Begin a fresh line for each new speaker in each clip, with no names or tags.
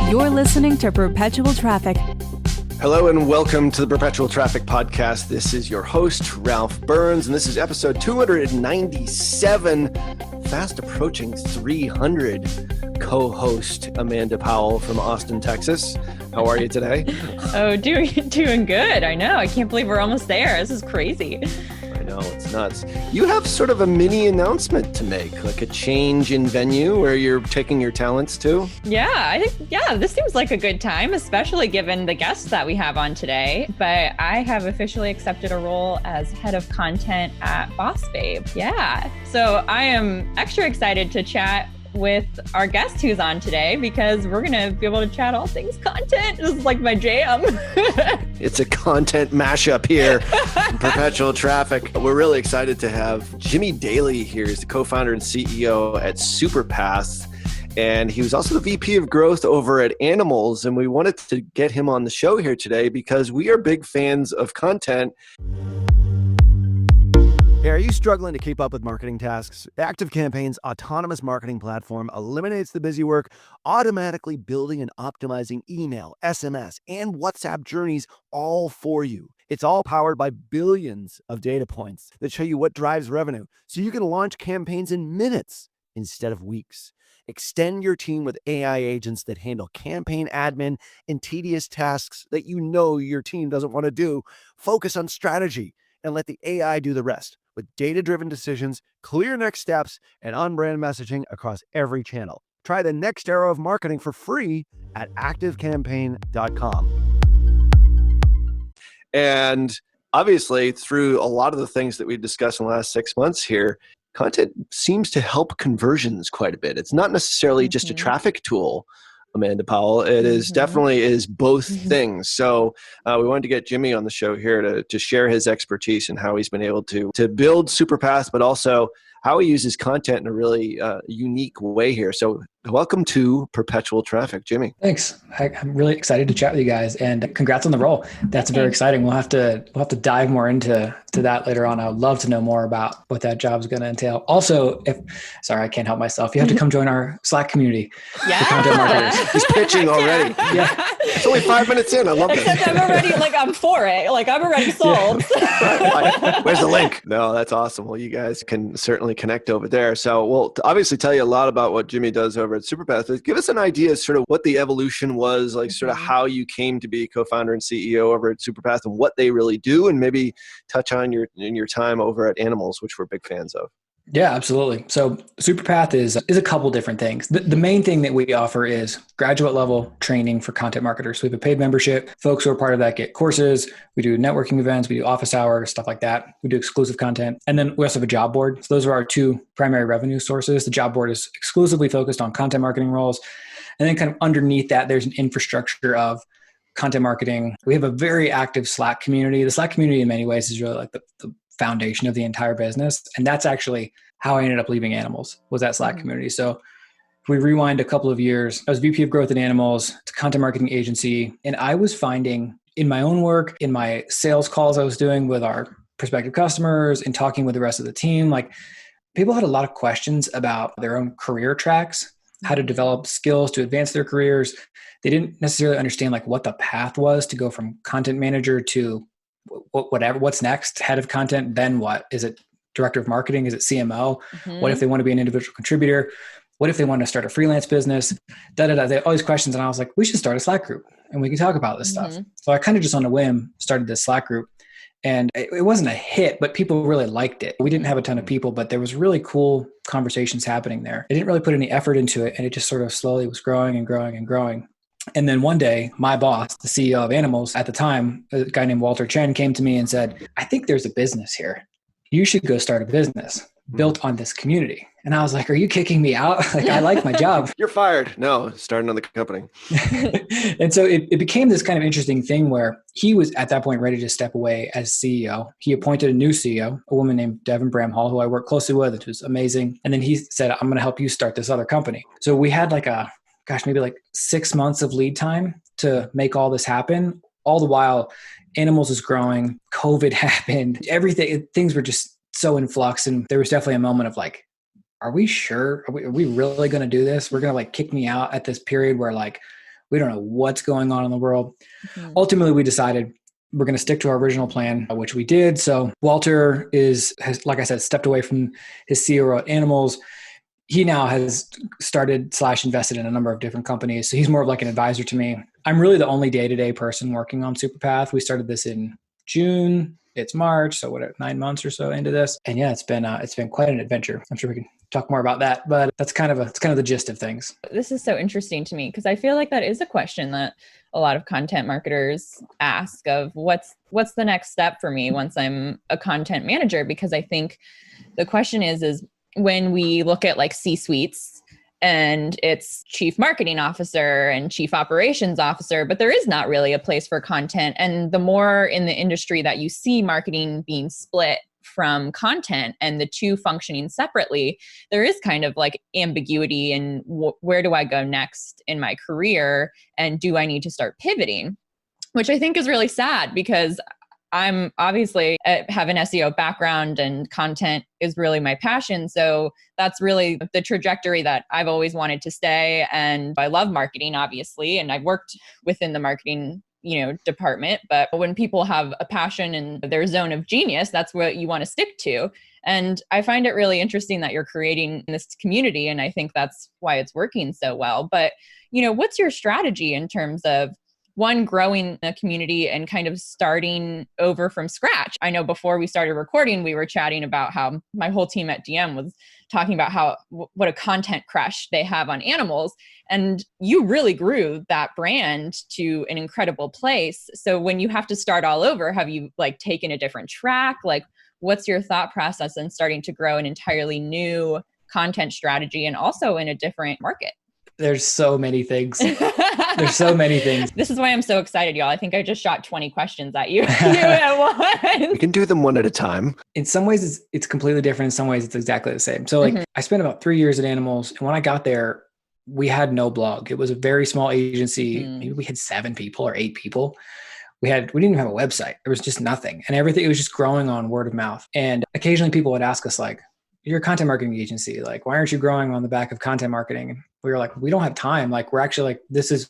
You're listening to Perpetual Traffic.
Hello and welcome to the Perpetual Traffic Podcast. This is your host, Ralph Burns, and this is episode 297, fast approaching 300, co-host Amanda Powell from Austin, Texas. How are you today?
Oh, doing good. I know. I can't believe we're almost there. This is crazy.
I know, it's nuts. You have sort of a mini announcement to make, like a change in venue where you're taking your talents to.
I think this seems like a good time, especially given the guests that we have on today. But I have officially accepted a role as head of content at Boss Babe. Yeah. So I am extra excited to chat with our guest who's on today because we're going to be able to chat all things content. This is like my jam.
It's a content mashup here in Perpetual Traffic. We're really excited to have Jimmy Daly here. He's the co-founder and CEO at Superpath. And he was also the VP of growth over at Animals. And we wanted to get him on the show here today because we are big fans of content. Hey, are you struggling to keep up with marketing tasks? ActiveCampaign's autonomous marketing platform eliminates the busy work, automatically building and optimizing email, SMS, and WhatsApp journeys all for you. It's all powered by billions of data points that show you what drives revenue, so you can launch campaigns in minutes instead of weeks. Extend your team with AI agents that handle campaign admin and tedious tasks that you know your team doesn't want to do. Focus on strategy and let the AI do the rest with data-driven decisions, clear next steps, and on-brand messaging across every channel. Try the next era of marketing for free at activecampaign.com. And obviously, through a lot of the things that we've discussed in the last 6 months here, content seems to help conversions quite a bit. It's not necessarily just a traffic tool, Amanda Powell. It is definitely is both things. So we wanted to get Jimmy on the show here to share his expertise and how he's been able to build Superpath, but also how he uses content in a really unique way here. So welcome to Perpetual Traffic, Jimmy.
Thanks. I'm really excited to chat with you guys, and congrats on the role. That's very exciting. We'll have to dive more into that later on. I would love to know more about what that job is going to entail. Also, I can't help myself. You have to come join our Slack community.
Yeah.
For content marketers.
He's pitching already.
Yeah.
It's only 5 minutes in. I love it.
Except I'm already I'm for it. I'm already sold.
Where's the link? No, that's awesome. Well, you guys can certainly connect over there. So we'll obviously tell you a lot about what Jimmy does over at Superpath. But give us an idea sort of what the evolution was, like sort of how you came to be co-founder and CEO over at Superpath and what they really do, and maybe touch on your time over at Animals, which we're big fans of.
Yeah, absolutely. So Superpath is a couple different things. The main thing that we offer is graduate level training for content marketers. So we have a paid membership. Folks who are part of that get courses. We do networking events. We do office hours, stuff like that. We do exclusive content. And then we also have a job board. So those are our two primary revenue sources. The job board is exclusively focused on content marketing roles. And then kind of underneath that, there's an infrastructure of content marketing. We have a very active Slack community. The Slack community in many ways is really like the foundation of the entire business. And that's actually how I ended up leaving Animals, was that Slack community. So if we rewind a couple of years, I was VP of growth at Animals, it's a content marketing agency. And I was finding in my own work, in my sales calls I was doing with our prospective customers and talking with the rest of the team, people had a lot of questions about their own career tracks, how to develop skills to advance their careers. They didn't necessarily understand what the path was to go from content manager to what's next, head of content, then what? Is it director of marketing? Is it CMO? What if they want to be an individual contributor? What if they want to start a freelance business? They had all these questions. And I was like, we should start a Slack group and we can talk about this stuff. So I kind of just on a whim started this Slack group, and it wasn't a hit, but people really liked it. We didn't have a ton of people, but there was really cool conversations happening there. I didn't really put any effort into it, and it just sort of slowly was growing and growing and growing. And then one day, my boss, the CEO of Animals at the time, a guy named Walter Chen, came to me and said, I think there's a business here. You should go start a business built on this community. And I was like, are you kicking me out? I like my job.
You're fired. No, starting on the company.
And so it became this kind of interesting thing where he was at that point ready to step away as CEO. He appointed a new CEO, a woman named Devin Bramhall, who I work closely with, which was amazing. And then he said, I'm going to help you start this other company. So we had maybe 6 months of lead time to make all this happen. All the while, Animals is growing, COVID happened, things were just so in flux. And there was definitely a moment of are we sure? Are we really going to do this? We're going to kick me out at this period where We don't know what's going on in the world.
Mhm.
Ultimately, we decided we're going to stick to our original plan, which we did. So Walter has, like I said, stepped away from his CRO at Animals. He now has started / invested in a number of different companies. So he's more of like an advisor to me. I'm really the only day-to-day person working on Superpath. We started this in June. It's March. So 9 months or so into this. And yeah, it's been quite an adventure. I'm sure we can talk more about that, but it's kind of the gist of things.
This is so interesting to me because I feel like that is a question that a lot of content marketers ask of what's the next step for me once I'm a content manager? Because I think the question is when we look at like C-suites and it's chief marketing officer and chief operations officer, but there is not really a place for content. And the more in the industry that you see marketing being split from content and the two functioning separately, there is kind of like ambiguity in where do I go next in my career? And do I need to start pivoting? Which I think is really sad because I'm obviously have an SEO background and content is really my passion. So that's really the trajectory that I've always wanted to stay. And I love marketing, obviously, and I've worked within the marketing department. But when people have a passion and their zone of genius, that's what you want to stick to. And I find it really interesting that you're creating this community. And I think that's why it's working so well. But, what's your strategy in terms of one, growing a community and kind of starting over from scratch? I know before we started recording, we were chatting about how my whole team at DM was talking about what a content crush they have on Animals. And you really grew that brand to an incredible place. So when you have to start all over, have you like taken a different track? Like, what's your thought process in starting to grow an entirely new content strategy and also in a different market?
There's so many things. There's so many things.
This is why I'm so excited, y'all. I think I just shot 20 questions at you at once.
We can do them one at a time.
In some ways, it's completely different. In some ways, it's exactly the same. So I spent about 3 years at Animals. And when I got there, we had no blog. It was a very small agency. Maybe we had 7 people or 8 people. We didn't even have a website. There was just nothing. And everything, it was just growing on word of mouth. And occasionally people would ask us like, you're a content marketing agency. Like, why aren't you growing on the back of content marketing? And we were like, we don't have time. Like, we're actually like, this is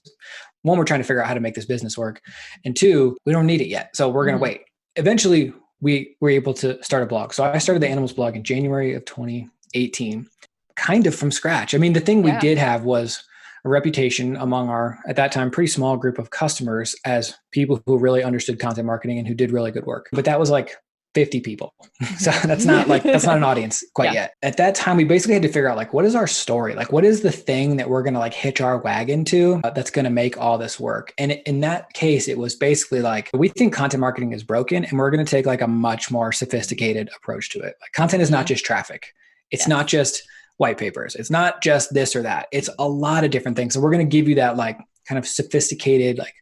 one, we're trying to figure out how to make this business work. And 2, we don't need it yet. So we're going to wait. Eventually we were able to start a blog. So I started the Animals blog in January of 2018, kind of from scratch. I mean, the thing we did have was a reputation among our, at that time, pretty small group of customers as people who really understood content marketing and who did really good work. But that was like 50 people. So that's not an audience quite yet. At that time, we basically had to figure out like, what is our story? Like, what is the thing that we're going to like hitch our wagon to that's going to make all this work? And in that case, it was basically like, we think content marketing is broken and we're going to take like a much more sophisticated approach to it. Like, content is not just traffic. It's not just white papers. It's not just this or that. It's a lot of different things. So we're going to give you that like kind of sophisticated, like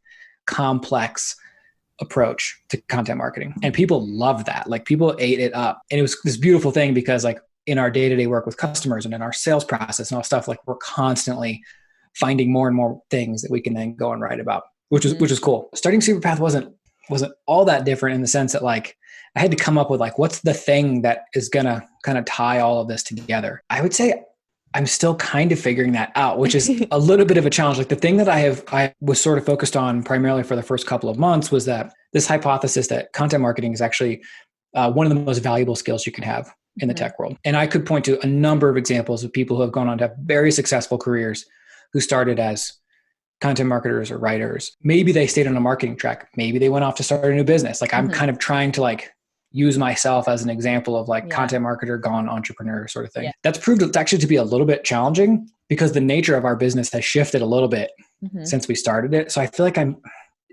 complex approach to content marketing. And people love that. Like, people ate it up. And it was this beautiful thing because like in our day-to-day work with customers and in our sales process and all stuff, like we're constantly finding more and more things that we can then go and write about, which was cool. Starting Superpath wasn't all that different in the sense that like I had to come up with like, what's the thing that is going to kind of tie all of this together? I would say I'm still kind of figuring that out, which is a little bit of a challenge. Like, the thing that I was sort of focused on primarily for the first couple of months was that this hypothesis that content marketing is actually one of the most valuable skills you can have in the tech world. And I could point to a number of examples of people who have gone on to have very successful careers who started as content marketers or writers. Maybe they stayed on a marketing track. Maybe they went off to start a new business. Like, I'm kind of trying to like use myself as an example of like content marketer gone entrepreneur sort of thing. That's proved it's actually to be a little bit challenging because the nature of our business has shifted a little bit since we started it. So I feel like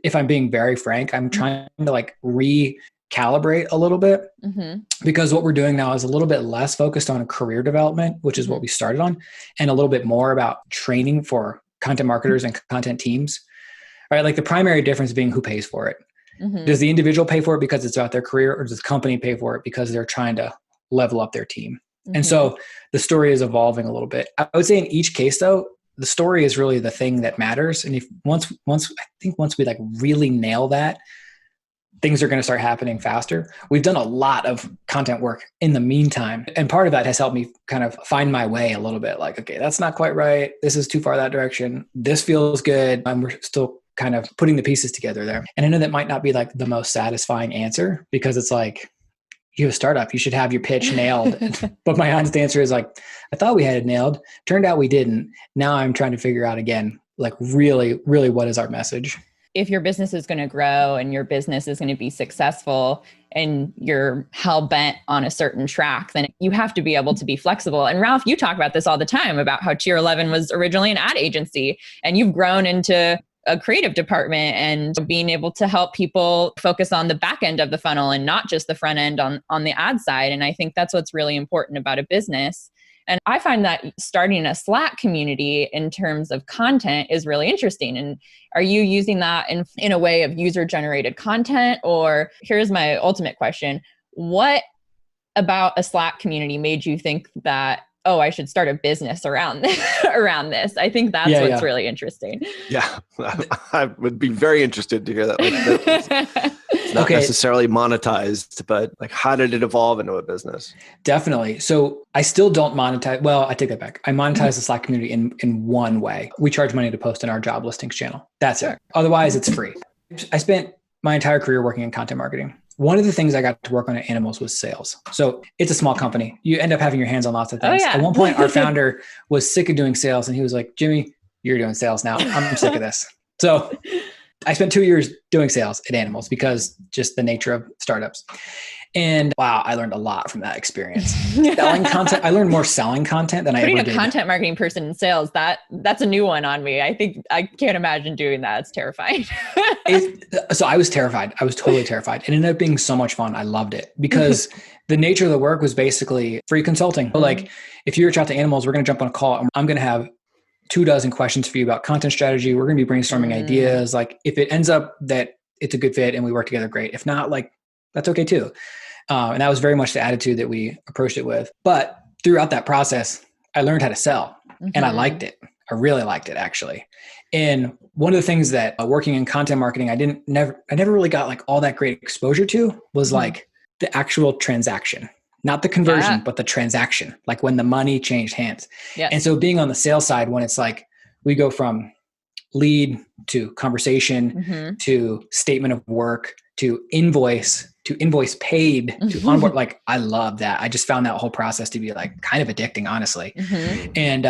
if I'm being very frank, I'm trying to like recalibrate a little bit because what we're doing now is a little bit less focused on career development, which is what we started on, and a little bit more about training for content marketers and content teams, right? Like, the primary difference being who pays for it. Does the individual pay for it because it's about their career, or does the company pay for it because they're trying to level up their team? And so the story is evolving a little bit. I would say in each case though, the story is really the thing that matters. And if once we like really nail that, things are going to start happening faster. We've done a lot of content work in the meantime. And part of that has helped me kind of find my way a little bit. Like, okay, that's not quite right. This is too far that direction. This feels good. We're still kind of putting the pieces together there. And I know that might not be like the most satisfying answer, because it's like, you have a startup, you should have your pitch nailed. But my honest answer is like, I thought we had it nailed. Turned out we didn't. Now I'm trying to figure out again, like really, really what is our message?
If your business is going to grow and your business is going to be successful and you're hell bent on a certain track, then you have to be able to be flexible. And Ralph, you talk about this all the time about how Tier 11 was originally an ad agency and you've grown into a creative department and being able to help people focus on the back end of the funnel and not just the front end on the ad side. And I think that's what's really important about a business. And I find that starting a Slack community in terms of content is really interesting. And are you using that in a way of user-generated content? Or here's my ultimate question. What about a Slack community made you think that, oh, I should start a business around this? I think that's what's really interesting.
Yeah, I would be very interested to hear that. Like, it's not necessarily monetized, but like, how did it evolve into a business?
Definitely. So I still don't monetize. Well, I take that back. I monetize the Slack community in one way. We charge money to post in our job listings channel. That's it. Otherwise, it's free. I spent my entire career working in content marketing. One of the things I got to work on at Animals was sales. So it's a small company. You end up having your hands on lots of things. At one point, our founder was sick of doing sales and he was like, Jimmy, you're doing sales now. I'm sick of this. So I spent 2 years doing sales at Animals because just the nature of startups. And wow, I learned a lot from that experience. Selling content, I learned more selling content than I ever did.
Putting a content marketing person in sales, that's a new one on me. I think I can't imagine doing that. It's terrifying.
So I was terrified. I was totally terrified. It ended up being so much fun. I loved it because the nature of the work was basically free consulting. Like if you reach out to Animals, we're going to jump on a call and I'm going to have 24 questions for you about content strategy. We're going to be brainstorming ideas. Like if it ends up that it's a good fit and we work together, great. If not, like that's okay too. And that was very much the attitude that we approached it with. But throughout that process, I learned how to sell and I liked it. I really liked it actually. And one of the things that working in content marketing, I never really got like all that great exposure to was like the actual transaction, not the conversion, but the transaction, like when the money changed hands. Yes. And so being on the sales side, when it's like, we go from lead to conversation to statement of work to invoice paid to onboard. Like I love that. I just found that whole process to be like kind of addicting, honestly. And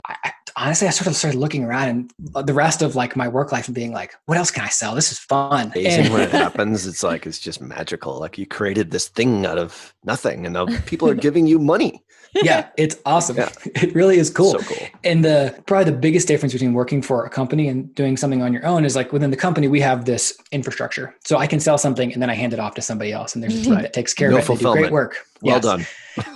honestly, I sort of started looking around and the rest of like my work life and being like, what else can I sell? This is fun.
Amazing when it happens. It's like, it's just magical. Like you created this thing out of nothing and now people are giving you money.
Yeah, it's awesome. Yeah. It really is cool.
So cool.
And probably the biggest difference between working for a company and doing something on your own is like within the company, we have this infrastructure. So I can sell something and then I hand it off to somebody else and there's a team that takes care of it. They do great work.
Well done.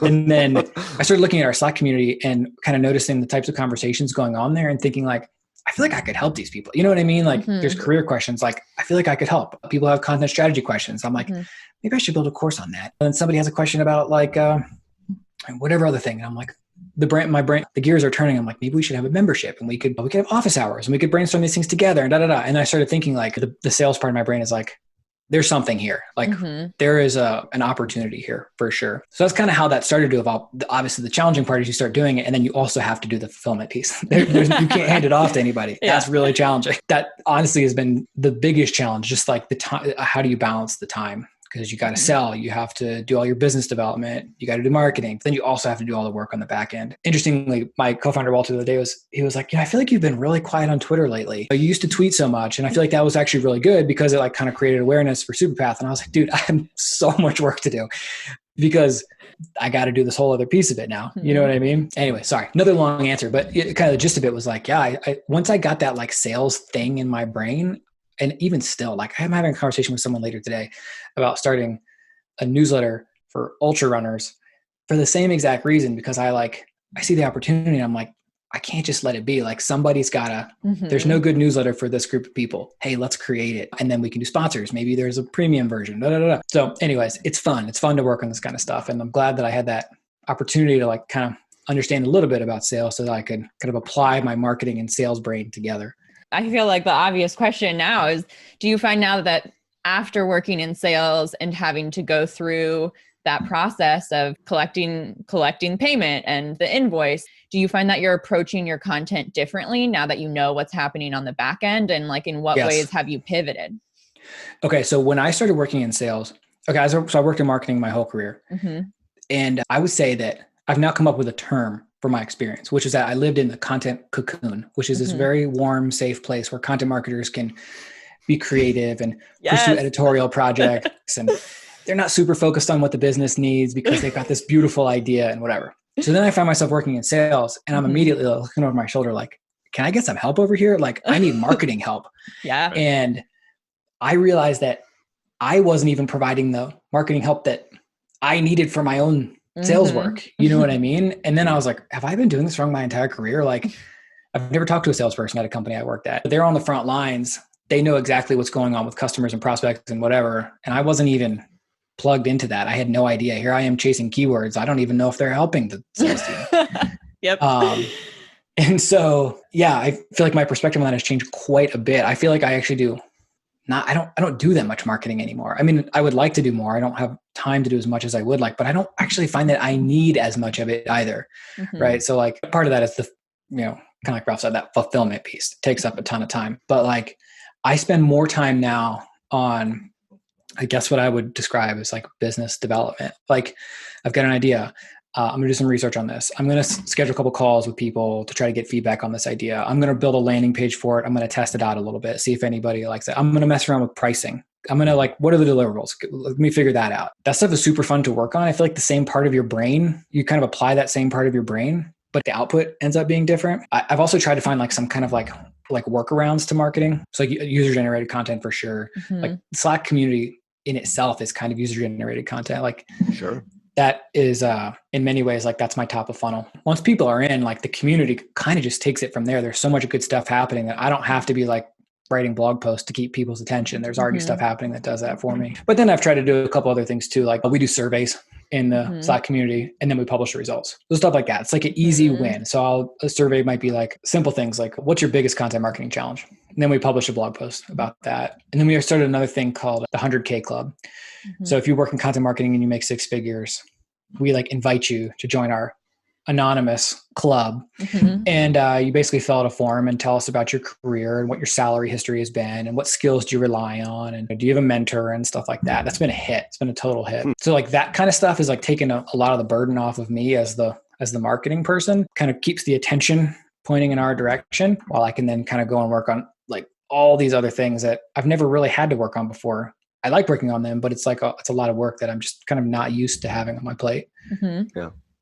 And then I started looking at our Slack community and kind of noticing the types of conversations going on there and thinking like, I feel like I could help these people. You know what I mean? Like there's career questions. Like I feel like I could help. People have content strategy questions. I'm like, maybe I should build a course on that. And then somebody has a question about like, whatever other thing. And I'm like, the gears are turning. I'm like, maybe we should have a membership and we could have office hours and we could brainstorm these things together and And I started thinking like the sales part of my brain is like, there's something here. Like there is an opportunity here for sure. So that's kind of how that started to evolve. Obviously the challenging part is you start doing it and then you also have to do the fulfillment piece. You can't hand it off to anybody. Yeah. That's really challenging. That honestly has been the biggest challenge. Just like the time, how do you balance the time? Because you got to sell, you have to do all your business development, you got to do marketing, but then you also have to do all the work on the back end. Interestingly, my co-founder Walter the other day he was like, I feel like you've been really quiet on Twitter lately. You used to tweet so much. And I feel like that was actually really good because it like kind of created awareness for Superpath. And I was like, dude, I have so much work to do because I got to do this whole other piece of it now. You know what I mean? Anyway, sorry, another long answer, but kind of the gist of it was like, once I got that like sales thing in my brain, and even still, like I'm having a conversation with someone later today about starting a newsletter for ultra runners for the same exact reason, because I see the opportunity and I'm like, I can't just let it be. Like somebody's gotta, there's no good newsletter for this group of people. Hey, let's create it. And then we can do sponsors. Maybe there's a premium version. So anyways, it's fun. It's fun to work on this kind of stuff. And I'm glad that I had that opportunity to like kind of understand a little bit about sales so that I could kind of apply my marketing and sales brain together.
I feel like the obvious question now is, do you find now that after working in sales and having to go through that process of collecting payment and the invoice, do you find that you're approaching your content differently now that you know what's happening on the back end? And like, in what ways have you pivoted?
Okay. So when I started working in sales, so I worked in marketing my whole career. And I would say that I've now come up with a term for my experience, which is that I lived in the content cocoon, which is this very warm, safe place where content marketers can be creative and pursue editorial projects. And they're not super focused on what the business needs because they've got this beautiful idea and whatever. So then I found myself working in sales, and I'm immediately looking over my shoulder like, can I get some help over here? Like, I need marketing help. And I realized that I wasn't even providing the marketing help that I needed for my own sales work. You know what I mean? And then I was like, have I been doing this wrong my entire career? Like, I've never talked to a salesperson at a company I worked at. They're on the front lines. They know exactly what's going on with customers and prospects and whatever. And I wasn't even plugged into that. I had no idea. Here I am chasing keywords. I don't even know if they're helping the sales team. And so, I feel like my perspective on that has changed quite a bit. I feel like I actually I don't do that much marketing anymore. I mean, I would like to do more. I don't have time to do as much as I would like, but I don't actually find that I need as much of it either. Right. So like part of that is kind of like Ralph said, that fulfillment piece. It takes up a ton of time, but like I spend more time now on, I guess what I would describe as like business development. Like I've got an idea. I'm going to do some research on this. I'm going to schedule a couple calls with people to try to get feedback on this idea. I'm going to build a landing page for it. I'm going to test it out a little bit, see if anybody likes it. I'm going to mess around with pricing. I'm going to like, what are the deliverables? Let me figure that out. That stuff is super fun to work on. I feel like the same part of your brain, you kind of apply that same part of your brain, but the output ends up being different. I've also tried to find like some kind of like workarounds to marketing. So like user generated content for sure. Like Slack community in itself is kind of user generated content. Like that is in many ways, like that's my top of funnel. Once people are in, like the community kind of just takes it from there. There's so much good stuff happening that I don't have to be like writing blog posts to keep people's attention. There's already stuff happening that does that for me. But then I've tried to do a couple other things too. Like we do surveys in the Slack community and then we publish the results. So stuff like that. It's like an easy win. So a survey might be like simple things like, what's your biggest content marketing challenge? And then we publish a blog post about that. And then we started another thing called the 100K Club. So if you work in content marketing and you make 6 figures, we like invite you to join our anonymous club. And you basically fill out a form and tell us about your career and what your salary history has been and what skills do you rely on and do you have a mentor and stuff like that. That's been a hit. It's been a total hit. So like that kind of stuff is like taking a lot of the burden off of me as the marketing person, kind of keeps the attention pointing in our direction while I can then kind of go and work on like all these other things that I've never really had to work on before. I like working on them, but it's like it's a lot of work that I'm just kind of not used to having on my plate.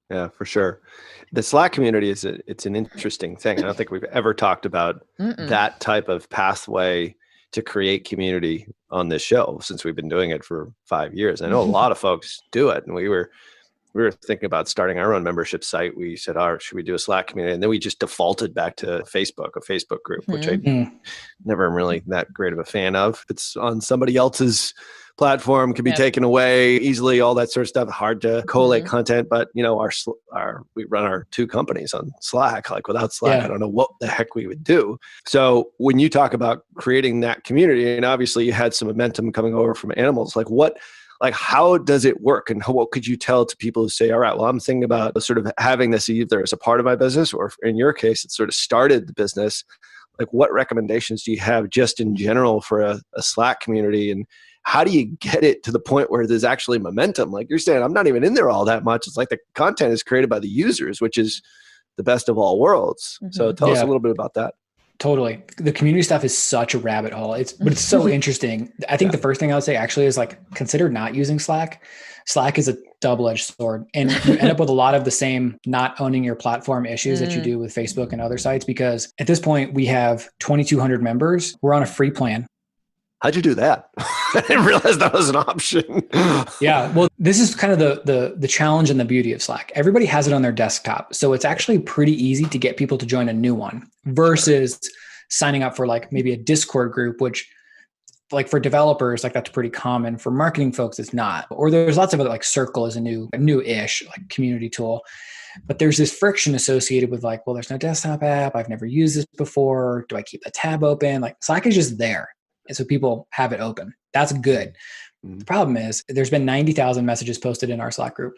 Yeah, for sure. The Slack community it's an interesting thing. I don't think we've ever talked about that type of pathway to create community on this show since we've been doing it for 5 years. I know a lot of folks do it, and we were thinking about starting our own membership site. We said, should we do a Slack community? And then we just defaulted back to a Facebook group, which I never am really that great of a fan of. It's on somebody else's platform, can be taken away easily, all that sort of stuff. Hard to collate content, but we run our 2 companies on Slack. Like without Slack, I don't know what the heck we would do. So when you talk about creating that community, and obviously you had some momentum coming over from animals, how does it work? And what could you tell to people who say, all right, well, I'm thinking about sort of having this either as a part of my business, or in your case, it sort of started the business. Like what recommendations do you have just in general for a Slack community? And how do you get it to the point where there's actually momentum? Like you're saying, I'm not even in there all that much. It's like the content is created by the users, which is the best of all worlds. So tell us a little bit about that.
Totally. The community stuff is such a rabbit hole. But it's so interesting. I think the first thing I would say actually is like, consider not using Slack. Slack is a double-edged sword, and you end up with a lot of the same not owning your platform issues that you do with Facebook and other sites, because at this point we have 2,200 members. We're on a free plan.
How'd you do that? I didn't realize that was an option.
Yeah. Well, this is kind of the challenge and the beauty of Slack. Everybody has it on their desktop. So it's actually pretty easy to get people to join a new one versus signing up for like maybe a Discord group, which like for developers, like that's pretty common. For marketing folks, it's not. Or there's lots of other, like Circle is a new-ish like community tool. But there's this friction associated with like, well, there's no desktop app. I've never used this before. Do I keep the tab open? Like Slack is just there. And so people have it open. That's good. The problem is there's been 90,000 messages posted in our Slack group.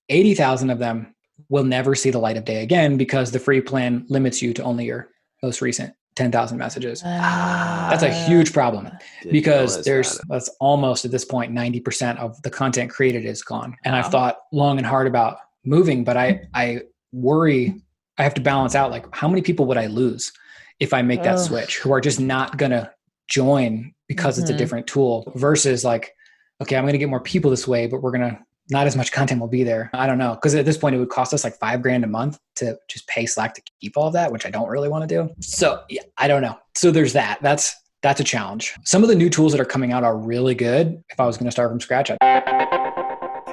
80,000 of them will never see the light of day again because the free plan limits you to only your most recent 10,000 messages. That's a huge problem because that's almost at this point, 90% of the content created is gone. And I've thought long and hard about moving, but I worry I have to balance out like how many people would I lose if I make that switch who are just not going to join because it's a different tool versus like, okay, I'm going to get more people this way, but not as much content will be there. I don't know. Because at this point, it would cost us like $5,000 a month to just pay Slack to keep all of that, which I don't really want to do. So yeah, I don't know. So there's that. That's a challenge. Some of the new tools that are coming out are really good. If I was going to start from scratch,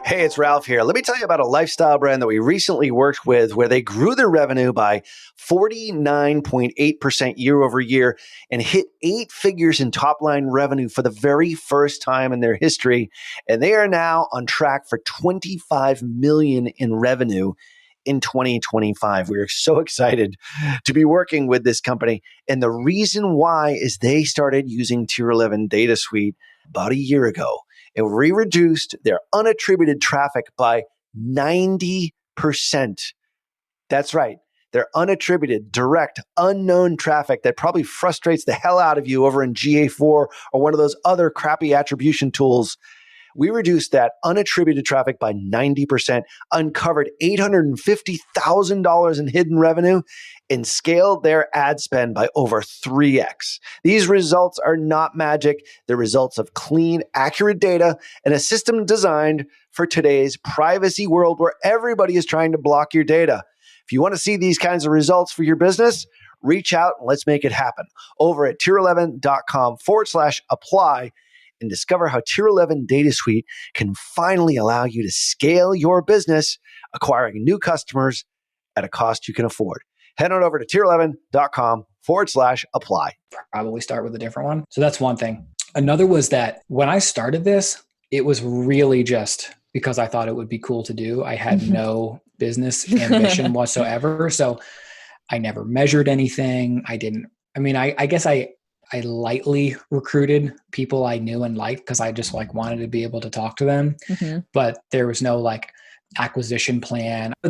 Hey, it's Ralph here. Let me tell you about a lifestyle brand that we recently worked with where they grew their revenue by 49.8% year over year and hit 8 figures in top line revenue for the very first time in their history. And they are now on track for 25 million in revenue in 2025. We are so excited to be working with this company. And the reason why is they started using Tier 11 Data Suite about a year ago. And we reduced their unattributed traffic by 90%. That's right. Their unattributed, direct, unknown traffic that probably frustrates the hell out of you over in GA4 or one of those other crappy attribution tools. We reduced that unattributed traffic by 90%, uncovered $850,000 in hidden revenue, and scaled their ad spend by over 3x. These results are not magic. They're results of clean, accurate data and a system designed for today's privacy world where everybody is trying to block your data. If you want to see these kinds of results for your business, reach out and let's make it happen over at tier11.com/apply. And discover how Tier 11 Data Suite can finally allow you to scale your business, acquiring new customers at a cost you can afford. Head on over to tier11.com/apply.
probably start with a different one. So that's one thing. Another was that when I started this, it was really just because I thought it would be cool to do. I had no business ambition whatsoever. So I never measured anything. I guess I lightly recruited people I knew and liked because I just like wanted to be able to talk to them. But there was no like acquisition plan. I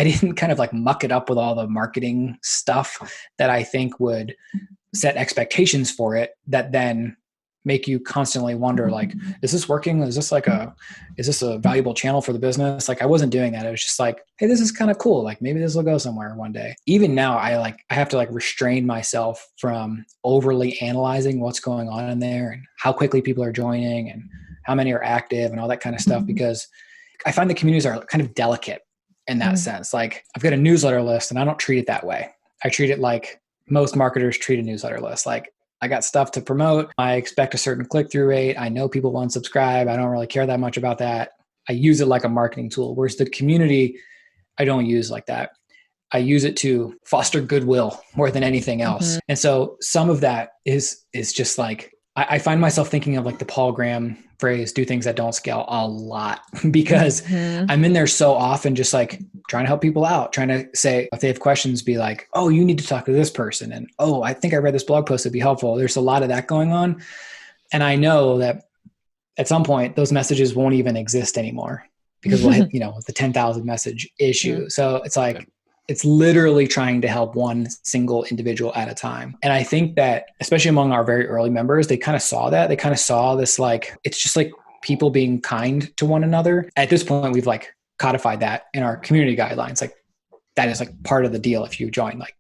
didn't kind of like muck it up with all the marketing stuff that I think would set expectations for it that then make you constantly wonder like, is this working? Is this a valuable channel for the business? Like I wasn't doing that. It was just like, hey, this is kind of cool. Like maybe this will go somewhere one day. Even now I have to like restrain myself from overly analyzing what's going on in there and how quickly people are joining and how many are active and all that kind of stuff, because I find the communities are kind of delicate in that sense. Like I've got a newsletter list and I don't treat it that way. I treat it like most marketers treat a newsletter list. Like I got stuff to promote. I expect a certain click-through rate. I know people won't subscribe. I don't really care that much about that. I use it like a marketing tool. Whereas the community, I don't use like that. I use it to foster goodwill more than anything else. And so some of that is just like, I find myself thinking of like the Paul Graham phrase, do things that don't scale a lot, because I'm in there so often just like trying to help people out, trying to say, if they have questions, be like, oh, you need to talk to this person. And, oh, I think I read this blog post, it'd be helpful. There's a lot of that going on. And I know that at some point those messages won't even exist anymore because we'll hit, the 10,000 message issue. So it's like, it's literally trying to help one single individual at a time. And I think that, especially among our very early members, they kind of saw that. They kind of saw this, like, it's just like people being kind to one another. At this point, we've like codified that in our community guidelines. Like that is like part of the deal. If you join, like,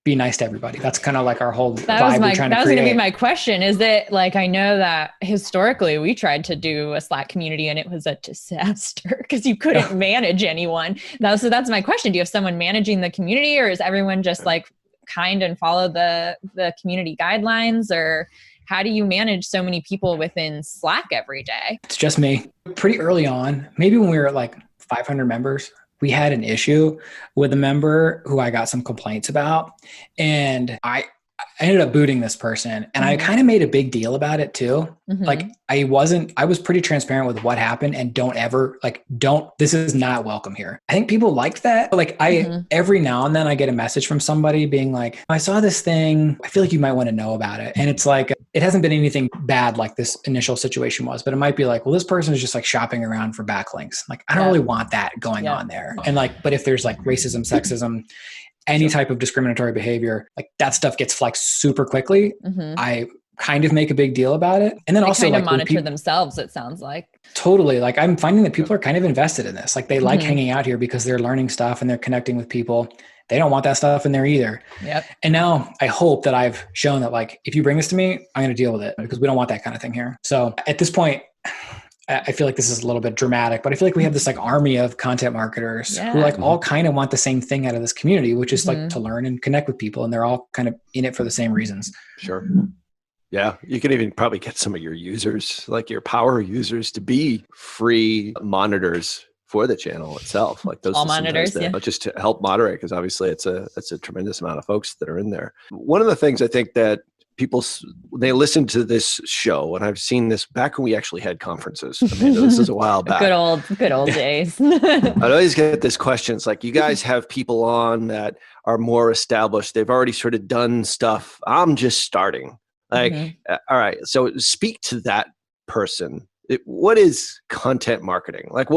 be nice to everybody. That's kind of like our whole vibe we're trying to create.
That was going to be my question. Is it like, I know that historically we tried to do a Slack community and it was a disaster because you couldn't manage anyone. So that's my question. Do you have someone managing the community, or is everyone just like kind and follow the community guidelines, or how do you manage so many people within Slack every day?
It's just me. Pretty early on, maybe when we were at like 500 members, we had an issue with a member who I got some complaints about. And I I ended up booting this person, and I kind of made a big deal about it too. Like I was pretty transparent with what happened, and this is not welcome here. I think people liked that. Like every now and then I get a message from somebody being like, I saw this thing. I feel like you might want to know about it. And it's like, it hasn't been anything bad like this initial situation was, but it might be like, well, this person is just like shopping around for backlinks. Like, I don't really want that going on there. And like, but if there's like racism, sexism, any type of discriminatory behavior, like that stuff gets flagged super quickly. I kind of make a big deal about it. And then they also
kind of
like
monitor themselves, it sounds like.
Totally. Like I'm finding that people are kind of invested in this. Like they like hanging out here because they're learning stuff and they're connecting with people. They don't want that stuff in there either. Yep. And now I hope that I've shown that like, if you bring this to me, I'm going to deal with it because we don't want that kind of thing here. So at this point, I feel like this is a little bit dramatic, but I feel like we have this like army of content marketers who like all kind of want the same thing out of this community, which is like to learn and connect with people. And they're all kind of in it for the same reasons.
Sure. Yeah. You can even probably get some of your users, like your power users, to be free monitors for the channel itself. Like those
all monitors,
just to help moderate, because obviously it's a tremendous amount of folks that are in there. One of the things I think that people, they listen to this show, and I've seen this back when we actually had conferences. Amanda, this is a while back.
Good old days.
I'd always get this question. It's like, you guys have people on that are more established. They've already sort of done stuff. I'm just starting. Like, all right. So speak to that person. What is content marketing? Like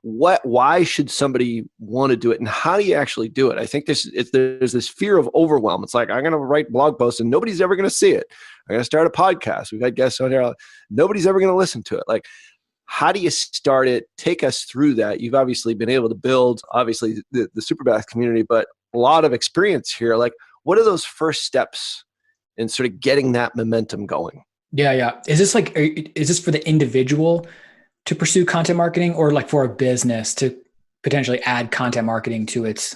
why should somebody want to do it? And how do you actually do it? I think there's this fear of overwhelm. It's like, I'm going to write blog posts and nobody's ever going to see it. I'm going to start a podcast. We've had guests on here. Nobody's ever going to listen to it. Like, how do you start it? Take us through that. You've obviously been able to build, obviously, the Superbath community, but a lot of experience here. Like, what are those first steps in sort of getting that momentum going?
Yeah. Is this for the individual to pursue content marketing, or like for a business to potentially add content marketing to its?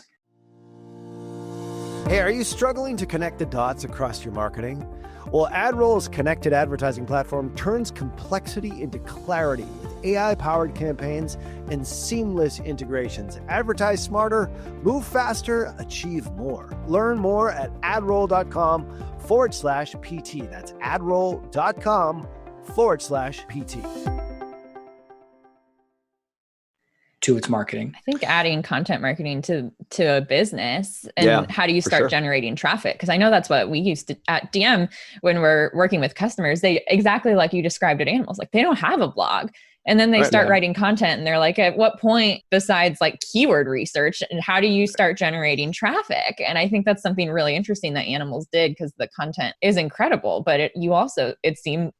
Hey, are you struggling to connect the dots across your marketing? Well, AdRoll's connected advertising platform turns complexity into clarity with AI-powered campaigns and seamless integrations. Advertise smarter, move faster, achieve more. Learn more at adroll.com/PT. That's adroll.com/PT.
To its marketing.
I think adding content marketing to a business, and how do you start generating traffic? Because I know that's what we used to at DM when we're working with customers. They exactly like you described at Animals, like they don't have a blog. And then they start writing content, and they're like, at what point, besides like keyword research, and how do you start generating traffic? And I think that's something really interesting that Animals did, because the content is incredible, but it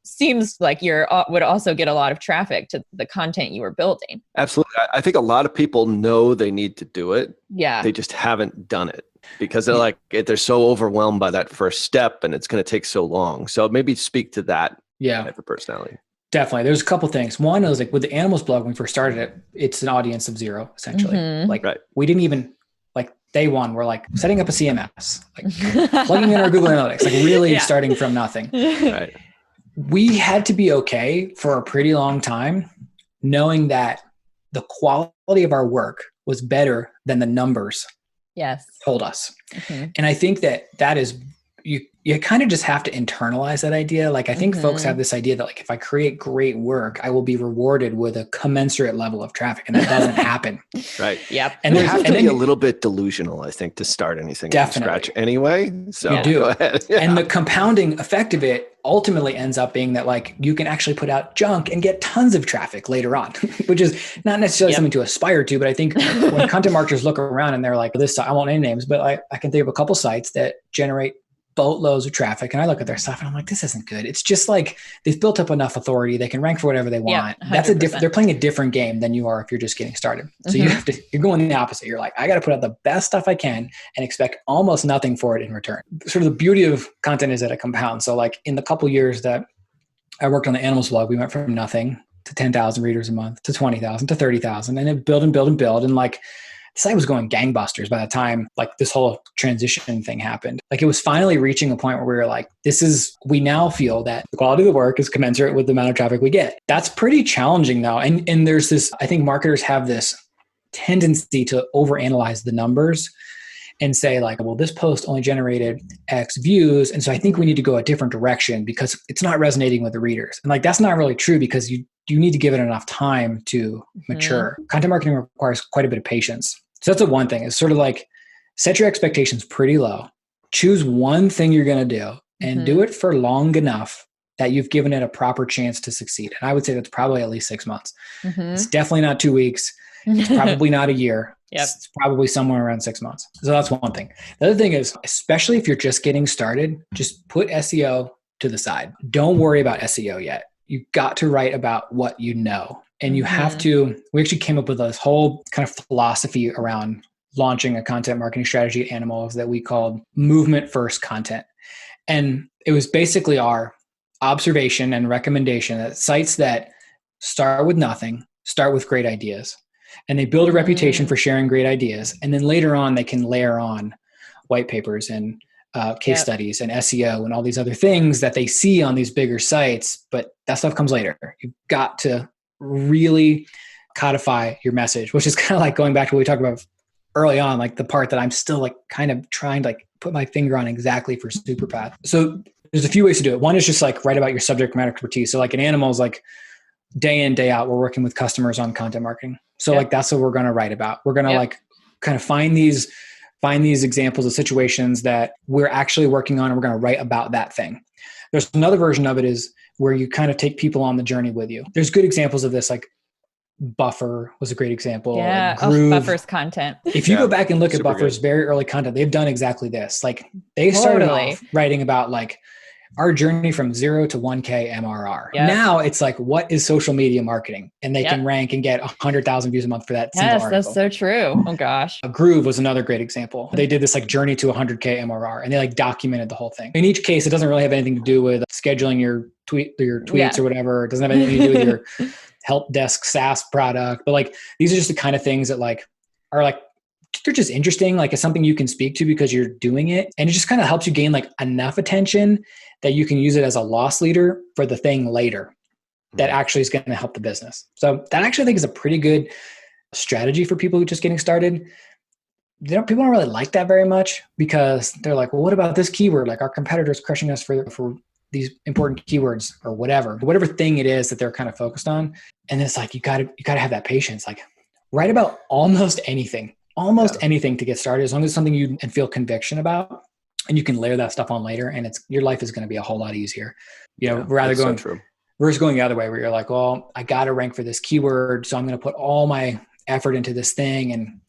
seems like you would also get a lot of traffic to the content you were building.
Absolutely. I think a lot of people know they need to do it.
Yeah.
They just haven't done it because they're so overwhelmed by that first step, and it's going to take so long. So maybe speak to that type of personality.
Definitely. There's a couple things. One is like with the Animals blog, when we first started it, it's an audience of 0, essentially. We didn't even like day one, we're like setting up a CMS, like plugging in our Google Analytics, like really starting from nothing.
Right.
We had to be okay for a pretty long time, knowing that the quality of our work was better than the numbers told us. And I think that is, you kind of just have to internalize that idea. Like, I think folks have this idea that like, if I create great work, I will be rewarded with a commensurate level of traffic, and that doesn't happen.
Right.
Yep.
And you have to be a little bit delusional, I think, to start anything from scratch anyway. So
you do.
Go ahead. Yeah.
And the compounding effect of it ultimately ends up being that like you can actually put out junk and get tons of traffic later on, which is not necessarily something to aspire to. But I think when content marketers look around and they're like, I won't name names, but I can think of a couple sites that generate boatloads of traffic, and I look at their stuff and I'm like, this isn't good. It's just like they've built up enough authority. They can rank for whatever they want. That's they're playing a different game than you are if you're just getting started. So you're going the opposite. You're like, I got to put out the best stuff I can and expect almost nothing for it in return. Sort of the beauty of content is that it compounds. So like in the couple years that I worked on the Animals blog, we went from nothing to 10,000 readers a month to 20,000 to 30,000, and it built and built and built. And like, the site was going gangbusters by the time like this whole transition thing happened. Like, it was finally reaching a point where we were like, we now feel that the quality of the work is commensurate with the amount of traffic we get. That's pretty challenging though. And there's this, I think marketers have this tendency to overanalyze the numbers. and say like, well, this post only generated X views. And so I think we need to go a different direction because it's not resonating with the readers. And like, that's not really true because you need to give it enough time to mature. Content marketing requires quite a bit of patience. So that's the one thing. It's sort of like set your expectations pretty low. Choose one thing you're going to do and do it for long enough that you've given it a proper chance to succeed. And I would say that's probably at least 6 months. It's definitely not 2 weeks. It's probably not a year. It's probably somewhere around 6 months. So that's one thing. The other thing is, especially if you're just getting started, just put SEO to the side. Don't worry about SEO yet. You've got to write about what you know. And you have to, we actually came up with this whole kind of philosophy around launching a content marketing strategy at Animals that we called movement first content. And it was basically our observation and recommendation that sites that start with nothing, start with great ideas. And they build a reputation for sharing great ideas. And then later on, they can layer on white papers and case studies and SEO and all these other things that they see on these bigger sites. But that stuff comes later. You've got to really codify your message, which is kind of like going back to what we talked about early on, like the part that I'm still like kind of trying to like put my finger on exactly for Superpath. So there's a few ways to do it. One is just like write about your subject matter expertise. So like in Animals, like day in, day out, we're working with customers on content marketing. So like, that's what we're going to write about. We're going to like kind of find these examples of situations that we're actually working on, and we're going to write about that thing. There's another version of it is where you kind of take people on the journey with you. There's good examples of this, like Buffer was a great example.
Yeah,
Groove.
Buffer's content.
If you go back and look at Buffer's very early content, they've done exactly this. Like they started off writing about like our journey from 0 to 1K MRR. Yep. Now it's like, what is social media marketing? And they can rank and get 100,000 views a month for that single article.
That's so true. Oh gosh.
Groove was another great example. They did this like journey to 100K MRR, and they like documented the whole thing. In each case, it doesn't really have anything to do with scheduling your tweets or whatever. It doesn't have anything to do with your help desk SaaS product. But like, these are just the kind of things that like are like, they're just interesting. Like it's something you can speak to because you're doing it. And it just kind of helps you gain like enough attention that you can use it as a loss leader for the thing later that actually is going to help the business. So that actually I think is a pretty good strategy for people who are just getting started. People don't really like that very much because they're like, well, what about this keyword? Like our competitor's crushing us for these important keywords or whatever thing it is that they're kind of focused on. And it's like, you gotta have that patience. Like write about almost anything to get started, as long as it's something you and feel conviction about, and you can layer that stuff on later, and your life is going to be a whole lot easier. Versus going the other way where you're like, well, I got to rank for this keyword, so I'm going to put all my effort into this thing. And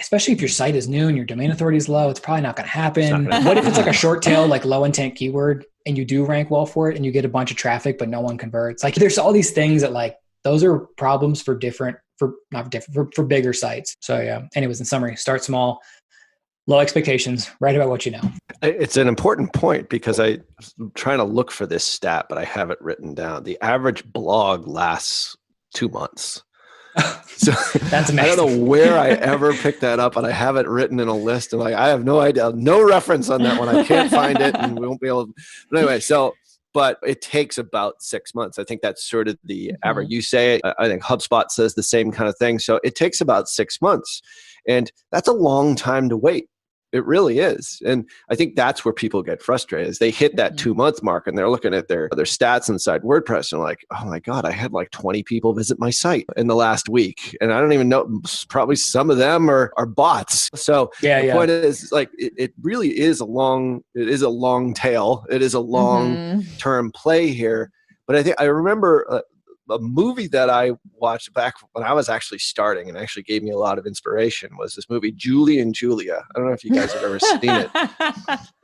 especially if your site is new and your domain authority is low, it's probably not going to happen. What if it's like a short tail, like low intent keyword, and you do rank well for it and you get a bunch of traffic, but no one converts? Like there's all these things that like, those are problems for bigger sites. So yeah, anyways, in summary, start small, low expectations, write about what you know.
It's an important point because I'm trying to look for this stat, but I have it written down. The average blog lasts 2 months. So
that's amazing.
I don't know where I ever picked that up, and I have it written in a list. And like, I have no idea, no reference on that one. I can't find it, and we won't be able to. But anyway, but it takes about 6 months. I think that's sort of the average. You say it. I think HubSpot says the same kind of thing. So it takes about 6 months, and that's a long time to wait. It really is. And I think that's where people get frustrated is they hit that 2 month mark and they're looking at their stats inside WordPress and like, oh my God, I had like 20 people visit my site in the last week. And I don't even know, probably some of them are bots. So the point is like, it really is a long tail. It is a long term play here. But I remember a movie that I watched back when I was actually starting and actually gave me a lot of inspiration was this movie, Julie and Julia. I don't know if you guys have ever seen it.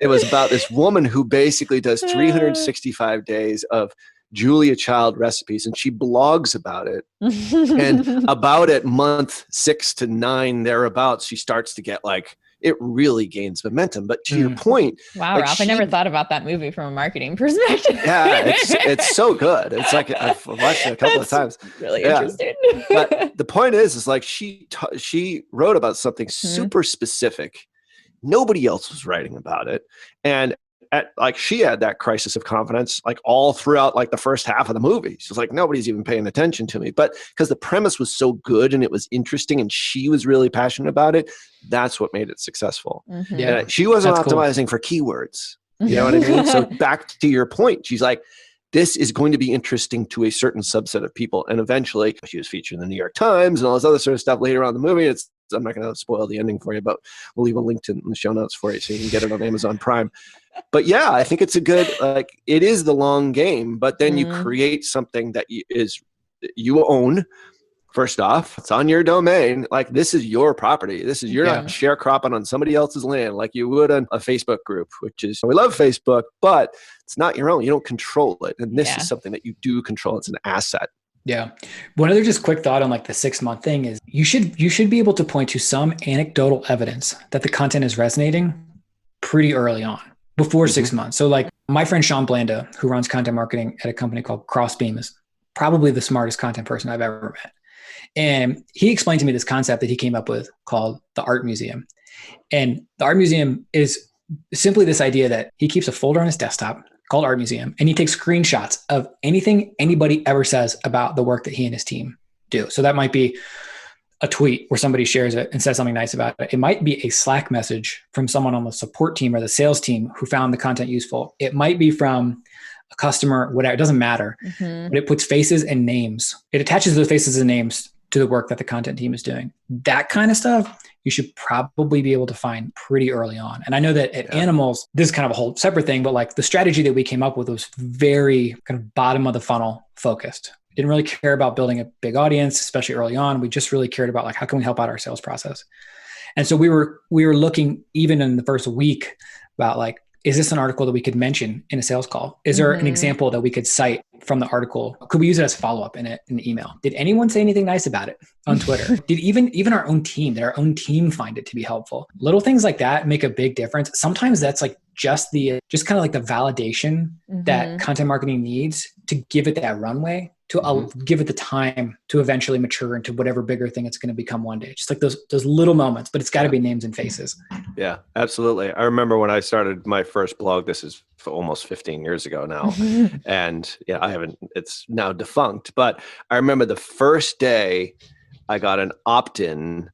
It was about this woman who basically does 365 days of Julia Child recipes, and she blogs about it. And about at month 6 to 9, thereabouts, she starts to get like, it really gains momentum. But to your point,
wow,
like
Ralph, I never thought about that movie from a marketing perspective.
Yeah, it's so good. It's like I've watched it a couple of times.
Really interesting.
But the point is like she wrote about something super specific. Nobody else was writing about it, and she had that crisis of confidence, like all throughout like the first half of the movie. She's like, nobody's even paying attention to me. But because the premise was so good and it was interesting and she was really passionate about it, that's what made it successful.
Yeah.
And she wasn't
That's
optimizing for keywords. You know what I mean? So back to your point, she's like, this is going to be interesting to a certain subset of people. And eventually she was featured in the New York Times and all this other sort of stuff later on in the movie. I'm not going to spoil the ending for you, but we'll leave a link in the show notes for you so you can get it on Amazon Prime. But yeah, I think it's a good, like, it is the long game, but then you create something that you own. First off, it's on your domain. Like, this is your property. You're not sharecropping on somebody else's land like you would on a Facebook group, which is, we love Facebook, but it's not your own. You don't control it. And this is something that you do control. It's an asset.
Yeah. One other just quick thought on like the 6-month thing is you should be able to point to some anecdotal evidence that the content is resonating pretty early on, before 6 months. So like my friend Sean Blanda, who runs content marketing at a company called Crossbeam, is probably the smartest content person I've ever met. And he explained to me this concept that he came up with called the Art Museum. And the Art Museum is simply this idea that he keeps a folder on his desktop called Art Museum, and he takes screenshots of anything anybody ever says about the work that he and his team do. So that might be a tweet where somebody shares it and says something nice about it. It might be a Slack message from someone on the support team or the sales team who found the content useful. It might be from a customer, whatever, it doesn't matter. But it puts faces and names. It attaches those faces and names to the work that the content team is doing. That kind of stuff, you should probably be able to find pretty early on. And I know that at Animals, this is kind of a whole separate thing, but like the strategy that we came up with was very kind of bottom of the funnel focused. Didn't really care about building a big audience, especially early on. We just really cared about like, how can we help out our sales process? And so we were looking even in the first week about like, is this an article that we could mention in a sales call? Is there an example that we could cite from the article? Could we use it as follow-up in an email? Did anyone say anything nice about it on Twitter? Did even our own team find it to be helpful? Little things like that make a big difference. Sometimes that's like just kind of like the validation that content marketing needs to give it that runway, to give it the time to eventually mature into whatever bigger thing it's going to become one day. Just like those little moments, but it's got to be names and faces.
Yeah, absolutely. I remember when I started my first blog, this is almost 15 years ago now. And it's now defunct, but I remember the first day I got an opt-in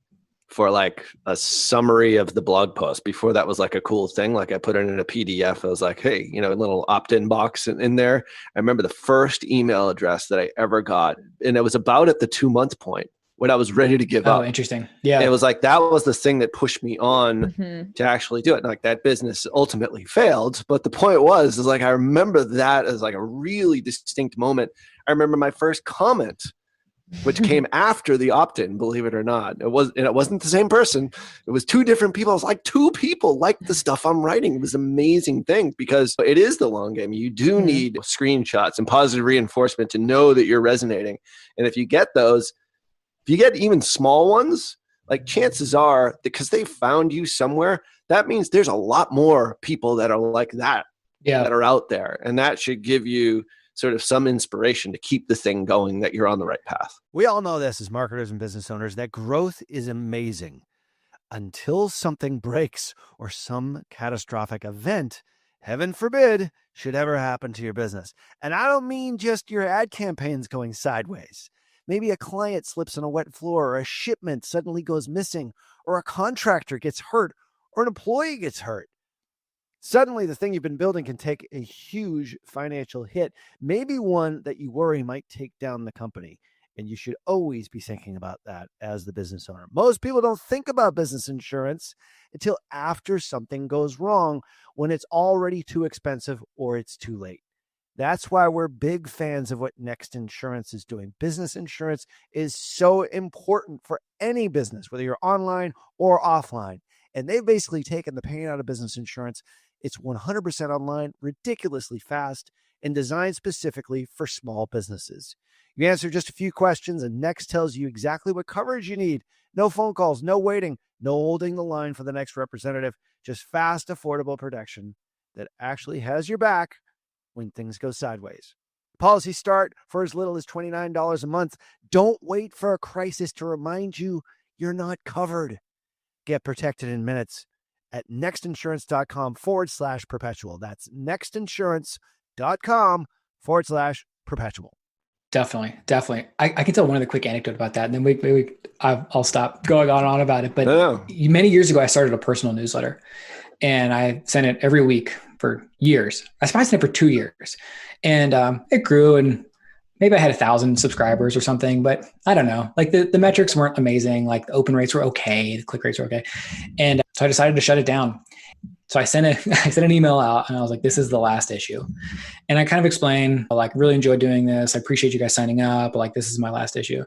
for like a summary of the blog post. Before that was like a cool thing. Like I put it in a PDF. I was like, hey, a little opt-in box in there. I remember the first email address that I ever got. And it was about at the 2-month point when I was ready to give up.
Oh, interesting. Yeah.
And it was like, that was the thing that pushed me on to actually do it. And like that business ultimately failed. But the point was like, I remember that as like a really distinct moment. I remember my first comment, which came after the opt-in, believe it or not. It wasn't the same person. It was 2 different people. It was like 2 people liked the stuff I'm writing. It was an amazing thing because it is the long game. You do need screenshots and positive reinforcement to know that you're resonating. And if you get those, if you get even small ones, like chances are, because they found you somewhere, that means there's a lot more people that are like that, that are out there. And that should give you sort of some inspiration to keep the thing going, that you're on the right path.
We all know this as marketers and business owners, that growth is amazing until something breaks or some catastrophic event, heaven forbid, should ever happen to your business. And I don't mean just your ad campaigns going sideways. Maybe a client slips on a wet floor, or a shipment suddenly goes missing, or a contractor gets hurt, or an employee gets hurt. Suddenly, the thing you've been building can take a huge financial hit, maybe one that you worry might take down the company. And you should always be thinking about that as the business owner. Most people don't think about business insurance until after something goes wrong, when it's already too expensive or it's too late. That's why we're big fans of what Next Insurance is doing. Business insurance is so important for any business, whether you're online or offline. And they've basically taken the pain out of business insurance. It's 100% online, ridiculously fast, and designed specifically for small businesses. You answer just a few questions, and Next tells you exactly what coverage you need. No phone calls, no waiting, no holding the line for the next representative. Just fast, affordable protection that actually has your back when things go sideways. Policies start for as little as $29 a month. Don't wait for a crisis to remind you you're not covered. Get protected in minutes at nextinsurance.com/perpetual. That's nextinsurance.com/perpetual.
Definitely. I can tell one other quick anecdote about that, and then I'll stop going on and on about it. But many years ago, I started a personal newsletter, and I sent it every week for years. I sent it for 2 years, and it grew, and maybe I had 1,000 subscribers or something, but I don't know. Like the metrics weren't amazing. Like the open rates were okay, the click rates were okay, and so I decided to shut it down. So I sent an email out, and I was like, this is the last issue. And I kind of explained, like, really enjoyed doing this. I appreciate you guys signing up. Like, this is my last issue.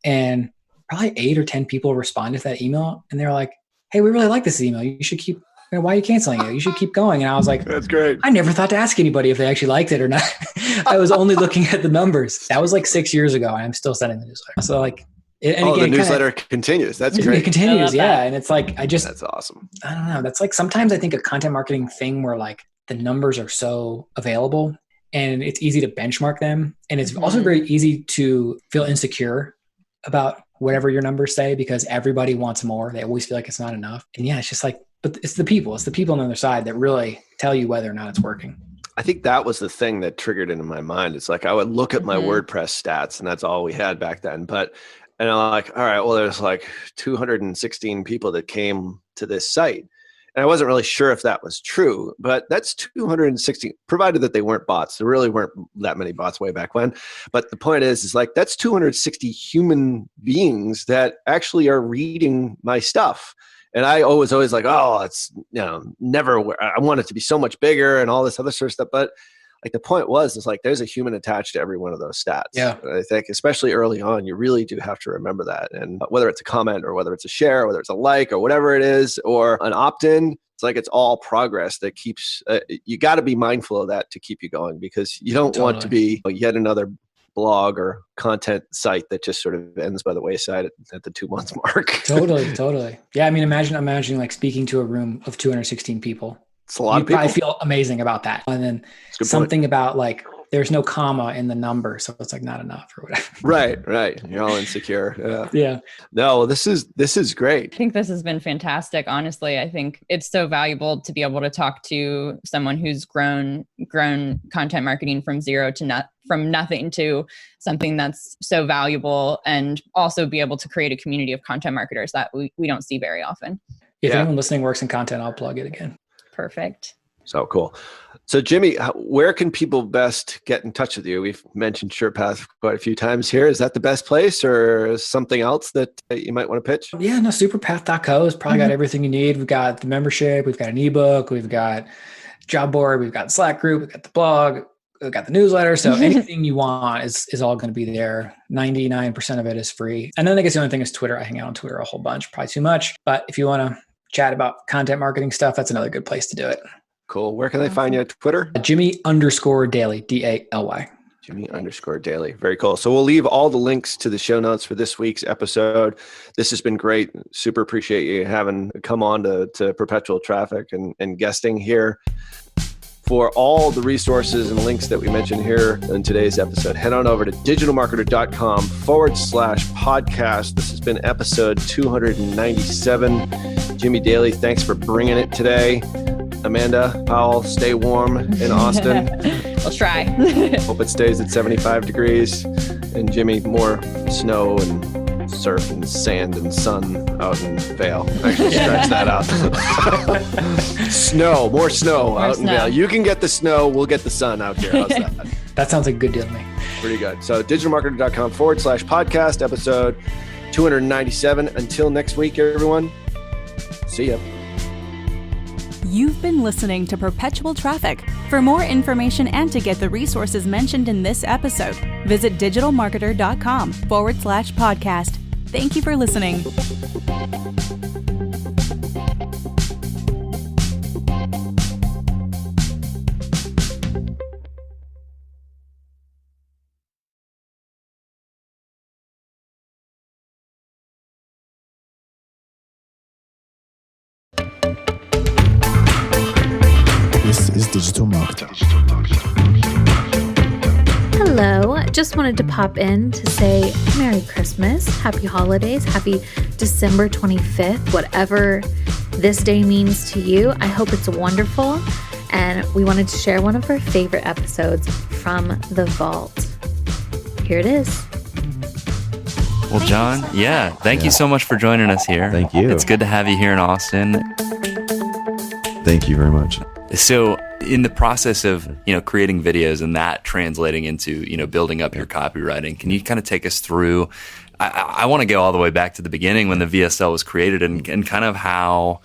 And probably 8 or 10 people responded to that email. And they were like, hey, we really like this email. You should keep, why are you canceling it? You should keep going. And I was like,
that's great.
I never thought to ask anybody if they actually liked it or not. I was only looking at the numbers. That was like 6 years ago. And I'm still sending the newsletter. So like,
the newsletter continues. That's great.
It continues. Yeah. And it's like,
that's awesome.
I don't know. That's like, sometimes I think a content marketing thing where like the numbers are so available and it's easy to benchmark them. And it's also very easy to feel insecure about whatever your numbers say, because everybody wants more. They always feel like it's not enough. And yeah, it's just like, but it's the people on the other side that really tell you whether or not it's working.
I think that was the thing that triggered into my mind. It's like, I would look at my WordPress stats, and that's all we had back then. And I'm like, all right, well, there's like 216 people that came to this site. And I wasn't really sure if that was true, but that's 260, provided that they weren't bots. There really weren't that many bots way back when. But the point is like, that's 260 human beings that actually are reading my stuff. And I always like, oh, it's, never, I want it to be so much bigger and all this other sort of stuff. But like the point is like, there's a human attached to every one of those stats.
Yeah.
And I think especially early on, you really do have to remember that. And whether it's a comment or whether it's a share, whether it's a like or whatever it is, or an opt-in, it's like, it's all progress that keeps, you got to be mindful of that to keep you going, because you don't want to be yet another blog or content site that just sort of ends by the wayside at the 2 months mark.
Totally. Yeah. I mean, imagine like speaking to a room of 216 people.
It's a lot of people.
I feel amazing about that. And then something about like, there's no comma in the number. So it's like not enough or whatever.
Right. You're all insecure.
Yeah.
No, this is great.
I think this has been fantastic. Honestly, I think it's so valuable to be able to talk to someone who's grown content marketing from zero to from nothing to something that's so valuable, and also be able to create a community of content marketers that we don't see very often.
If anyone listening works in content, I'll plug it again.
Perfect.
So cool. So Jimmy, where can people best get in touch with you? We've mentioned SurePath quite a few times here. Is that the best place, or something else that you might want to pitch?
Yeah, no, superpath.co has probably got everything you need. We've got the membership, we've got an ebook, we've got job board, we've got the Slack group, we've got the blog, we've got the newsletter. So anything you want is all going to be there. 99% of it is free. And then I guess the only thing is Twitter. I hang out on Twitter a whole bunch, probably too much. But if you want to chat about content marketing stuff, that's another good place to do it.
Cool. Where can they find you at Twitter?
Jimmy_Daily, DALY.
Jimmy_Daily. Very cool. So we'll leave all the links to the show notes for this week's episode. This has been great. Super appreciate you having come on to Perpetual Traffic and guesting here. For all the resources and links that we mentioned here in today's episode, head on over to digitalmarketer.com/podcast. This has been episode 297. Jimmy Daly, thanks for bringing it today. Amanda Powell, stay warm in Austin.
I'll try.
Hope it stays at 75 degrees. And Jimmy, more snow and surf and sand and sun out in Vail. Actually, scratch that out. More snow out in Vail. You can get the snow. We'll get the sun out here. How's that?
That sounds like a good deal to me.
Pretty good. So digitalmarketer.com/podcast, episode 297. Until next week, everyone. See ya.
You've been listening to Perpetual Traffic. For more information and to get the resources mentioned in this episode, visit digitalmarketer.com/podcast. Thank you for listening.
This is Digital Marketer.
Hello, just wanted to pop in to say Merry Christmas, Happy Holidays, Happy December 25th, whatever this day means to you. I hope it's wonderful. And we wanted to share one of our favorite episodes from the vault. Here it is.
Well, John, thank you so much for joining us here.
Thank you.
It's good to have you here in Austin.
Thank you very much.
So in the process of, creating videos and that translating into, building up your copywriting, can you kind of take us through, I want to go all the way back to the beginning when the VSL was created and kind of how,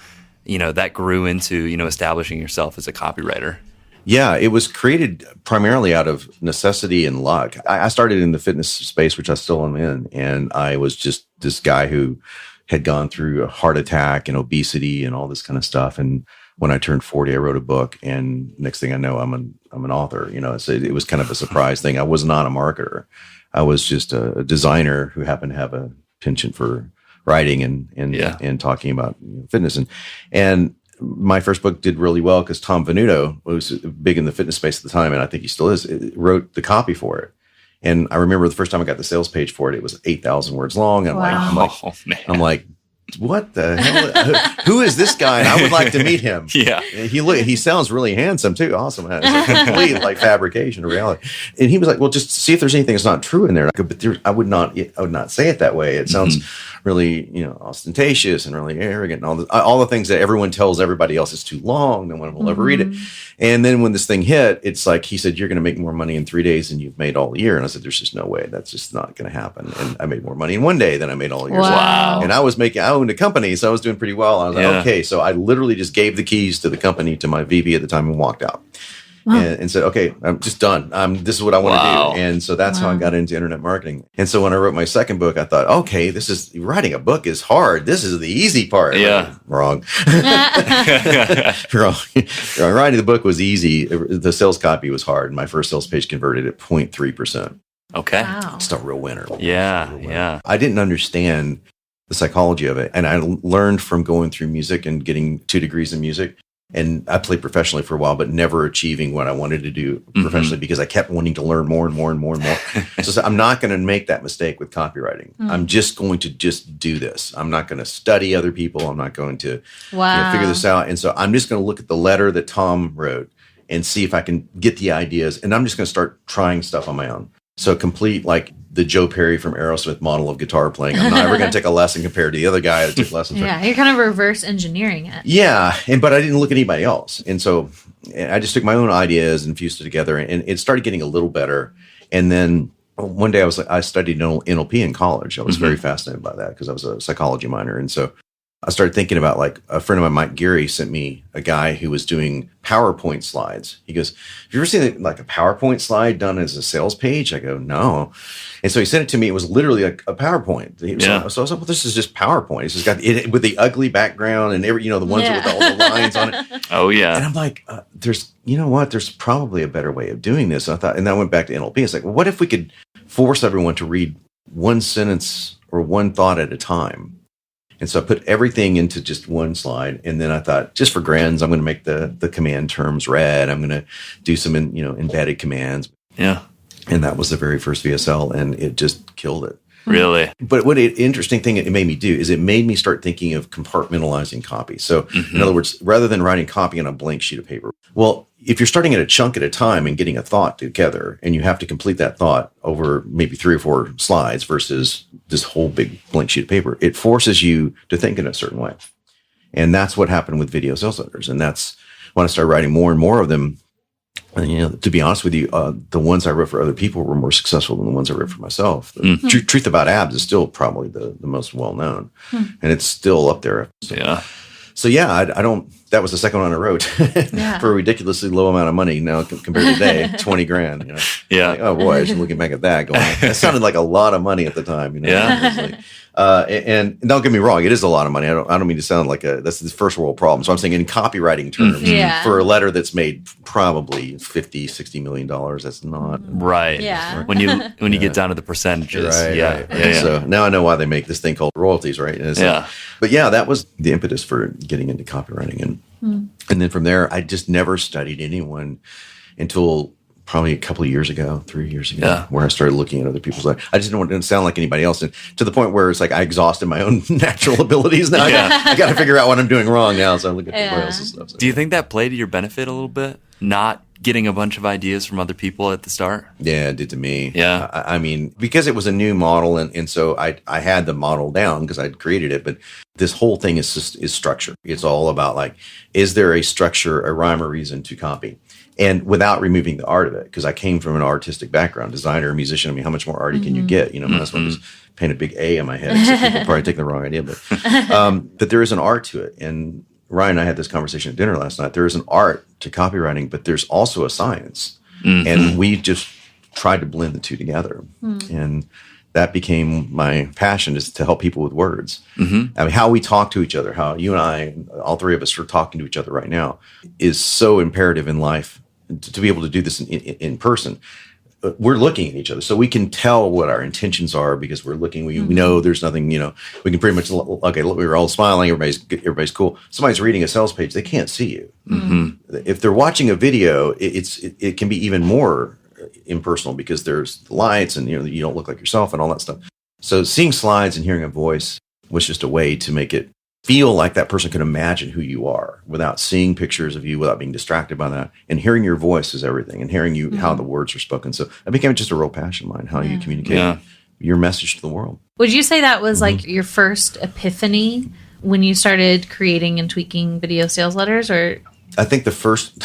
that grew into, establishing yourself as a copywriter.
Yeah, it was created primarily out of necessity and luck. I started in the fitness space, which I still am in, and I was just this guy who had gone through a heart attack and obesity and all this kind of stuff. And when I turned 40, I wrote a book, and next thing I know, I'm an author. It was kind of a surprise thing. I was not a marketer. I was just a designer who happened to have a penchant for writing and talking about fitness. And my first book did really well because Tom Venuto was big in the fitness space at the time, and I think he still is, wrote the copy for it. And I remember the first time I got the sales page for it, it was 8,000 words long. And I'm like, what the hell? Who is this guy? And I would like to meet him.
Yeah.
He sounds really handsome too. Awesome. It's a complete fabrication of reality. And he was like, well, just see if there's anything that's not true in there. But I would not say it that way. It sounds really, ostentatious and really arrogant and all the things that everyone tells everybody else is too long. No one will ever read it. And then when this thing hit, it's like, he said, you're going to make more money in 3 days than you've made all year. And I said, there's just no way. That's just not going to happen. And I made more money in 1 day than I made all year.
Wow.
And I owned a company, so I was doing pretty well. I was like, okay. So I literally just gave the keys to the company to my VP at the time and walked out. Wow. And said, okay, I'm just done. This is what I want to do. And so that's how I got into internet marketing. And so when I wrote my second book, I thought, okay, writing a book is hard. This is the easy part.
Yeah.
Wrong. Wrong. Writing the book was easy. The sales copy was hard. My first sales page converted at 0.3%.
Okay.
Wow.
It's a real winner.
Yeah.
I didn't understand the psychology of it. And I learned from going through music and getting 2 degrees in music. And I played professionally for a while, but never achieving what I wanted to do professionally because I kept wanting to learn more and more and more and more. So I'm not going to make that mistake with copywriting. I'm just going to just do this. I'm not going to study other people. I'm not going to figure this out. And so I'm just going to look at the letter that Tom wrote and see if I can get the ideas. And I'm just going to start trying stuff on my own. So complete like the Joe Perry from Aerosmith model of guitar playing. I'm not ever going to take a lesson compared to the other guy that took lessons.
Yeah, you're kind of reverse engineering it.
Yeah, but I didn't look at anybody else. And so I just took my own ideas and fused it together, and it started getting a little better. And then one day I studied NLP in college. I was very fascinated by that because I was a psychology minor. And so I started thinking about, like, a friend of mine, Mike Geary, sent me a guy who was doing PowerPoint slides. He goes, have you ever seen like a PowerPoint slide done as a sales page? I go, no. And so he sent it to me. It was literally a PowerPoint. So I was like, well, this is just PowerPoint. It's just got it with the ugly background and the ones with all the lines on it.
Oh, yeah.
And I'm like, there's probably a better way of doing this. And I went back to NLP. It's like, well, what if we could force everyone to read one sentence or one thought at a time? And so I put everything into just one slide. And then I thought, just for grins, I'm going to make the command terms red. I'm going to do some, embedded commands.
Yeah.
And that was the very first VSL, and it just killed it.
Really?
But what an interesting thing it made me do is it made me start thinking of compartmentalizing copy. So in other words, rather than writing copy on a blank sheet of paper, well, if you're starting at a chunk at a time and getting a thought together, and you have to complete that thought over maybe 3 or 4 slides versus this whole big blank sheet of paper, it forces you to think in a certain way. And that's what happened with video sales letters. And that's when I started writing more and more of them. And, to be honest with you, the ones I wrote for other people were more successful than the ones I wrote for myself. The Truth About Abs is still probably the most well-known, and it's still up there. So I don't, that was the second one I wrote for a ridiculously low amount of money now compared to today, 20 grand.
Yeah.
Like, oh boy, just looking back at that going, that sounded like a lot of money at the time.
Yeah.
And don't get me wrong, it is a lot of money. I don't mean to sound like that's the first world problem. So I'm saying in copywriting terms, for a letter that's made probably $50-60 million, that's not
right.
Yeah.
When you get down to the percentages,
right. So now I know why they make this thing called royalties, right? And but that was the impetus for getting into copywriting, and then from there, I just never studied anyone until probably a couple of years ago, 3 years ago, where I started looking at other people's life. I just didn't want to sound like anybody else. And to the point where it's like I exhausted my own natural abilities. Now I got to figure out what I'm doing wrong now. So I look at everybody else's stuff. So.
Do you think that played to your benefit a little bit? Not getting a bunch of ideas from other people at the start?
Yeah, it did to me.
Yeah.
I mean, because it was a new model. And so I had the model down because I'd created it. But this whole thing is structure. It's all about like, is there a structure, a rhyme or reason to copy? And without removing the art of it, because I came from an artistic background, designer, musician. I mean, how much more arty can you get? You know, might as well just paint a big A in my head. Except people probably take the wrong idea, but there is an art to it. And Ryan and I had this conversation at dinner last night. There is an art to copywriting, but there's also a science. And we just tried to blend the two together. And that became my passion, is to help people with words. I mean, how we talk to each other, how you and I, all three of us are talking to each other right now, is so imperative in life to be able to do this in person. We're looking at each other, so we can tell what our intentions are because we're looking. We know there's nothing. You know, we can pretty much okay. Look, we were all smiling. Everybody's cool. Somebody's reading a sales page. They can't see you. If they're watching a video, it can be even more impersonal because there's lights and you don't look like yourself and all that stuff. So seeing slides and hearing a voice was just a way to make it feel like that person can imagine who you are without seeing pictures of you, without being distracted by that. And hearing your voice is everything, and hearing you how the words are spoken. So it became just a real passion of mine, how you communicate your message to the world.
Would you say that was like your first epiphany when you started creating and tweaking video sales letters? Or
I think the first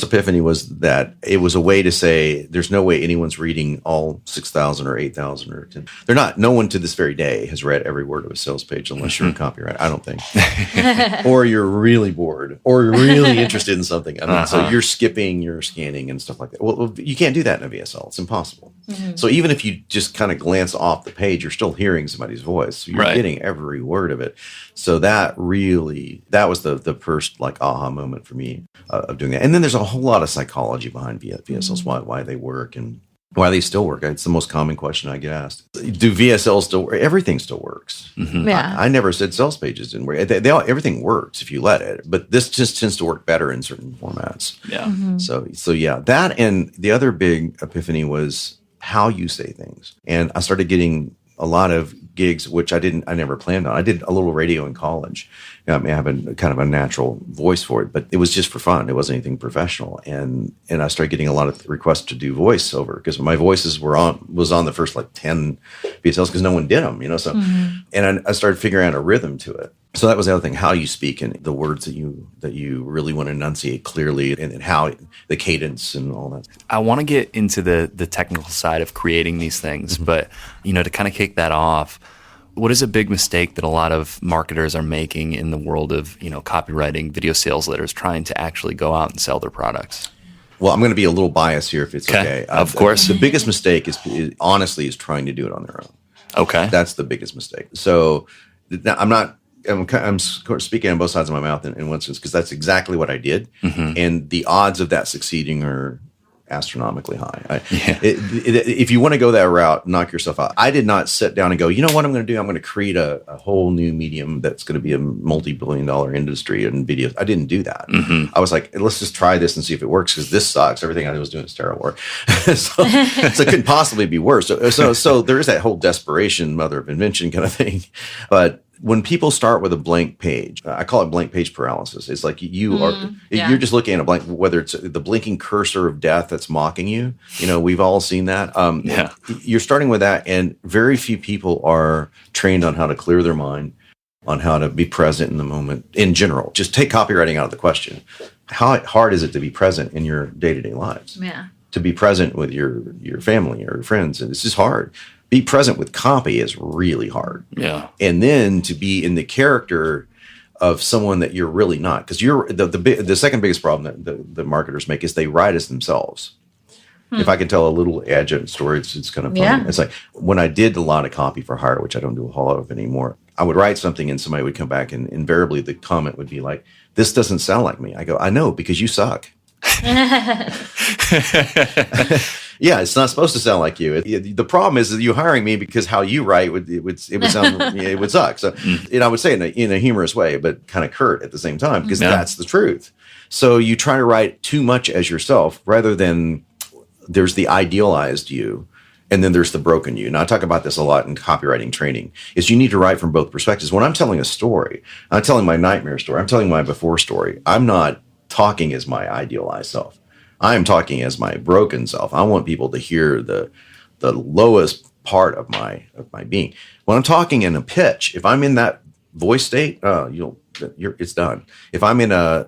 epiphany was that it was a way to say there's no way anyone's reading all 6,000 or 8,000 or 10. They're not. No one to this very day has read every word of a sales page unless you're a copywriter. I don't think. Or you're really bored, or you're really interested in something. I mean, so you're skipping, you're scanning and stuff like that. Well, you can't do that in a VSL. It's impossible. So even if you just kind of glance off the page, you're still hearing somebody's voice. So you're getting every word of it. So that was the first like aha moment for me of doing that. And then there's a whole lot of psychology behind VSLs, why they work and why they still work. It's the most common question I get asked. Do VSLs still work? Everything still works. I never said sales pages didn't work. Everything works if you let it, but this just tends to work better in certain formats. So yeah, that, and the other big epiphany was how you say things. And I started getting a lot of gigs, which I never planned on. I did a little radio in college. I have kind of a natural voice for it, but it was just for fun. It wasn't anything professional. And I started getting a lot of requests to do voiceover because my voices was on the first like 10 VSLs because no one did them, So, and I started figuring out a rhythm to it. So that was the other thing, how you speak and the words that you really want to enunciate clearly, and how the cadence and all that.
I want to get into the technical side of creating these things, but to kind of kick that off, what is a big mistake that a lot of marketers are making in the world of copywriting video sales letters, trying to actually go out and sell their products?
Well, I'm going to be a little biased here if it's okay.
Of course.
The biggest mistake is honestly trying to do it on their own.
Okay.
That's the biggest mistake. So I'm speaking on both sides of my mouth in one sense, because that's exactly what I did. And the odds of that succeeding are astronomically high. If you want to go that route, knock yourself out. I did not sit down and go, you know what I'm going to do? I'm going to create a whole new medium that's going to be a multi-billion-dollar industry in video. I didn't do that. I was like, let's just try this and see if it works, because this sucks. Everything I was doing is terrible. so it couldn't possibly be worse. So there is that whole desperation, mother of invention kind of thing. But when people start with a blank page, I call it blank page paralysis. It's like you're just looking at a blank, whether it's the blinking cursor of death that's mocking you. We've all seen that. You're starting with that, and very few people are trained on how to clear their mind, on how to be present in the moment in general. Just take copywriting out of the question. How hard is it to be present in your day-to-day lives? Yeah. To be present with your family or your friends, and it's just hard. Be present with copy is really hard. Yeah. And then to be in the character of someone that you're really not, because you're the second biggest problem that the marketers make is they write as themselves. If I can tell a little adjunct story, it's kind of funny. Yeah. It's like when I did a lot of copy for hire, which I don't do a whole lot of anymore, I would write something and somebody would come back and invariably the comment would be like, "This doesn't sound like me." I go, "I know, because you suck." Yeah, it's not supposed to sound like you. The problem is that you hiring me because how you write it would sound it would suck. So, I would say in a humorous way, but kind of curt at the same time, because that's the truth. So you try to write too much as yourself rather than there's the idealized you, and then there's the broken you. Now, I talk about this a lot in copywriting training, is you need to write from both perspectives. When I'm telling a story, I'm telling my nightmare story, I'm telling my before story, I'm not talking as my idealized self. I am talking as my broken self. I want people to hear the lowest part of my being. When I'm talking in a pitch, if I'm in that voice state, it's done. If I'm in a,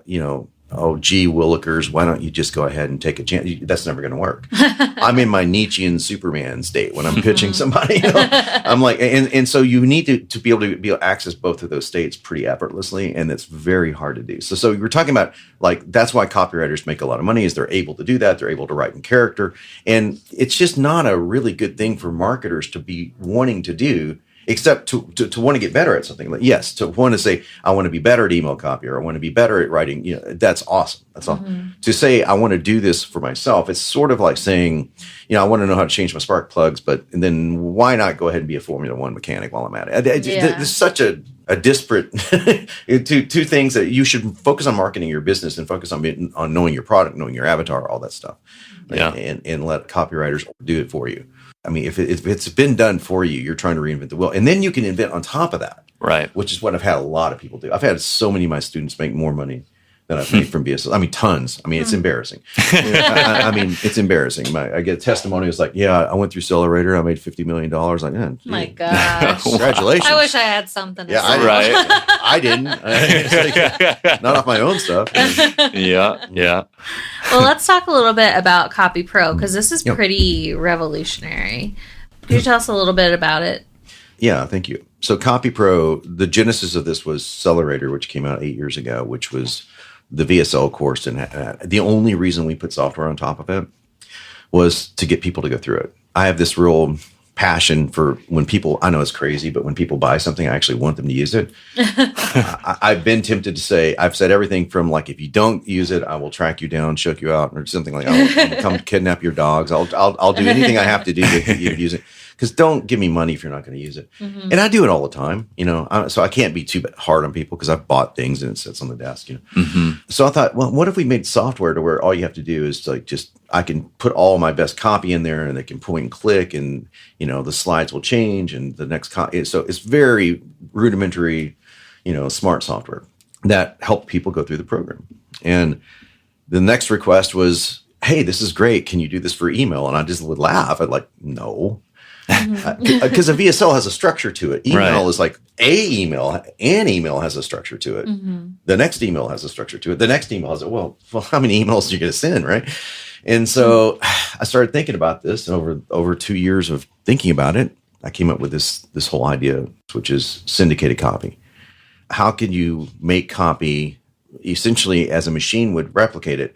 oh, gee, Willikers, why don't you just go ahead and take a chance? That's never going to work. I'm in my Nietzschean Superman state when I'm pitching somebody. I'm like, and so you need to be able to access both of those states pretty effortlessly, and it's very hard to do. So we're talking about, like, that's why copywriters make a lot of money, is they're able to do that. They're able to write in character, and it's just not a really good thing for marketers to be wanting to do. Except to want to get better at something. Like, yes, to want to say, I want to be better at email copy, or I want to be better at writing, that's awesome. That's all. To say, I want to do this for myself, it's sort of like saying, I want to know how to change my spark plugs, and then why not go ahead and be a Formula One mechanic while I'm at it? There's such a disparate two things that you should focus on marketing your business and focus on knowing your product, knowing your avatar, all that stuff. Yeah. And let copywriters do it for you. I mean, if it's been done for you, you're trying to reinvent the wheel. And then you can invent on top of that. Right. Which is what I've had a lot of people do. I've had so many of my students make more money than I've made from BSL. I mean, tons. I mean, it's embarrassing. I mean, it's embarrassing. I get testimonials like, I went through Accelerator. I made $50 million. Like,
my gosh.
Congratulations.
I wish I had something to say.
I didn't. Not off my own stuff.
Yeah.
Well, let's talk a little bit about Copy Pro, because this is pretty revolutionary. Can you tell us a little bit about it?
Yeah, thank you. So Copy Pro, the genesis of this was Accelerator, which came out 8 years ago, which was the VSL course. And the only reason we put software on top of it was to get people to go through it. I have this real passion for when people, I know it's crazy, but when people buy something, I actually want them to use it. I've been tempted to say, I've said everything from, like, if you don't use it, I will track you down, choke you out, or something like that. I'll come kidnap your dogs. I'll do anything I have to do to get you to use it. Because don't give me money if you're not going to use it. Mm-hmm. And I do it all the time, so I can't be too hard on people because I've bought things and it sits on the desk, Mm-hmm. So I thought, well, what if we made software to where all you have to do is I can put all my best copy in there and they can point and click and, the slides will change and the next so it's very rudimentary, smart software that helped people go through the program. And the next request was, hey, this is great. Can you do this for email? And I just would laugh. I'd like, no. Because a VSL has a structure to it. Email is like an email has a structure to it. Mm-hmm. The next email has a structure to it. The next email has well, how many emails are you going to send, right? And so I started thinking about this, and over 2 years of thinking about it, I came up with this whole idea, which is syndicated copy. How can you make copy essentially as a machine would replicate it,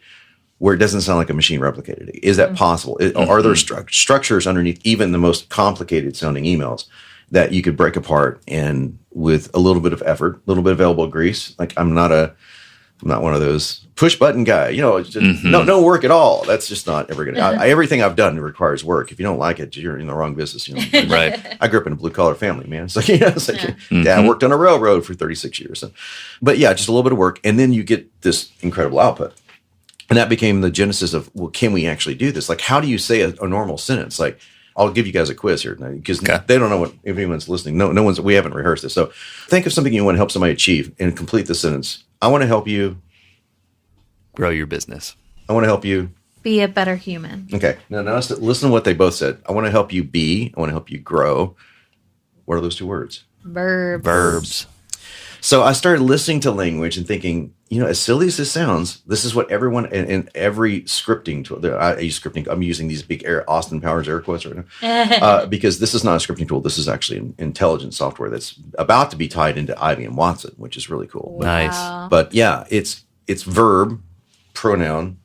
where it doesn't sound like a machine replicated it? Is that possible? Are there structures underneath even the most complicated sounding emails that you could break apart, and with a little bit of effort, a little bit of elbow grease? Like, I'm not one of those push button guy, it's just no work at all. That's just not ever going to, everything I've done requires work. If you don't like it, you're in the wrong business. Right. I grew up in a blue collar family, man. So, Dad worked on a railroad for 36 years. So, but yeah, just a little bit of work. And then you get this incredible output. And that became the genesis of, well, can we actually do this? Like, how do you say a normal sentence? Like, I'll give you guys a quiz here because they don't know what, if anyone's listening. No one's, we haven't rehearsed this. So think of something you want to help somebody achieve and complete the sentence. I want to help you
grow your business.
I want to help you
be a better human.
Okay. Now listen to what they both said. I want to help you be. I want to help you grow. What are those two words?
Verbs.
So I started listening to language and thinking, as silly as this sounds, this is what everyone in every scripting tool. I use scripting. I'm using these big Austin Powers air quotes right now because this is not a scripting tool. This is actually an intelligence software that's about to be tied into IBM Watson, which is really cool.
Nice.
But yeah, it's verb, pronoun,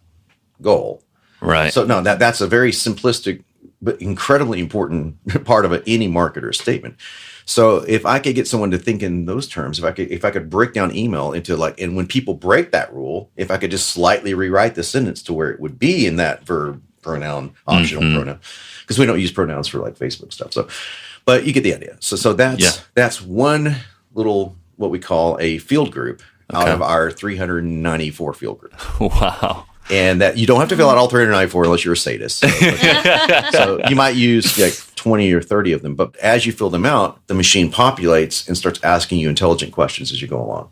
goal.
Right.
So no, that's a very simplistic but incredibly important part of any marketer's statement. So if I could get someone to think in those terms, if I could break down email into and when people break that rule, if I could just slightly rewrite the sentence to where it would be in that verb, pronoun, optional pronoun, because we don't use pronouns for Facebook stuff. So, but you get the idea. So that's one little, what we call a field group out of our 394 field groups.
Wow.
And that you don't have to fill out all 394 unless you're a sadist. So you might use like 20 or 30 of them. But as you fill them out, the machine populates and starts asking you intelligent questions as you go along.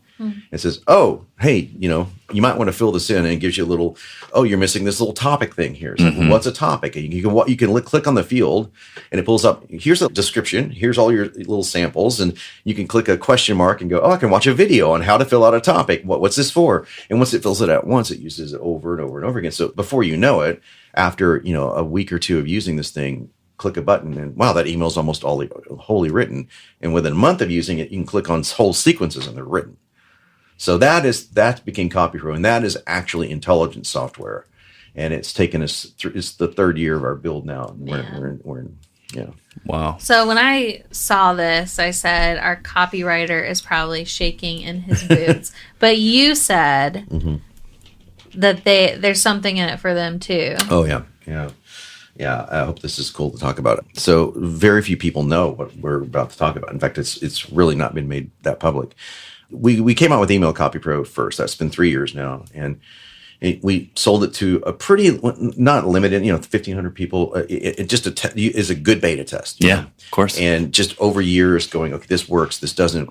It says, oh, hey, you might want to fill this in, and it gives you a little, oh, you're missing this little topic thing here. So, well, what's a topic? And you can click on the field, and it pulls up, here's a description, here's all your little samples, and you can click a question mark and go, oh, I can watch a video on how to fill out a topic. What's this for? And once it fills it out once, it uses it over and over and over again. So before you know it, after a week or two of using this thing, click a button, and wow, that email's almost wholly written. And within a month of using it, you can click on whole sequences, and they're written. So that became CopyPro, and that is actually intelligent software, and it's taken us through. It's the third year of our build now. And we're in.
Wow.
So when I saw this, I said our copywriter is probably shaking in his boots. But you said that there's something in it for them too.
Oh yeah. I hope this is cool to talk about. So very few people know what we're about to talk about. In fact, it's really not been made that public. We came out with Email CopyPro first. That's been 3 years now, and we sold it to a pretty not limited, 1,500 people. It just is a good beta test.
Yeah, of course.
And just over years, going, okay, this works, this doesn't.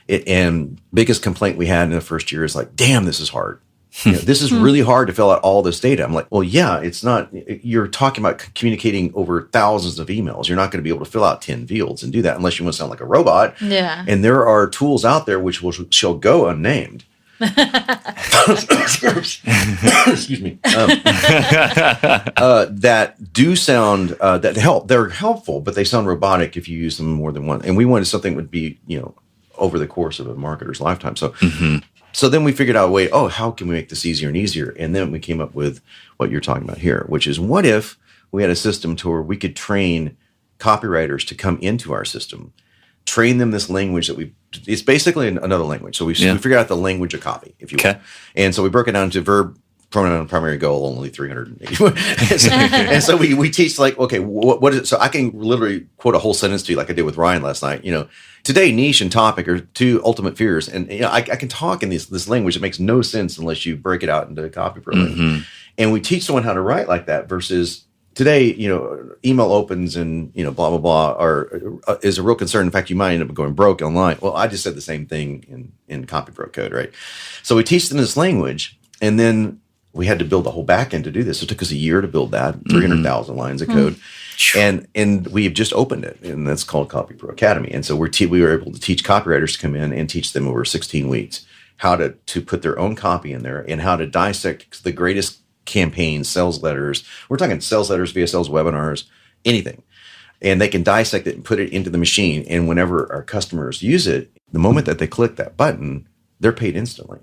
And biggest complaint we had in the first year is like, damn, this is hard. This is really hard to fill out all this data. I'm like, well, yeah, it's not. You're talking about communicating over thousands of emails. You're not going to be able to fill out 10 fields and do that unless you want to sound like a robot. Yeah. And there are tools out there which shall go unnamed. Excuse me. That do sound that help. They're helpful, but they sound robotic if you use them more than once. And we wanted something that would be, over the course of a marketer's lifetime. So. So then we figured out a way, how can we make this easier and easier? And then we came up with what you're talking about here, which is what if we had a system to where we could train copywriters to come into our system, train them this language that it's basically another language. So we figured out the language of copy, if you will. And so we broke it down to verb, pronoun, primary, goal, only 380. and so we teach like, okay, what is it? So I can literally quote a whole sentence to you like I did with Ryan last night. Today, niche and topic are two ultimate fears. And I can talk in this language that makes no sense unless you break it out into CopyPro. And we teach someone how to write like that versus today, email opens and, blah, blah, blah, is a real concern. In fact, you might end up going broke online. Well, I just said the same thing in CopyPro code, right? So we teach them this language, and then we had to build a whole backend to do this. It took us a year to build that, 300,000 lines of code. And we've just opened it, and that's called CopyPro Academy. And so we were able to teach copywriters to come in and teach them over 16 weeks how to put their own copy in there and how to dissect the greatest campaigns, sales letters. We're talking sales letters, VSLs, webinars, anything. And they can dissect it and put it into the machine. And whenever our customers use it, the moment that they click that button, they're paid instantly.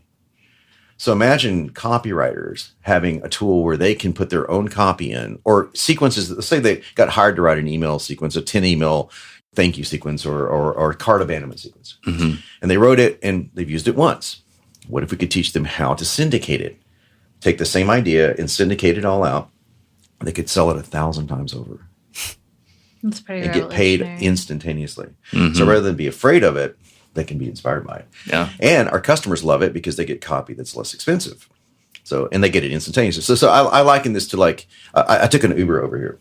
So imagine copywriters having a tool where they can put their own copy in, or sequences. Let's say they got hired to write an email sequence, a 10 email thank you sequence, or cart abandonment sequence. And they wrote it and they've used it once. What if we could teach them how to syndicate it? Take the same idea and syndicate it all out. They could sell it 1,000 times over.
That's pretty
and get paid instantaneously. So rather than be afraid of it, they can be inspired by it. Yeah. And our customers love it because they get copy that's less expensive. So, and they get it instantaneously. So I liken this to like, I took an Uber over here.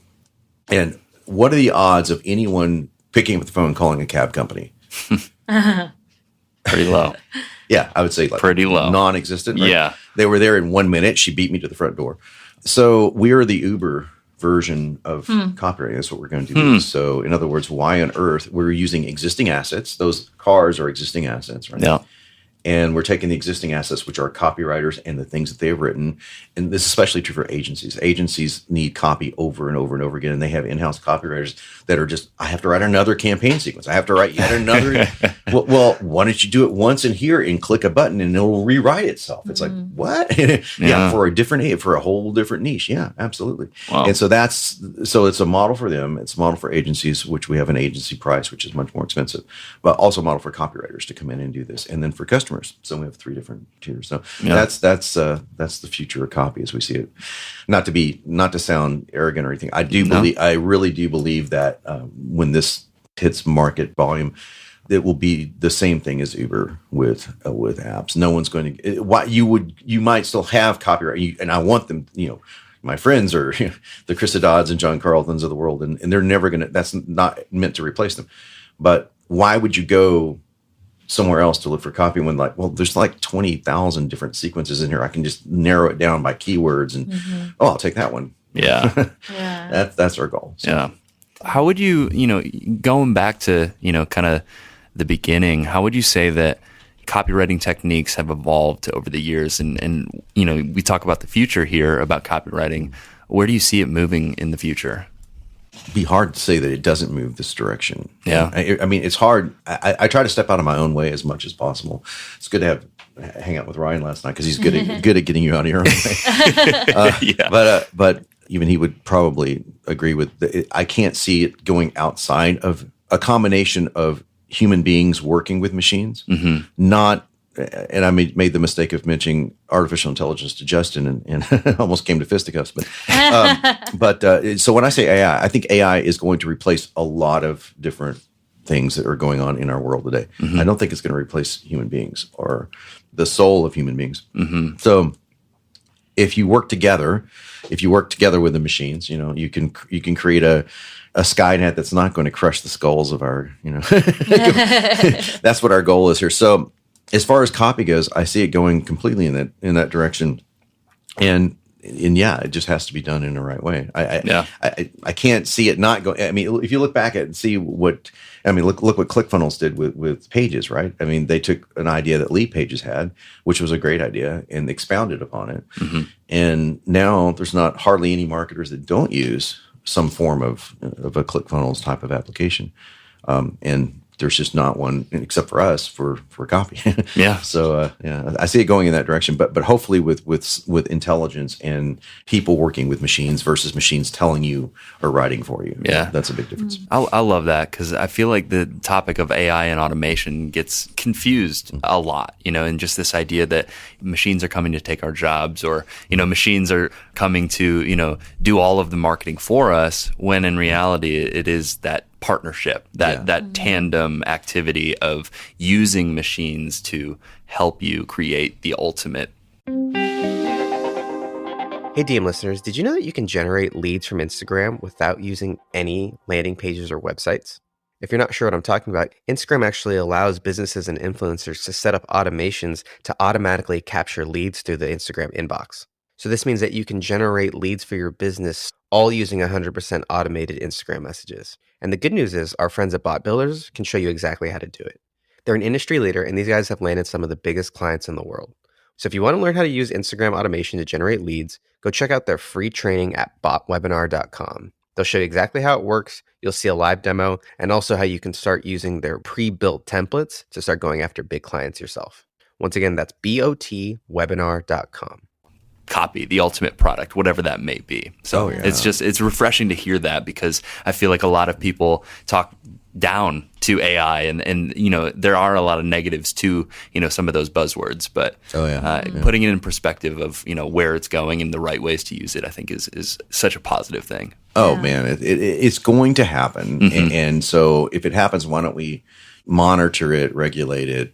And what are the odds of anyone picking up the phone and calling a cab company?
Pretty low.
Yeah, I would say like
pretty low.
Non-existent. Right?
Yeah.
They were there in 1 minute. She beat me to the front door. So we are the Uber version of copywriting. That's what we're going to do. So in other words, why on earth we're using existing assets? Those cars are existing assets, right?
Yeah.
And we're taking the existing assets, which are copywriters and the things that they've written. And this is especially true for agencies. Agencies need copy over and over and over again. And they have in-house copywriters that are just, I have to write another campaign sequence. I have to write yet another. well, why don't you do it once in here and click a button and it'll rewrite itself? It's like, what? For a whole different niche. Yeah, absolutely. Wow. And so it's a model for them. It's a model for agencies, which we have an agency price, which is much more expensive, but also a model for copywriters to come in and do this. And then for customers. So we have 3 different tiers. So that's the future of copy as we see it. Not to sound arrogant or anything. I really do believe that when this hits market volume, it will be the same thing as Uber with apps. No one's going to. You might still have copyright, and I want them. My friends are the Chris Dodds and John Carltons of the world, and they're never going to. That's not meant to replace them. But why would you go somewhere else to look for copy when there's like 20,000 different sequences in here. I can just narrow it down by keywords and I'll take that one.
Yeah.
That's our goal. So.
Yeah. How would you, going back to, kind of the beginning, how would you say that copywriting techniques have evolved over the years? And we talk about the future here about copywriting. Where do you see it moving in the future?
Be hard to say that it doesn't move this direction.
Yeah.
I mean, it's hard. I try to step out of my own way as much as possible. It's good to hang out with Ryan last night because he's good at getting you out of your own way. But even he would probably agree with I can't see it going outside of a combination of human beings working with machines, not. And I made the mistake of mentioning artificial intelligence to Justin and almost came to fisticuffs. But so when I say AI, I think AI is going to replace a lot of different things that are going on in our world today. I don't think it's going to replace human beings or the soul of human beings. So if you work together with the machines, you can create a Skynet that's not going to crush the skulls of our, that's what our goal is here. So as far as copy goes, I see it going completely in that direction, and yeah, it just has to be done in the right way. I can't see it not going. I mean, if you look back at it and see look what ClickFunnels did with Pages, right? I mean, they took an idea that Lead Pages had, which was a great idea, and expounded upon it. And now there's not hardly any marketers that don't use some form of a ClickFunnels type of application, and there's just not one except for us for copy. So I see it going in that direction, but hopefully with intelligence and people working with machines versus machines telling you or writing for you.
Yeah,
that's a big difference.
I love that because I feel like the topic of AI and automation gets confused a lot. And just this idea that machines are coming to take our jobs, or machines are coming to do all of the marketing for us, when in reality it is that partnership, that tandem activity of using machines to help you create the ultimate.
Hey DM listeners, did you know that you can generate leads from Instagram without using any landing pages or websites? If you're not sure what I'm talking about, Instagram actually allows businesses and influencers to set up automations to automatically capture leads through the Instagram inbox. So this means that you can generate leads for your business all using 100% automated Instagram messages. And the good news is our friends at Bot Builders can show you exactly how to do it. They're an industry leader, and these guys have landed some of the biggest clients in the world. So if you want to learn how to use Instagram automation to generate leads, go check out their free training at botwebinar.com. They'll show you exactly how it works. You'll see a live demo, and also how you can start using their pre-built templates to start going after big clients yourself. Once again, that's botwebinar.com.
Copy, the ultimate product, whatever that may be. So it's refreshing to hear that, because I feel like a lot of people talk down to AI, and there are a lot of negatives to some of those buzzwords, but putting it in perspective of where it's going and the right ways to use it, I think is such a positive thing.
Man, it's going to happen, and so if it happens, why don't we monitor it, regulate it,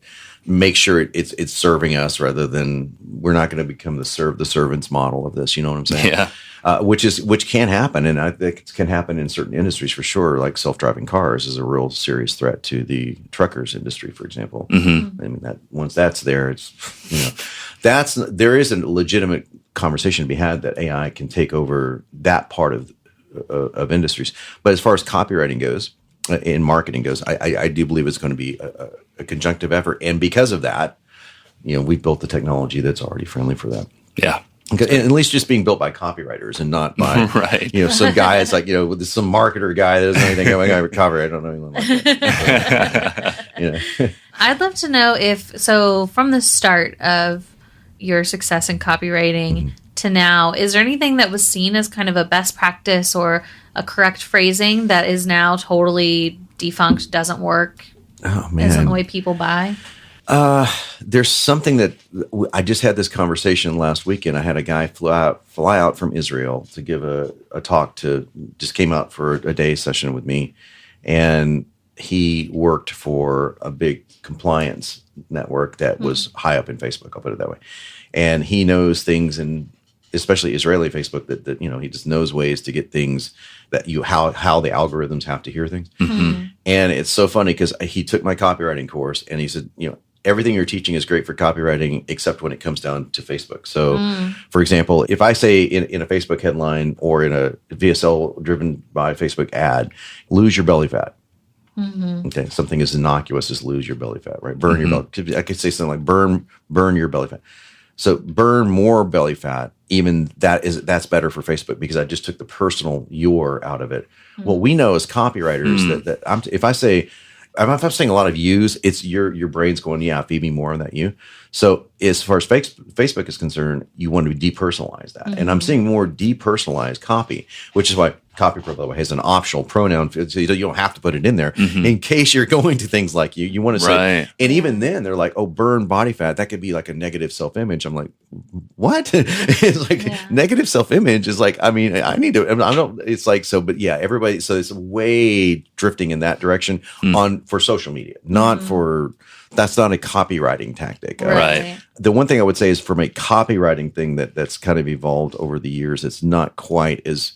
make sure it's serving us, rather than we're not going to become the servants model of this. You know what I'm saying?
Yeah.
Which can happen, and I think it can happen in certain industries for sure. Like self-driving cars is a real serious threat to the truckers industry, for example. I mean, that once that's there, it's there is a legitimate conversation to be had that AI can take over that part of industries. But as far as copywriting goes, in marketing goes, I do believe it's going to be a conjunctive effort, and because of that, we've built the technology that's already friendly for that.
Yeah.
And at least just being built by copywriters and not by some guy. It's like with some marketer guy that doesn't know anything about copyright. I don't know anyone like that.
I'd love to know so from the start of your success in copywriting to now, is there anything that was seen as kind of a best practice or a correct phrasing that is now totally defunct, doesn't work, isn't the way people buy?
There's something that I just had this conversation last weekend. I had a guy fly out from Israel to give a talk just came out for a day session with me. And he worked for a big compliance network that was high up in Facebook. I'll put it that way. And he knows things, and especially Israeli Facebook, that he just knows ways to get things that how the algorithms have to hear things. And it's so funny because he took my copywriting course and he said, everything you're teaching is great for copywriting, except when it comes down to Facebook. So, for example, if I say in a Facebook headline or in a VSL driven by Facebook ad, lose your belly fat. Okay, something as innocuous as lose your belly fat, right? Burn your belly. I could say something like burn your belly fat. So burn more belly fat. Even that's better for Facebook because I just took the personal "your" out of it. Well, we know as copywriters that if I'm saying a lot of "yous," it's your brain's going, yeah, feed me more on that "you." So as far as Facebook is concerned, you want to depersonalize that, and I'm seeing more depersonalized copy, which is why Copy Pro, by the way, has an optional pronoun, so you don't have to put it in there in case you're going to things like you want to say. And even then, they're like, "Oh, burn body fat." That could be like a negative self-image. I'm like, what? It's like negative self-image is like, I mean, I don't. It's like so, but yeah, everybody. So it's way drifting in that direction for social media, not for. That's not a copywriting tactic.
Right.
The one thing I would say is from a copywriting thing that's kind of evolved over the years. It's not quite as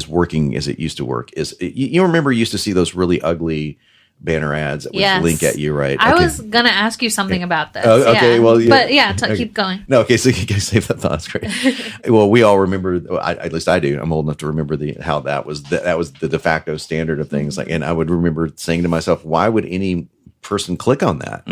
working as it used to work. You remember you used to see those really ugly banner ads that would link at you, right?
I was going to ask you something about this.
Okay, well,
but keep going.
No, okay, so you guys save that thought. That's great. Well, we all remember, at least I do. I'm old enough to remember how that was the de facto standard of things. Like, and I would remember saying to myself, why would any person click on that?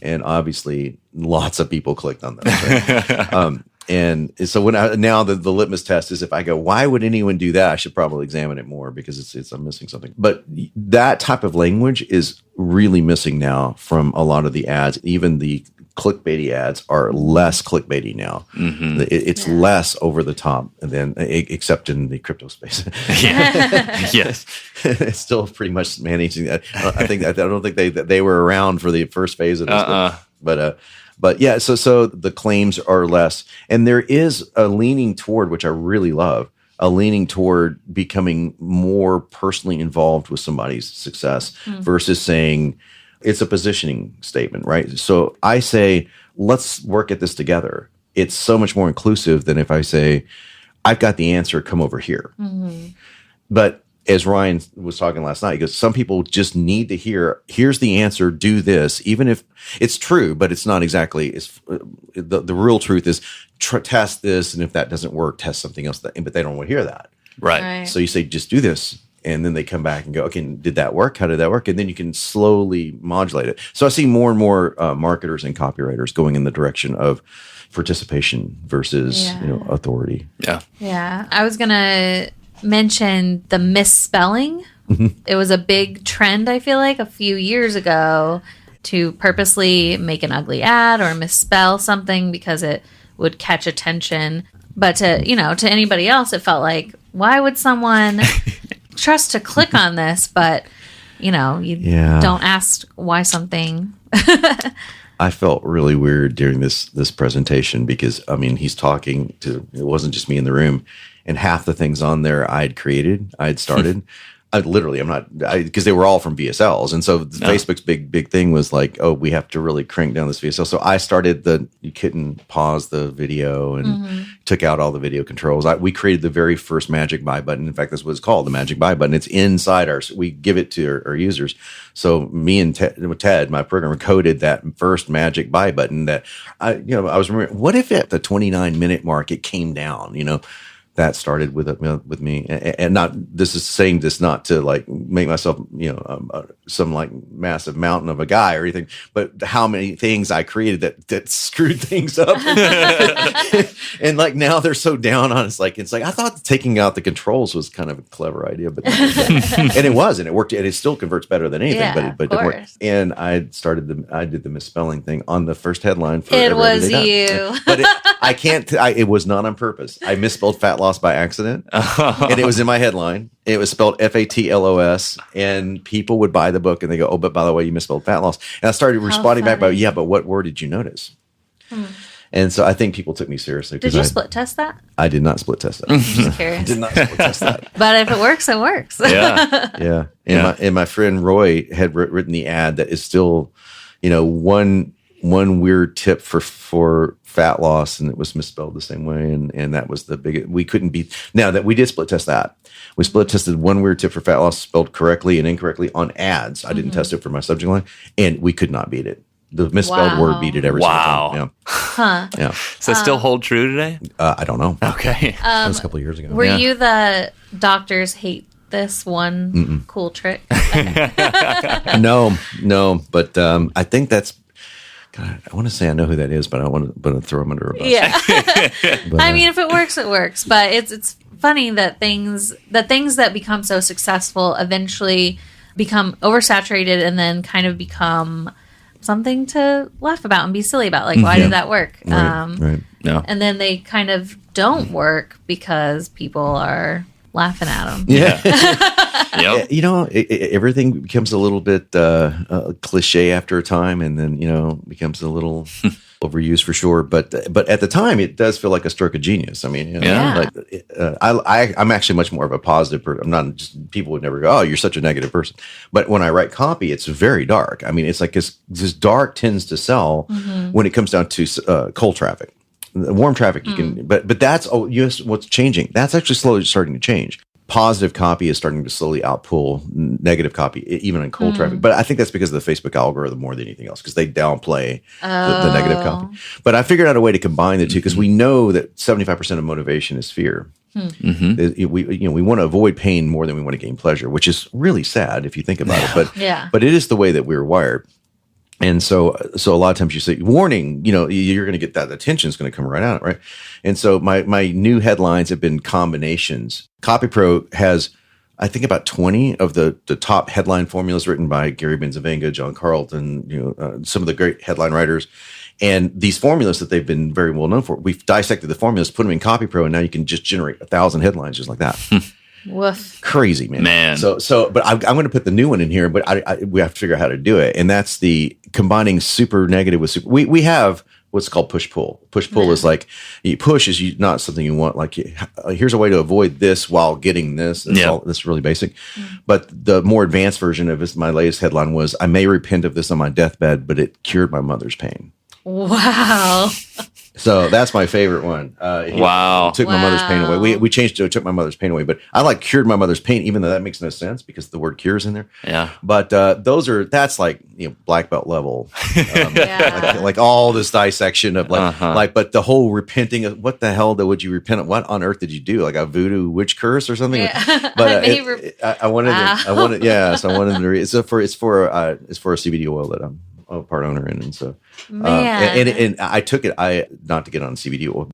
And obviously, lots of people clicked on those. Right? And so now the litmus test is if I go, why would anyone do that? I should probably examine it more because I'm missing something. But that type of language is really missing now from a lot of the ads. Even the clickbaity ads are less clickbaity now. It's less over the top than except in the crypto space.
Yes,
it's still pretty much managing that. I don't think they were around for the first phase of this, But yeah, so the claims are less, and there is a leaning toward, which I really love, a leaning toward becoming more personally involved with somebody's success versus saying it's a positioning statement, right? So I say, let's work at this together. It's so much more inclusive than if I say, I've got the answer, come over here. But as Ryan was talking last night, he goes, some people just need to hear, here's the answer, do this, even if it's true, but it's not exactly, the real truth is test this, and if that doesn't work, test something else, but they don't want to hear that.
Right.
So you say, just do this. And then they come back and go, okay, did that work? How did that work? And then you can slowly modulate it. So I see more and more marketers and copywriters going in the direction of participation versus authority.
Yeah. I was going to mention the misspelling. It was a big trend, I feel like, a few years ago to purposely make an ugly ad or misspell something because it would catch attention. But to anybody else, it felt like, why would someone trust to click on this? But, you don't ask why something.
I felt really weird during this presentation because, I mean, he's talking to, it wasn't just me in the room. And half the things on there I had started. Because they were all from VSLs. And so Facebook's big thing was like, oh, we have to really crank down this VSL. So I started you couldn't pause the video and took out all the video controls. We created the very first magic buy button. In fact, that's what it's called, the magic buy button. It's inside we give it to our users. So me and Ted, my programmer, coded that first magic buy button that I was remembering, what if at the 29-minute mark it came down, that started with me, and not. This is saying this not to like make myself, some like massive mountain of a guy or anything, but how many things I created that screwed things up, and like now they're so down on it's like I thought taking out the controls was kind of a clever idea, but and it was, and it worked, and it still converts better than anything, but it didn't work. And I did the misspelling thing on the first headline.
It was you,
but it was not on purpose. I misspelled fat loss by accident, and it was in my headline. It was spelled FATLOS, and people would buy the book and they go, oh, but by the way, you misspelled fat loss. And I started responding back by, yeah, but what word did you notice? And so I think people took me seriously.
Did you split test that?
I did not split test that.
Just curious.
I did not split test that.
But if it works, it works.
Yeah. And my friend Roy had written the ad that is still, one weird tip for fat loss, and it was misspelled the same way. And that was the biggest, we couldn't beat. Now that we did split test that. We split tested one weird tip for fat loss spelled correctly and incorrectly on ads. I didn't test it for my subject line, and we could not beat it. The misspelled word beat it every single time. Yeah.
Huh.
Yeah.
Does that still hold true today?
I don't know.
Okay.
That was a couple of years ago.
Were you the doctors hate this one cool trick?
No. But I think that's. God, I want to say I know who that is, but I don't want to throw him under a bus.
Yeah.
But,
I mean, if it works, it works. But it's funny that things that become so successful eventually become oversaturated and then kind of become something to laugh about and be silly about. Like, why did that work?
Right. No.
And then they kind of don't work because people are laughing at them.
Yeah.
Yep.
Everything becomes a little bit cliche after a time, and then becomes a little overused for sure. But at the time, it does feel like a stroke of genius. I mean, I'm actually much more of a positive person. I'm not just, people would never go, "Oh, you're such a negative person." But when I write copy, it's very dark. I mean, it's like this dark tends to sell when it comes down to cold traffic. Warm traffic, you can, but that's what's changing. That's actually slowly starting to change. Positive copy is starting to slowly outpull negative copy, even in cold traffic. But I think that's because of the Facebook algorithm more than anything else, because they downplay the negative copy. But I figured out a way to combine the two, because we know that 75% of motivation is fear. We want to avoid pain more than we want to gain pleasure, which is really sad if you think about it. But it is the way that we're wired. And so a lot of times you say, warning, you're going to get that attention is going to come right out, right? And so my new headlines have been combinations. CopyPro has, I think, about 20 of the top headline formulas written by Gary Benzavenga, John Carlton, some of the great headline writers. And these formulas that they've been very well known for, we've dissected the formulas, put them in CopyPro, and now you can just generate 1,000 headlines just like that.
Woof.
Crazy, man. But I'm going to put the new one in here, but we have to figure out how to do it. And that's the combining super negative with super. We have what's called push pull. Push pull is like, push is not something you want. Like, here's a way to avoid this while getting this. That's really basic. But the more advanced version of this, my latest headline was, "I may repent of this on my deathbed, but it cured my mother's pain."
Wow.
So that's my favorite one.
Wow.
Took my mother's pain away. We changed it to took my mother's pain away, but I like cured my mother's pain, even though that makes no sense because the word cure is in there.
Yeah.
But that's like, black belt level. Like all this dissection of but the whole repenting of what the hell would you repent of? What on earth did you do? Like a voodoo witch curse or something?
Yeah.
But I wanted so I wanted to read. So it's for a CBD oil that I'm a part owner in, and so and I took it. Not to get on CBD oil.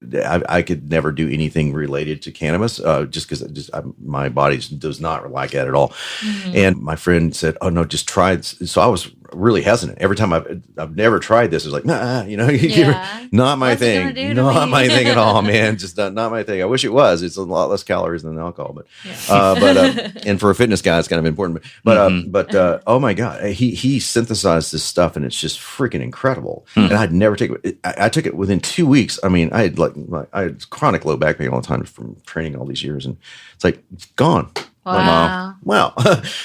I could never do anything related to cannabis, just because my body does not like that at all. And my friend said, "Oh no, just try it." So I was really hesitant. Every time I've never tried this. It's like, nah, not my thing, not my thing at all, man. Just not my thing. I wish it was. It's a lot less calories than alcohol, but and for a fitness guy, it's kind of important. But oh my god, he synthesized this stuff, and it's just freaking incredible. And I'd never take it. I took it within 2 weeks. I mean, I had chronic low back pain all the time from training all these years, and it's like it's gone.
Wow.
Wow.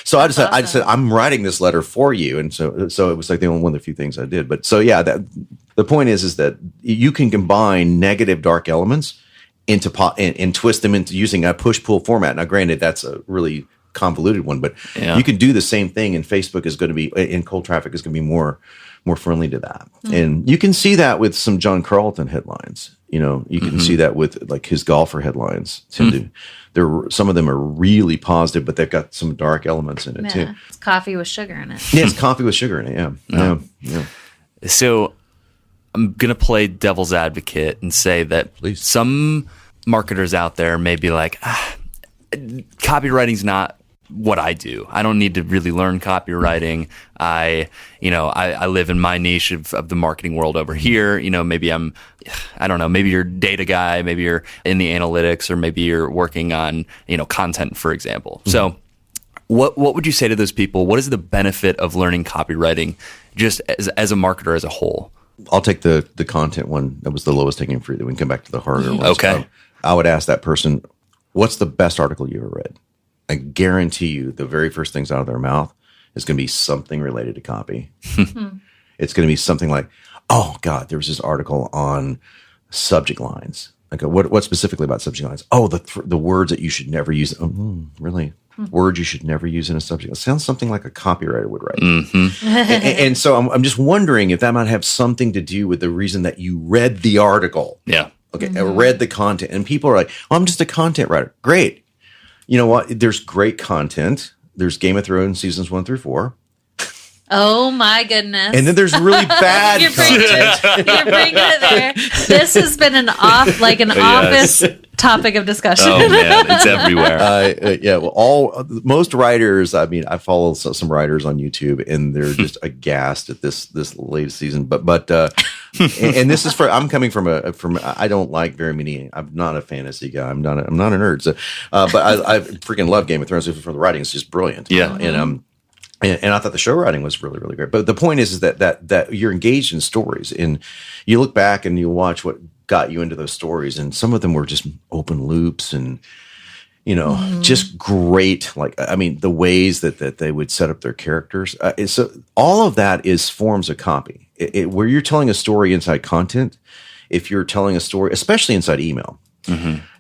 So I decided, awesome. I'm writing this letter for you. And so it was like one of the few things I did. But so, yeah, the point is that you can combine negative dark elements into and twist them into using a push-pull format. Now, granted, that's a really convoluted one, but you can do the same thing, and Facebook is going to be, in cold traffic, is going to be more friendly to that. And you can see that with some John Carlton headlines. You can see that with like his golfer headlines. Some of them are really positive, but they've got some dark elements in it too.
It's coffee with sugar in it.
Yeah, it's coffee with sugar in it. Yeah.
So I'm going to play devil's advocate and say that some marketers out there may be like, copywriting's not what I do. I don't need to really learn copywriting. I live in my niche of the marketing world over here. Maybe I don't know, maybe you're a data guy, maybe you're in the analytics, or maybe you're working on, content, for example. Mm-hmm. So what would you say to those people? What is the benefit of learning copywriting just as a marketer as a whole?
I'll take the content one. That was the lowest hanging fruit. Then we can come back to the harder ones.
Okay.
I would ask that person, what's the best article you ever read? I guarantee you the very first things out of their mouth is going to be something related to copy. It's going to be something like, oh God, there was this article on subject lines. Like, what specifically about subject lines? Oh, the words that you should never use. Oh, really? Words you should never use in a subject. It sounds something like a copywriter would write. And so I'm just wondering if that might have something to do with the reason that you read the article.
Yeah.
Okay. Read the content. And people are like, well, I'm just a content writer. Great. You know what? There's great content. There's Game of Thrones seasons 1 through 4.
Oh my goodness.
And then there's really bad content.
You're bringing it there. This has been an office topic of discussion.
Oh man, it's everywhere.
Well, most writers, I mean, I follow some writers on YouTube and they're just aghast at this latest season. But and this is I'm coming from I don't like very many. I'm not a fantasy guy. I'm not a nerd. So, but I freaking love Game of Thrones for the writing. It's just brilliant.
Yeah.
And I thought the show writing was really, really great. But the point is that you're engaged in stories, and you look back and you watch what got you into those stories, and some of them were just open loops and, just great. Like, I mean, the ways that they would set up their characters. So all of that is forms of copy. Where you're telling a story inside content, if you're telling a story, especially inside email.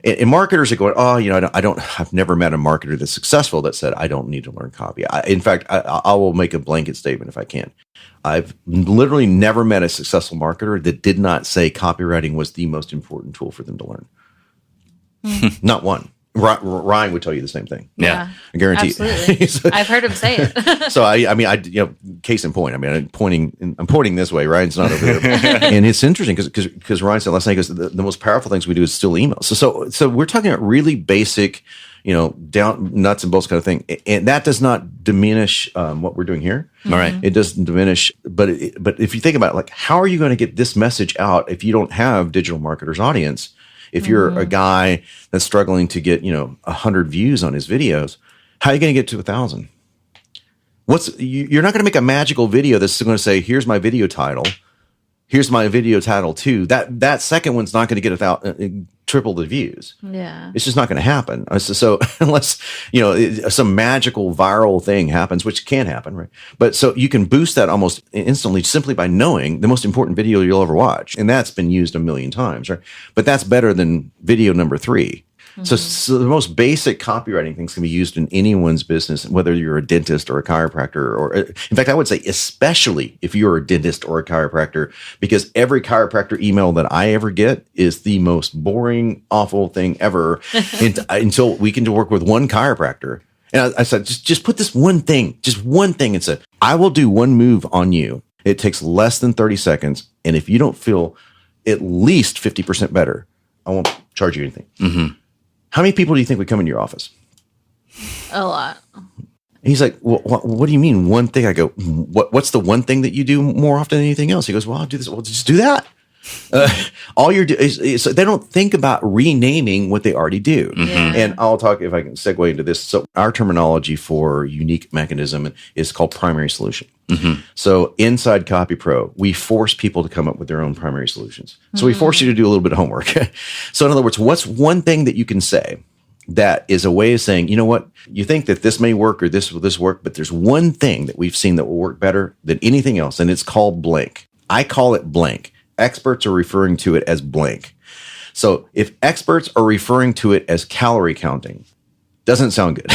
And marketers are going, I've never met a marketer that's successful that said, I don't need to learn copy. In fact, I will make a blanket statement if I can. I've literally never met a successful marketer that did not say copywriting was the most important tool for them to learn. Not one. Ryan would tell you the same thing.
Yeah.
I guarantee.
Absolutely. I've heard him say it.
So case in point. I mean, I'm pointing this way. Ryan's not over there, and it's interesting because Ryan said last night, because the most powerful things we do is still email. So we're talking about really basic, down nuts and bolts kind of thing, and that does not diminish what we're doing here.
All right,
it doesn't diminish, but if you think about it, like, how are you going to get this message out if you don't have digital marketers' audience? If you're a guy that's struggling to get 100 views on his videos, how are you going to get to 1,000? You're not going to make a magical video that's going to say, here's my video title. Here's my video title too. That second one's not going to get triple the views.
Yeah,
it's just not going to happen. So unless some magical viral thing happens, which can happen, right? But so you can boost that almost instantly simply by knowing the most important video you'll ever watch, and that's been used a million times, right? But that's better than video number 3. So the most basic copywriting things can be used in anyone's business, whether you're a dentist or a chiropractor, or in fact, I would say especially if you're a dentist or a chiropractor, because every chiropractor email that I ever get is the most boring, awful thing ever until we can work with one chiropractor. And I said, just put this one thing, and said, I will do one move on you. It takes less than 30 seconds. And if you don't feel at least 50% better, I won't charge you anything. How many people do you think would come into your office?
A lot.
He's like, well, what do you mean one thing? I go, what's the one thing that you do more often than anything else? He goes, well, I'll do this. Well, just do that. All you're doing is so they don't think about renaming what they already do. And I'll talk, if I can segue into this. So our terminology for unique mechanism is called primary solution. So inside Copy Pro, we force people to come up with their own primary solutions. So we force you to do a little bit of homework. So in other words, what's one thing that you can say that is a way of saying, you know what, you think that this may work or this work, but there's one thing that we've seen that will work better than anything else, and it's called blank. I call it blank. Experts are referring to it as blank. So if experts are referring to it as calorie counting, doesn't sound good.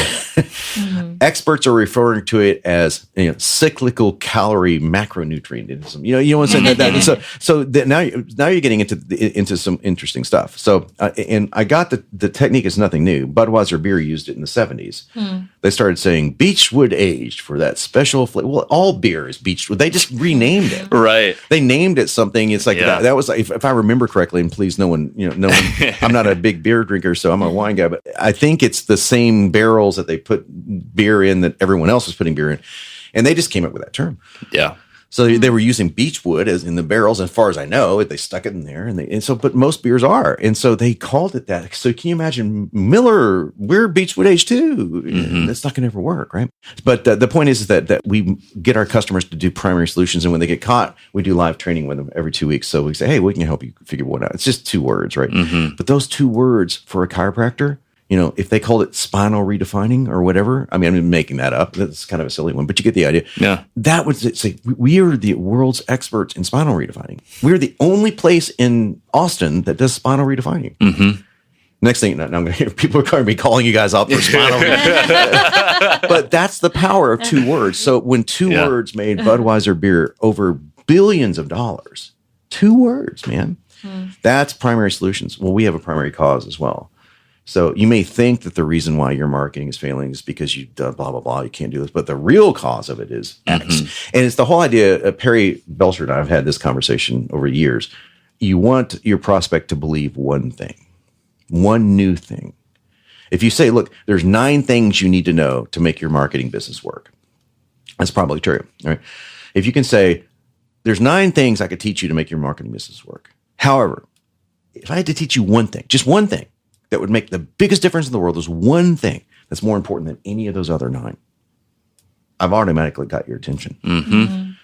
Experts are referring to it as cyclical calorie macronutrient. You know what I'm saying? So now you're getting into some interesting stuff. So and I got the technique is nothing new. Budweiser beer used it in the 70s. They started saying Beechwood aged for that special flavor. Well, all beer is Beechwood. They just renamed it.
Right.
They named it something. It's like that was if I remember correctly. And please, no one. I'm not a big beer drinker, so I'm a wine guy. But I think it's the same barrels that they put beer in that everyone else was putting beer in, and they just came up with that term.
Yeah.
So they were using beech wood as in the barrels. As far as I know, they stuck it in there, but most beers are, and so they called it that. So can you imagine Miller? We're beechwood age too. That's not going to ever work, right? But the point is that we get our customers to do primary solutions, and when they get caught, we do live training with them every 2 weeks. So we say, hey, we can help you figure one out. It's just 2 words, right? But those 2 words for a chiropractor. If they called it spinal redefining or whatever, I mean, I'm making that up. That's kind of a silly one, but you get the idea. Yeah. That would say we are the world's experts in spinal redefining. We're the only place in Austin that does spinal redefining. Next thing, now I'm going to hear people are going to be calling you guys up for spinal redefining. But that's the power of 2 words. So when 2 words made Budweiser beer over billions of dollars, 2 words, man, that's primary solutions. Well, we have a primary cause as well. So you may think that the reason why your marketing is failing is because you've done blah, blah, blah, you can't do this. But the real cause of it is X. And it's the whole idea. Perry Belcher and I have had this conversation over years. You want your prospect to believe one thing, one new thing. If you say, look, there's 9 things you need to know to make your marketing business work. That's probably true. Right? If you can say, there's 9 things I could teach you to make your marketing business work. However, if I had to teach you one thing, just one thing, that would make the biggest difference in the world, there's one thing that's more important than any of those other 9. I've automatically got your attention.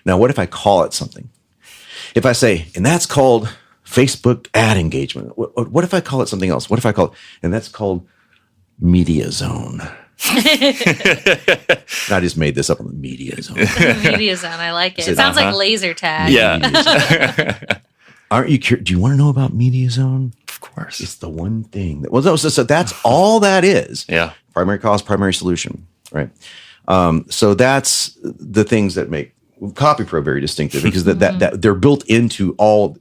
Now, what if I call it something? If I say, and that's called Facebook ad engagement. What if I call it something else? What if I call it, and that's called Media Zone. I just made this up on the Media Zone.
Media Zone, I like it. It sounds like laser tag.
Yeah.
Aren't you curious? Do you want to know about Media Zone?
Of course.
It's the one thing that, well, no, so that's all that is.
Yeah.
Primary cause, primary solution, right? So that's the things that make CopyPro very distinctive, because that they're built into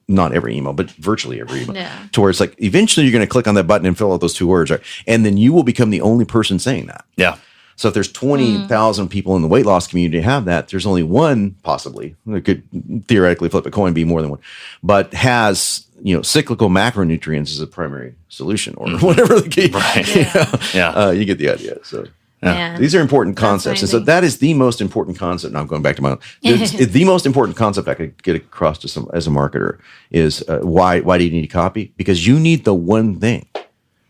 not every email, but virtually every email. Yeah. To where it's like, eventually you're going to click on that button and fill out those 2 words, right? And then you will become the only person saying that.
Yeah.
So if there's 20,000 people in the weight loss community have that, there's only one possibly. It could theoretically flip a coin, be more than one, but has cyclical macronutrients as a primary solution, or whatever the case. Right. You get the idea. So these are important concepts, and so that is the most important concept. Now I'm going back to my own. The most important concept I could get across to some as a marketer is why do you need to copy? Because you need the one thing,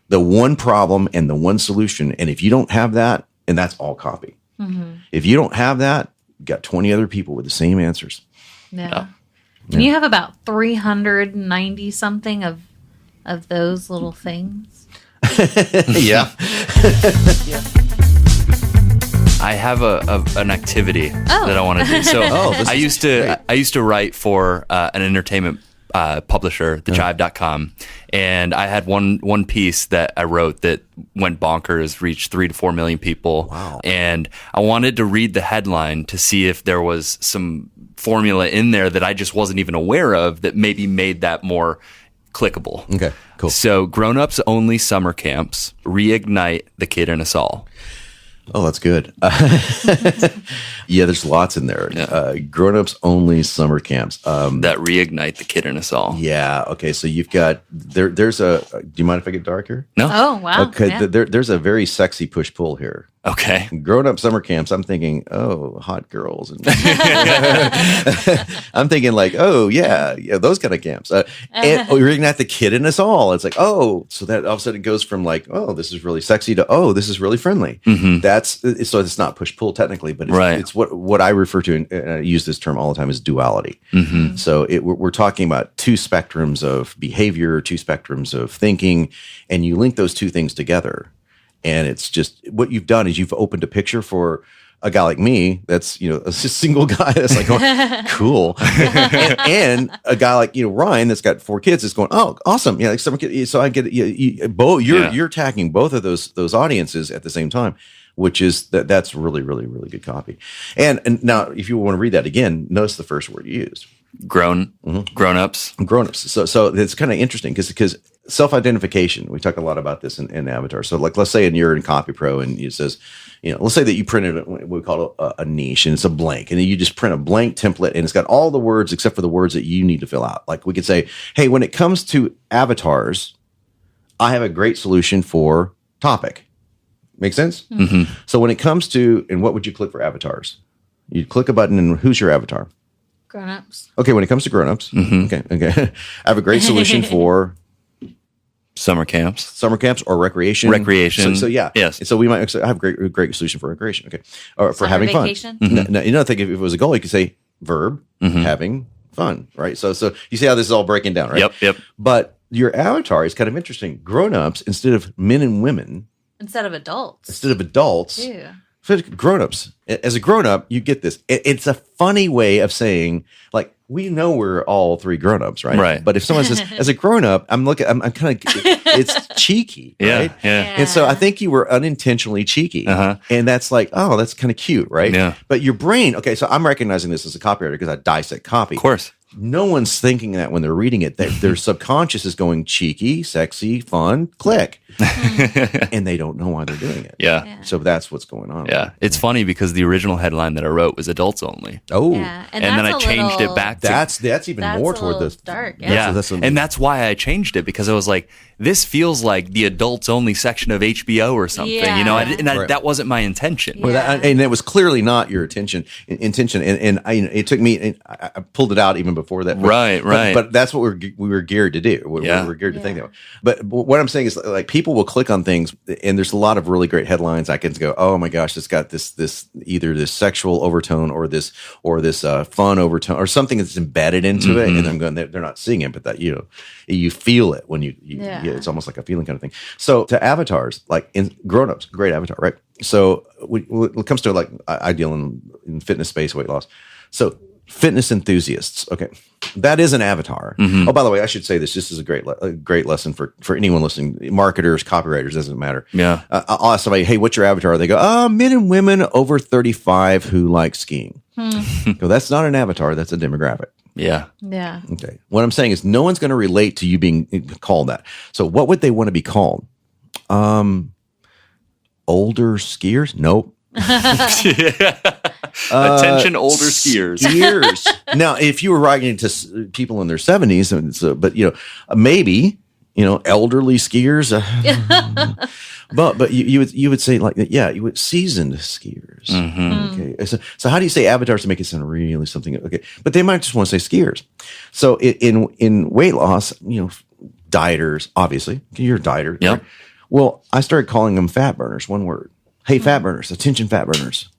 the one problem, and the one solution. And if you don't have that, and that's all copy. If you don't have that, you've got 20 other people with the same answers.
Yeah. And you have about 390 something of those little things.
Yeah.
I have an activity that I want to do. So I used to write for an entertainment publisher, thechive.com, and I had one piece that I wrote that went bonkers, reached 3 to 4 million people.
Wow.
And I wanted to read the headline to see if there was some formula in there that I just wasn't even aware of that maybe made that more clickable.
Okay, cool.
So, grown-ups only summer camps reignite the kid in us all.
Oh, that's good. Yeah, there's lots in there. Yeah. Grown-ups only summer camps.
That reignite the kid in us all.
Yeah. Okay. So you've got there's a. Do you mind if I get dark here?
No.
Oh, wow.
Okay.
Yeah.
There's a very sexy push-pull here.
Okay.
Grown-up summer camps, I'm thinking, oh, hot girls. And I'm thinking like, oh, yeah, those kind of camps. And reignite the kid in us all. It's like, oh, so that all of a sudden it goes from like, oh, this is really sexy to, oh, this is really friendly. So it's not push-pull technically, but it's what I refer to, and I use this term all the time, is duality. So we're talking about 2 spectrums of behavior, 2 spectrums of thinking, and you link those 2 things together. And it's just, what you've done is you've opened a picture for a guy like me that's, a single guy that's like, oh, cool. and a guy like, Ryan that's got 4 kids is going, oh, awesome. Yeah, like some kids, so I get you're attacking both of those audiences at the same time, which is that's really, really, really good copy. And now, if you want to read that again, notice the first word you used.
Grown-ups.
So it's kind of interesting because self-identification, we talk a lot about this in Avatar. So like, let's say you're in CopyPro and it says, let's say that you printed what we call a niche, and it's a blank, and then you just print a blank template and it's got all the words except for the words that you need to fill out. Like we could say, hey, when it comes to avatars, I have a great solution for topic. Make sense? So when it comes to, and what would you click for avatars? You'd click a button and who's your avatar?
Grown-ups.
Okay, when it comes to grown-ups, okay. I have a great solution for
Summer camps
or recreation. So yeah.
Yes.
So we might have a great solution for recreation. Okay. Or for
Summer
having
vacation?
fun. No, you know, I think if it was a goal, you could say verb, having fun, right? So you see how this is all breaking down, right?
Yep.
But your avatar is kind of interesting. Grown-ups, instead of men and women.
Instead of adults.
Ew. Grown-ups. As a grown-up, you get this. It's a funny way of saying, like, we know we're all three grown-ups, right?
Right.
But if someone says, as a grown-up, I'm kind of, it's cheeky, right?
Yeah.
And so I think you were unintentionally cheeky. And that's like, oh, that's kind of cute, right?
Yeah.
But your brain, okay, so I'm recognizing this as a copywriter because I dissect copy.
Of course.
No one's thinking that when they're reading it. Their subconscious is going cheeky, sexy, fun, click. And they don't know why they're doing it.
Yeah.
So that's what's going on.
Yeah. It's funny because the original headline that I wrote was adults only.
Oh.
Yeah.
And then I changed it back to
that's even more toward the
dark.
Yeah.
That's
and that's why I changed it, because I was like, this feels like the adults only section of HBO or something, you know, that wasn't my intention.
Well, and it was clearly not your intention. And it took me, and I pulled it out even before that.
Right.
But that's what we were geared to do. We were geared to think that way. But what I'm saying is, like, people will click on things, and there's a lot of really great headlines. I can go, oh my gosh, it's got this either this sexual overtone or this fun overtone or something that's embedded into it. And I'm going, they're not seeing it, but that, you know, you feel it when you it's almost like a feeling kind of thing. So to avatars, like in grown-ups, great avatar, right? So when it comes to, like, I deal in fitness space, weight loss. So fitness enthusiasts, okay, that is an avatar. Oh, by the way, I should say this is a great lesson for anyone listening, marketers, copywriters, doesn't matter.
Yeah.
I'll ask somebody, hey, what's your avatar? They go, men and women over 35 who like skiing. Go, that's not an avatar, that's a demographic.
Yeah.
Yeah.
Okay. What I'm saying is no one's going to relate to you being called that. So what would they want to be called? Older skiers? Nope.
Attention, older skiers.
Now, if you were writing to people in their 70s, but, you know, maybe, you know, elderly skiers. But you would say, like, yeah, you would seasoned skiers. Okay. So how do you say avatars to make it sound really something? Okay. But they might just want to say skiers. So in weight loss, you know, dieters, obviously, you're a dieter.
Yep.
Right? Well, I started calling them fat burners, one word. Hey, fat burners, attention fat burners.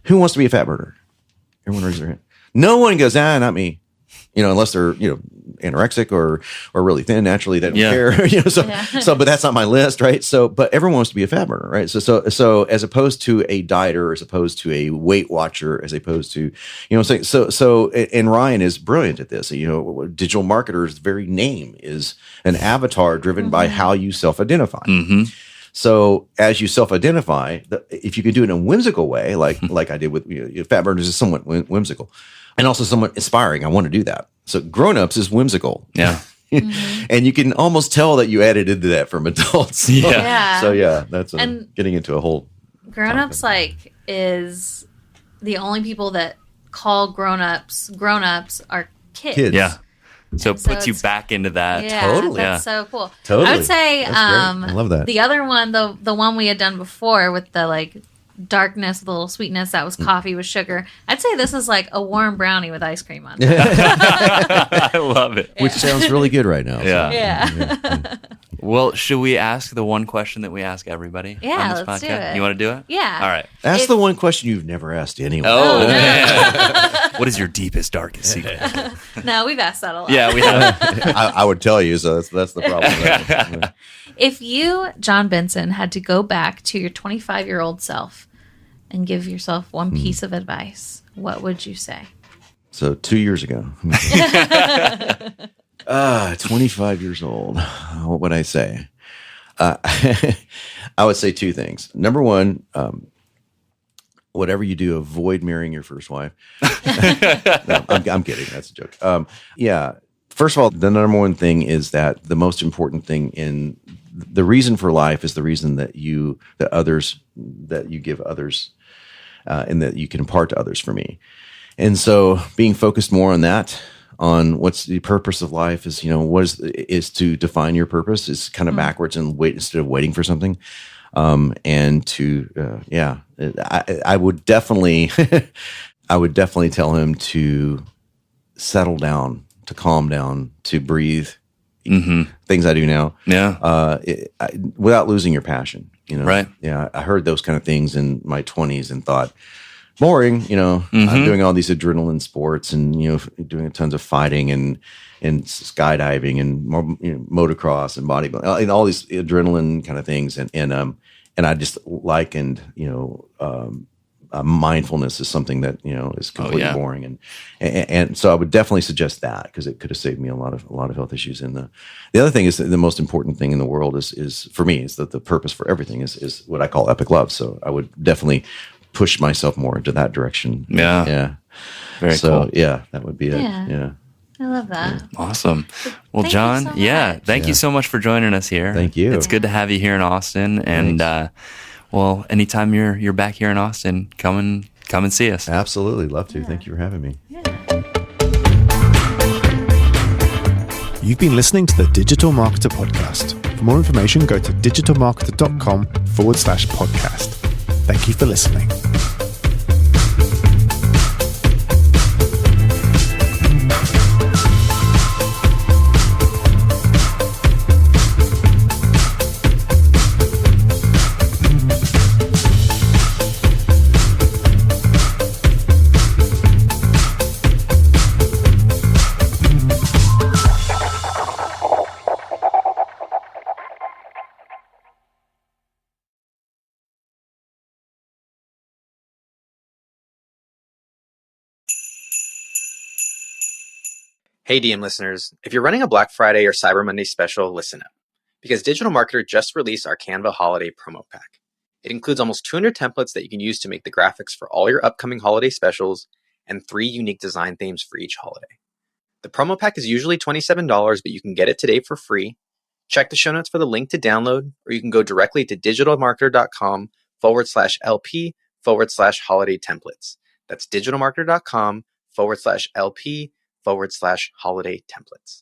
Who wants to be a fat burner? Everyone raises their hand. No one goes, not me. You know, unless they're, you know, anorexic or really thin naturally, they don't care. You know, but that's not my list, right? So, but everyone wants to be a fat burner, right? So as opposed to a dieter, as opposed to a Weight Watcher, as opposed to, you know what I'm saying? So, and Ryan is brilliant at this. You know, digital marketer's very name is an avatar driven by how you self-identify. So as you self-identify, if you can do it in a whimsical way, like I did with, you know, fat burners is somewhat whimsical. And also somewhat inspiring. I want to do that. So grown-ups is whimsical.
Yeah.
And you can almost tell that you added into that from adults.
Yeah.
So that's getting into a whole
grown-ups
topic.
is the only people that call grown-ups are kids.
Yeah. So it
So
puts you
it's-
back into that.
Yeah,
Totally.
that's so cool.
Totally.
I would say
That's great. I love that.
the other one, the one we had done before with the, like, darkness, the little sweetness, that was coffee with sugar. I'd say this is like a warm brownie with ice cream on it.
I love it.
Which sounds really good right now.
Yeah.
Yeah.
Well, should we ask the one question that we ask everybody
Yeah,
on this
let's do
podcast?
it.
You want to do it?
Yeah.
All right.
That's the one question you've never asked anyone.
Oh,
no.
man. What is your deepest, darkest secret?
No, we've asked that a lot.
Yeah, we have.
I would tell you, so that's the problem.
If you, John Benson, had to go back to your 25-year-old self and give yourself one piece of advice, what would you say?
So 2 years ago, 25 years old, what would I say? I would say two things. Number one, whatever you do, avoid marrying your first wife. No, I'm kidding. That's a joke. First of all, the number one thing is that the most important thing in the reason for life is the reason that you give others, and that you can impart to others. For me, and so being focused more on that, on what's the purpose of life is, is to define your purpose is kind of backwards and wait instead of waiting for something. And to, I would definitely, I would definitely tell him to settle down, to calm down, to breathe. Things I do now.
Yeah.
Without losing your passion,
Right.
Yeah. I heard those kind of things in my 20s and thought, boring, I'm doing all these adrenaline sports and, doing tons of fighting and skydiving and motocross and bodybuilding and all these adrenaline kind of things. And I just likened, mindfulness is something that is completely boring, and so I would definitely suggest that, because it could have saved me a lot of health issues. And the other thing is that the most important thing in the world is for me is that the purpose for everything is what I call epic love. So I would definitely push myself more into that direction.
Yeah. Very
so
cool.
Yeah, that would be it.
Yeah.
Yeah.
I love that.
Awesome. Well,
Thank
John,
you so much.
thank you so much for joining us here.
Thank you.
It's good to have you here in Austin, and well, anytime you're back here in Austin, come and see us.
Absolutely, love to. Thank you for having me.
You've been listening to the Digital Marketer Podcast. For more information, go to digitalmarketer.com/podcast. Thank you for listening.
Hey DM listeners, if you're running a Black Friday or Cyber Monday special, listen up. Because Digital Marketer just released our Canva Holiday Promo Pack. It includes almost 200 templates that you can use to make the graphics for all your upcoming holiday specials and 3 unique design themes for each holiday. The promo pack is usually $27, but you can get it today for free. Check the show notes for the link to download, or you can go directly to digitalmarketer.com/LP/holiday templates. That's digitalmarketer.com/LP/holiday templates.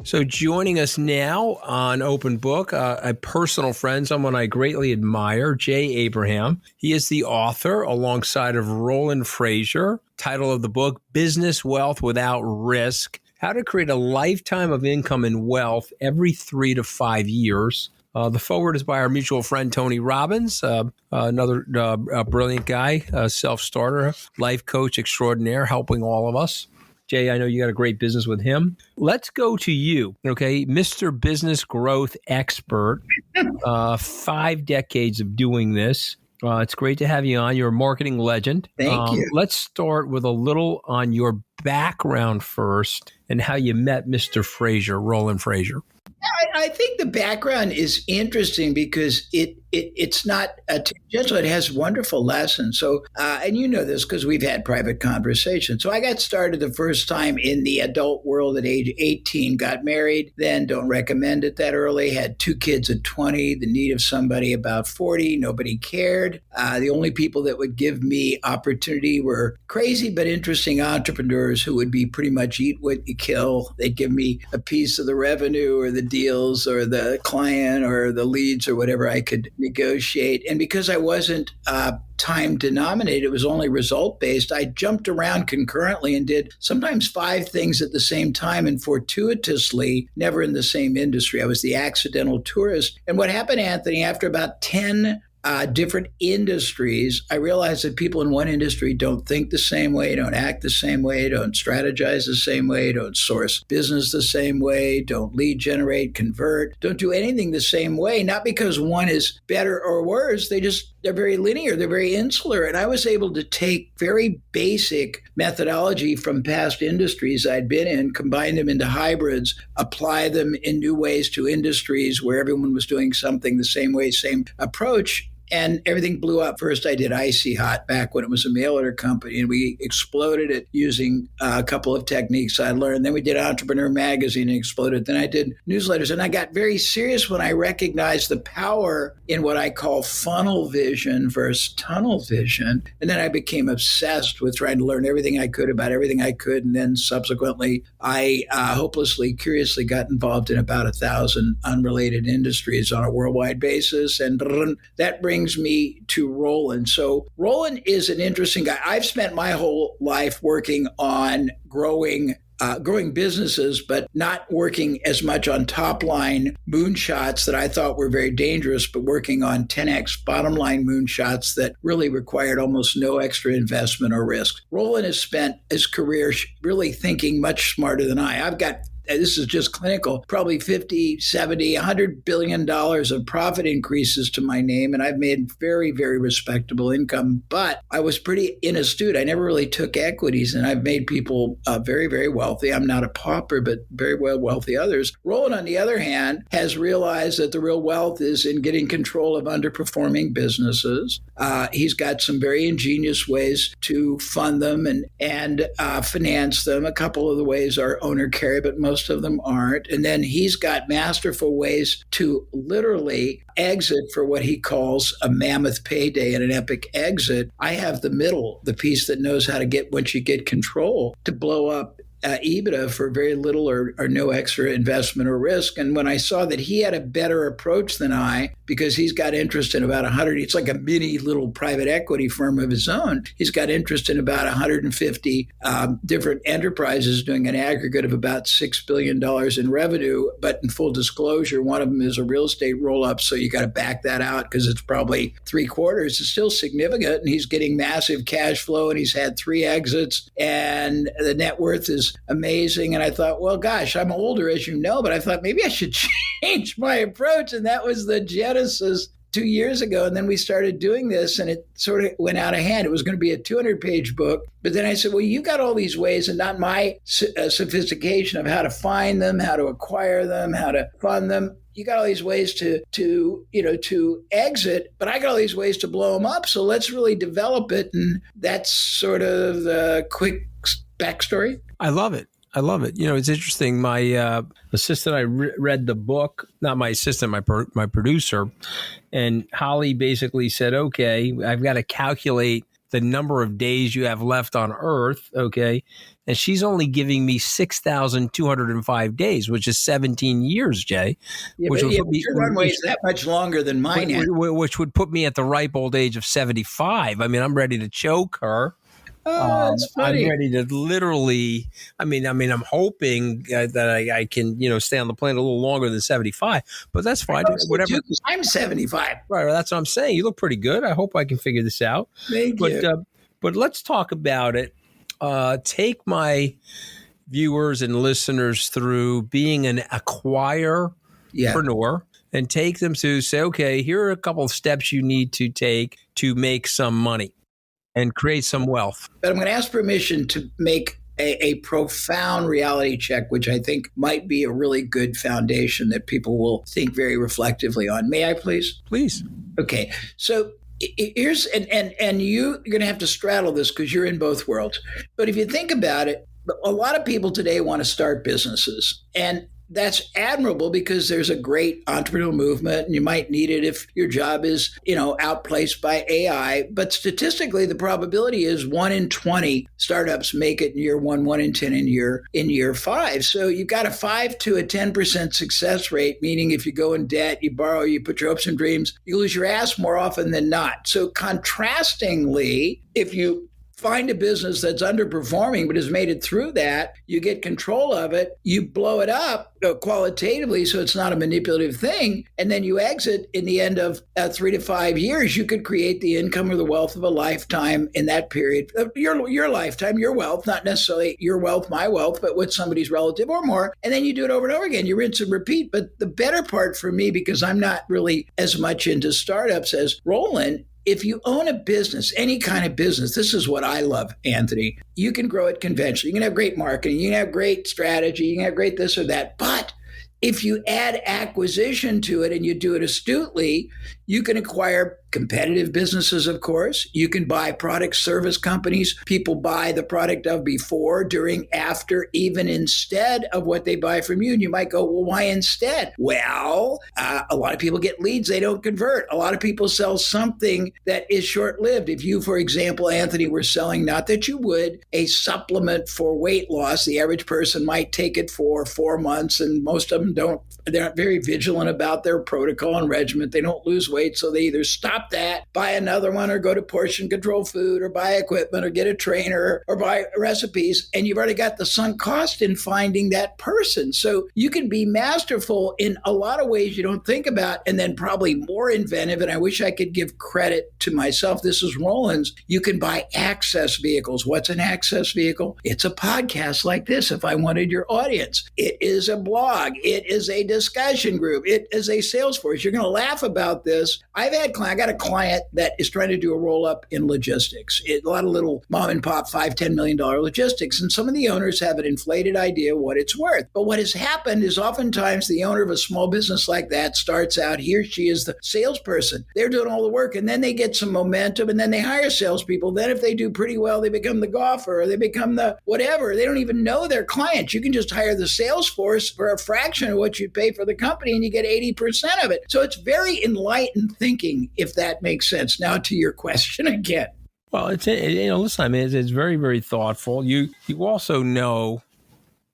So joining us now on Open Book, a personal friend, someone I greatly admire, Jay Abraham. He is the author, alongside of Roland Frazier. Title of the book, Business Wealth Without Risk: How to Create a Lifetime of Income and Wealth Every 3 to 5 Years. The forward is by our mutual friend, Tony Robbins, another brilliant guy, self-starter, life coach extraordinaire, helping all of us. Jay, I know you got a great business with him. Let's go to you, okay? Mr. Business Growth Expert, 5 decades of doing this. It's great to have you on. You're a marketing legend.
Thank you.
Let's start with a little on your background first and how you met Mr. Frazier, Roland Frazier.
I think the background is interesting because it's not tangential. It has wonderful lessons. So, and you know this because we've had private conversations. So I got started the first time in the adult world at age 18, got married, then don't recommend it that early, had 2 kids at 20, the need of somebody about 40, nobody cared. The only people that would give me opportunity were crazy but interesting entrepreneurs who would be pretty much eat what you kill. They'd give me a piece of the revenue or the deals or the client or the leads or whatever I could negotiate. And because I wasn't time denominated, it was only result based, I jumped around concurrently and did sometimes 5 things at the same time, and fortuitously never in the same industry. I was the accidental tourist. And what happened, Anthony, after about 10 different industries, I realized that people in one industry don't think the same way, don't act the same way, don't strategize the same way, don't source business the same way, don't lead generate, convert, don't do anything the same way. Not because one is better or worse, they're very linear, they're very insular. And I was able to take very basic methodology from past industries I'd been in, combine them into hybrids, apply them in new ways to industries where everyone was doing something the same way, same approach. and everything blew up. First, I did Icy Hot back when it was a mail order company, and we exploded it using a couple of techniques I learned. Then we did Entrepreneur Magazine and exploded. Then I did newsletters, and I got very serious when I recognized the power in what I call funnel vision versus tunnel vision. And then I became obsessed with trying to learn everything I could about everything I could. And then subsequently, I hopelessly, curiously got involved in about 1,000 unrelated industries on a worldwide basis. And that brings me to Roland. So Roland is an interesting guy. I've spent my whole life working on growing businesses, but not working as much on top line moonshots that I thought were very dangerous, but working on 10x bottom line moonshots that really required almost no extra investment or risk. Roland has spent his career really thinking much smarter than I. I've got, this is just clinical, probably 50, 70, $100 billion of profit increases to my name. And I've made very, very respectable income, but I was pretty inastute. I never really took equities, and I've made people very, very wealthy. I'm not a pauper, but very well wealthy others. Roland, on the other hand, has realized that the real wealth is in getting control of underperforming businesses. He's got some very ingenious ways to fund them and finance them. A couple of the ways are owner carry, but most of them aren't. And then he's got masterful ways to literally exit for what he calls a mammoth payday and an epic exit. I have the middle, the piece that knows how to get, once you get control, to blow up EBITDA for very little or no extra investment or risk. And when I saw that he had a better approach than I, because he's got interest in about 100, it's like a mini little private equity firm of his own. He's got interest in about 150 different enterprises doing an aggregate of about $6 billion in revenue. But in full disclosure, one of them is a real estate roll-up. So you got to back that out because it's probably 3/4. It's still significant. And he's getting massive cash flow, and he's had 3 exits, and the net worth is amazing. And I thought, well, gosh, I'm older, as you know, but I thought maybe I should change my approach. And that was the genesis 2 years ago. And then we started doing this, and it sort of went out of hand. It was going to be a 200-page book. But then I said, well, you got all these ways, and not my sophistication of how to find them, how to acquire them, how to fund them. You got all these ways to exit, but I got all these ways to blow them up. So let's really develop it. And that's sort of the quick backstory.
I love it. You know, it's interesting. My assistant, I read the book, not my assistant, my producer, and Holly basically said, okay, I've got to calculate the number of days you have left on Earth, okay? And she's only giving me 6,205 days, which is 17 years, Jay.
Yeah, which your runway is that much longer than mine.
Which would put me at the ripe old age of 75. I mean, I'm ready to choke her.
That's funny.
I'm ready to literally. I mean, I'm hoping that I can, stay on the planet a little longer than 75. But that's fine. Whatever.
I'm 75.
Right. Well, that's what I'm saying. You look pretty good. I hope I can figure this out.
Thank you.
But let's talk about it. Take my viewers and listeners through being an acquirepreneur. And take them to say, okay, here are a couple of steps you need to take to make some money and create some wealth.
But I'm going to ask permission to make a profound reality check, which I think might be a really good foundation that people will think very reflectively on. May I, please?
Please.
Okay. So here's, and you're going to have to straddle this because you're in both worlds. But if you think about it, a lot of people today want to start businesses, and that's admirable because there's a great entrepreneurial movement, and you might need it if your job is, outplaced by AI. But statistically, the probability is 1 in 20 startups make it in year 1, 1 in 10 in year 5. So you've got a 5 to a 10% success rate, meaning if you go in debt, you borrow, you put your hopes and dreams, you lose your ass more often than not. So contrastingly, if you find a business that's underperforming but has made it through that, you get control of it, you blow it up qualitatively so it's not a manipulative thing, and then you exit in the end of 3 to 5 years, you could create the income or the wealth of a lifetime in that period. Your lifetime, your wealth, not necessarily your wealth, my wealth, but what somebody's relative or more. And then you do it over and over again. You rinse and repeat. But the better part for me, because I'm not really as much into startups as Roland, if you own a business, any kind of business, this is what I love, Anthony. You can grow it conventionally. You can have great marketing. You can have great strategy. You can have great this or that. But if you add acquisition to it and you do it astutely, You can acquire competitive businesses, of course. You can buy product service companies people buy the product of before, during, after, even instead of what they buy from you. And you might go, well, why instead? Well, a lot of people get leads they don't convert. A lot of people sell something that is short-lived. If you, for example, Anthony, were selling, not that you would, a supplement for weight loss, the average person might take it for 4 months, and most of them don't. They're not very vigilant about their protocol and regimen. They don't lose weight, so they either stop that, buy another one, or go to portion control food, or buy equipment, or get a trainer, or buy recipes, and you've already got the sunk cost in finding that person. So you can be masterful in a lot of ways you don't think about, and then probably more inventive, and I wish I could give credit to myself. This is Roland's. You can buy access vehicles. What's an access vehicle? It's a podcast like this if I wanted your audience. It is a blog. It is a discussion group. It is a sales force. You're going to laugh about this. I got a client that is trying to do a roll-up in logistics. A lot of little mom and pop $5-10 million logistics, and some of the owners have an inflated idea of what it's worth. But what has happened is oftentimes the owner of a small business like that starts out, he or she is the salesperson. They're doing all the work, and then they get some momentum, and then they hire salespeople. Then if they do pretty well, they become the golfer, or they become the whatever. They don't even know their clients. You can just hire the sales force for a fraction of what you pay for the company, and you get 80% of it. So it's very enlightened thinking, if that makes sense. Now to your question again.
Well, listen, I mean, it's very, very thoughtful. You also know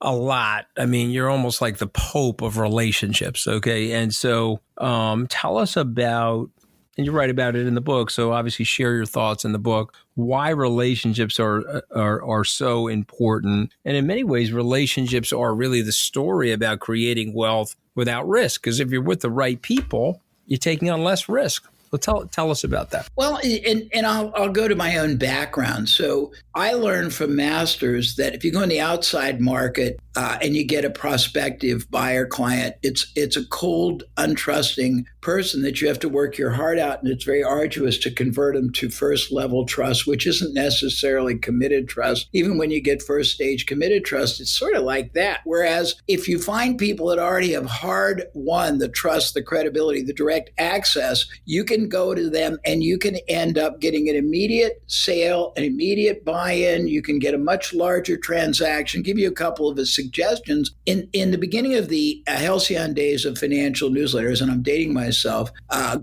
a lot. I mean, you're almost like the Pope of relationships. Okay. And so tell us about, and you write about it in the book, so obviously share your thoughts in the book, why relationships are so important. And in many ways, relationships are really the story about creating wealth without risk. Because if you're with the right people, you're taking on less risk. Well, tell us about that.
Well, and I'll go to my own background. So I learned from masters that if you go in the outside market and you get a prospective buyer client, it's a cold, untrusting person that you have to work your heart out, and it's very arduous to convert them to first level trust, which isn't necessarily committed trust. Even when you get first stage committed trust, it's sort of like that. Whereas if you find people that already have hard won the trust, the credibility, the direct access, you can go to them and you can end up getting an immediate sale, an immediate buy-in. You can get a much larger transaction. Give you a couple of suggestions. In the beginning of the halcyon days of financial newsletters, and I'm dating myself,